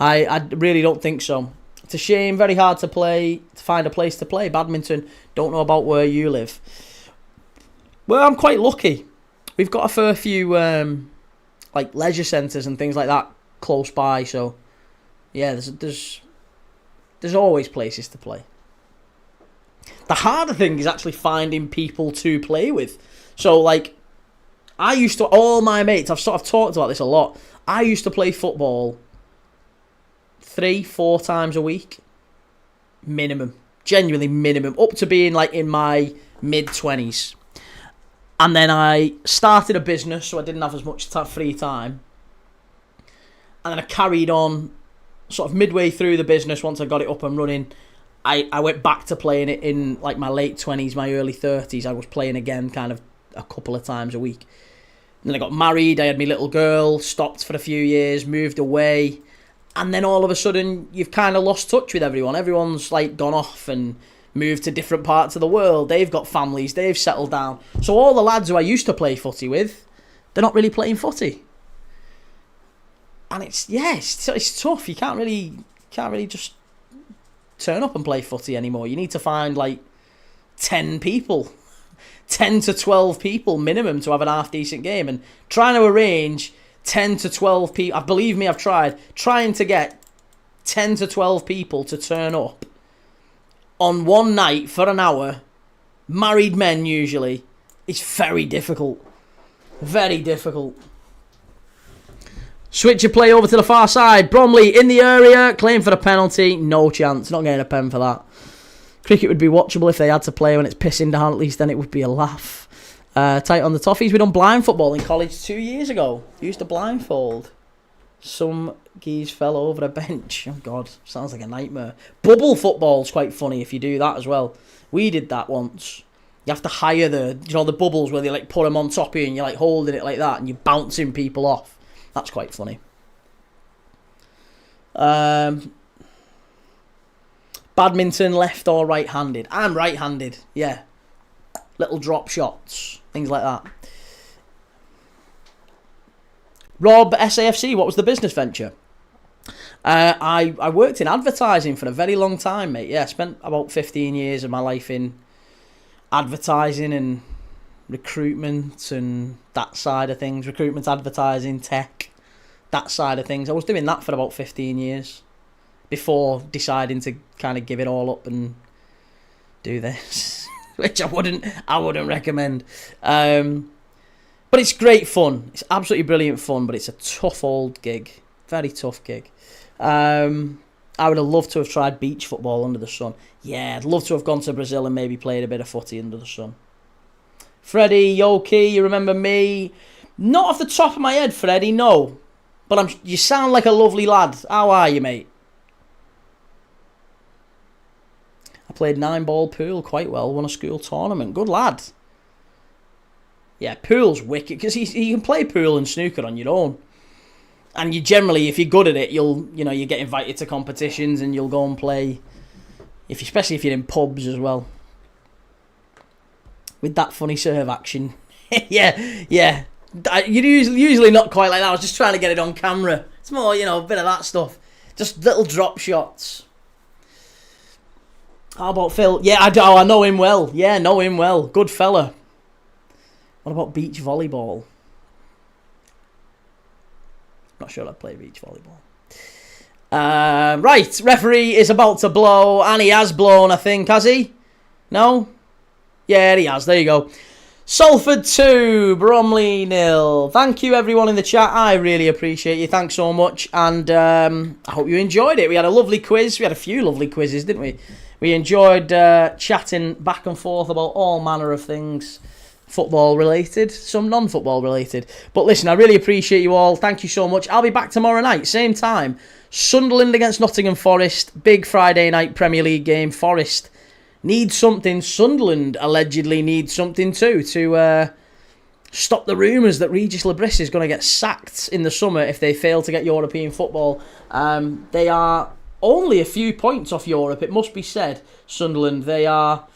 I really don't think so. It's a shame. Very hard to find a place to play badminton. Don't know about where you live. Well, I'm quite lucky. We've got a fair few like leisure centres and things like that close by. So, yeah, there's always places to play. The harder thing is actually finding people to play with. So, like, all my mates, I've sort of talked about this a lot. I used to play football 3-4 times a week. Minimum. Genuinely minimum. Up to being, like, in my mid-20s. And then I started a business, so I didn't have as much free time. And then I carried on sort of midway through the business. Once I got it up and running, I went back to playing it in like my late 20s, my early 30s. I was playing again kind of a couple of times a week. And then I got married, I had my little girl, stopped for a few years, moved away. And then all of a sudden, you've kind of lost touch with everyone. Everyone's like gone off and moved to different parts of the world. They've got families, they've settled down. So all the lads who I used to play footy with, they're not really playing footy. And it's tough. You can't really just turn up and play footy anymore. You need to find like 10 people, 10 to 12 people minimum to have an half decent game. And trying to arrange 10 to 12 people, believe me, I've tried, trying to get 10 to 12 people to turn up on one night for an hour, married men usually, is very difficult. Very difficult. Switch your play over to the far side. Bromley in the area, claim for a penalty. No chance, not getting a pen for that. Cricket would be watchable if they had to play when it's pissing down, at least then it would be a laugh. Tight on the toffees. We done blind football in college 2 years ago. Used to blindfold. Some geese fell over a bench. Oh God, sounds like a nightmare. Bubble football's quite funny if you do that as well. We did that once. You have to hire the bubbles where they like put them on top of you and you're like holding it like that and you're bouncing people off. That's quite funny. Badminton, left or right-handed? I'm right-handed, yeah. Little drop shots, things like that. Rob, SAFC, what was the business venture? I worked in advertising for a very long time, mate. Yeah, I spent about 15 years of my life in advertising and recruitment and that side of things. Recruitment, advertising, tech, that side of things. I was doing that for about 15 years before deciding to kind of give it all up and do this, which I wouldn't recommend. But it's great fun. It's absolutely brilliant fun, but it's a tough old gig. Very tough gig. I would have loved to have tried beach football under the sun. Yeah, I'd love to have gone to Brazil and maybe played a bit of footy under the sun. Freddie, Yoki, you remember me? Not off the top of my head, Freddie, no. But you sound like a lovely lad. How are you, mate? I played 9-ball pool quite well, won a school tournament. Good lad. Yeah, pool's wicked, because you can play pool and snooker on your own. And you generally, if you're good at it, you get invited to competitions and you'll go and play, especially if you're in pubs as well. With that funny serve action yeah. You're usually not quite like that. I was just trying to get it on camera. It's more, a bit of that stuff. Just little drop shots. How about Phil? Yeah, I know him well. Yeah, know him well. Good fella. What about beach volleyball? Not sure I'd play beach volleyball. Right, referee is about to blow, and he has blown, I think, has he? No? Yeah, he has. There you go. Salford 2, Bromley 0. Thank you, everyone in the chat. I really appreciate you. Thanks so much, and I hope you enjoyed it. We had a lovely quiz. We had a few lovely quizzes, didn't we? We enjoyed chatting back and forth about all manner of things. Football related, some non-football related. But listen, I really appreciate you all. Thank you so much. I'll be back tomorrow night, same time. Sunderland against Nottingham Forest. Big Friday night Premier League game. Forest need something. Sunderland allegedly need something too to stop the rumours that Regis Lebris is going to get sacked in the summer if they fail to get European football. They are only a few points off Europe, it must be said, Sunderland. They are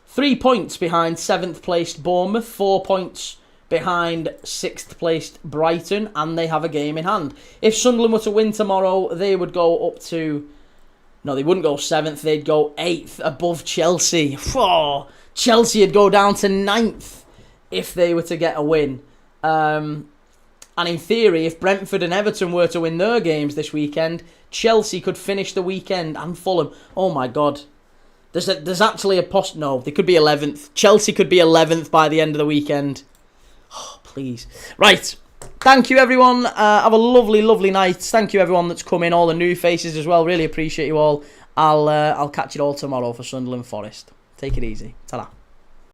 3 points behind 7th placed Bournemouth, 4 points behind 6th placed Brighton, and they have a game in hand. If Sunderland were to win tomorrow, they would go up to... No, they wouldn't go 7th, they'd go 8th above Chelsea. Oh, Chelsea would go down to 9th if they were to get a win. And in theory, if Brentford and Everton were to win their games this weekend, Chelsea could finish the weekend, and Fulham. Oh my God. There's actually a No, they could be 11th. Chelsea could be 11th by the end of the weekend. Oh, please. Right. Thank you, everyone. Have a lovely, lovely night. Thank you, everyone that's come in. All the new faces as well. Really appreciate you all. I'll catch you all tomorrow for Sunderland Forest. Take it easy. Ta-da.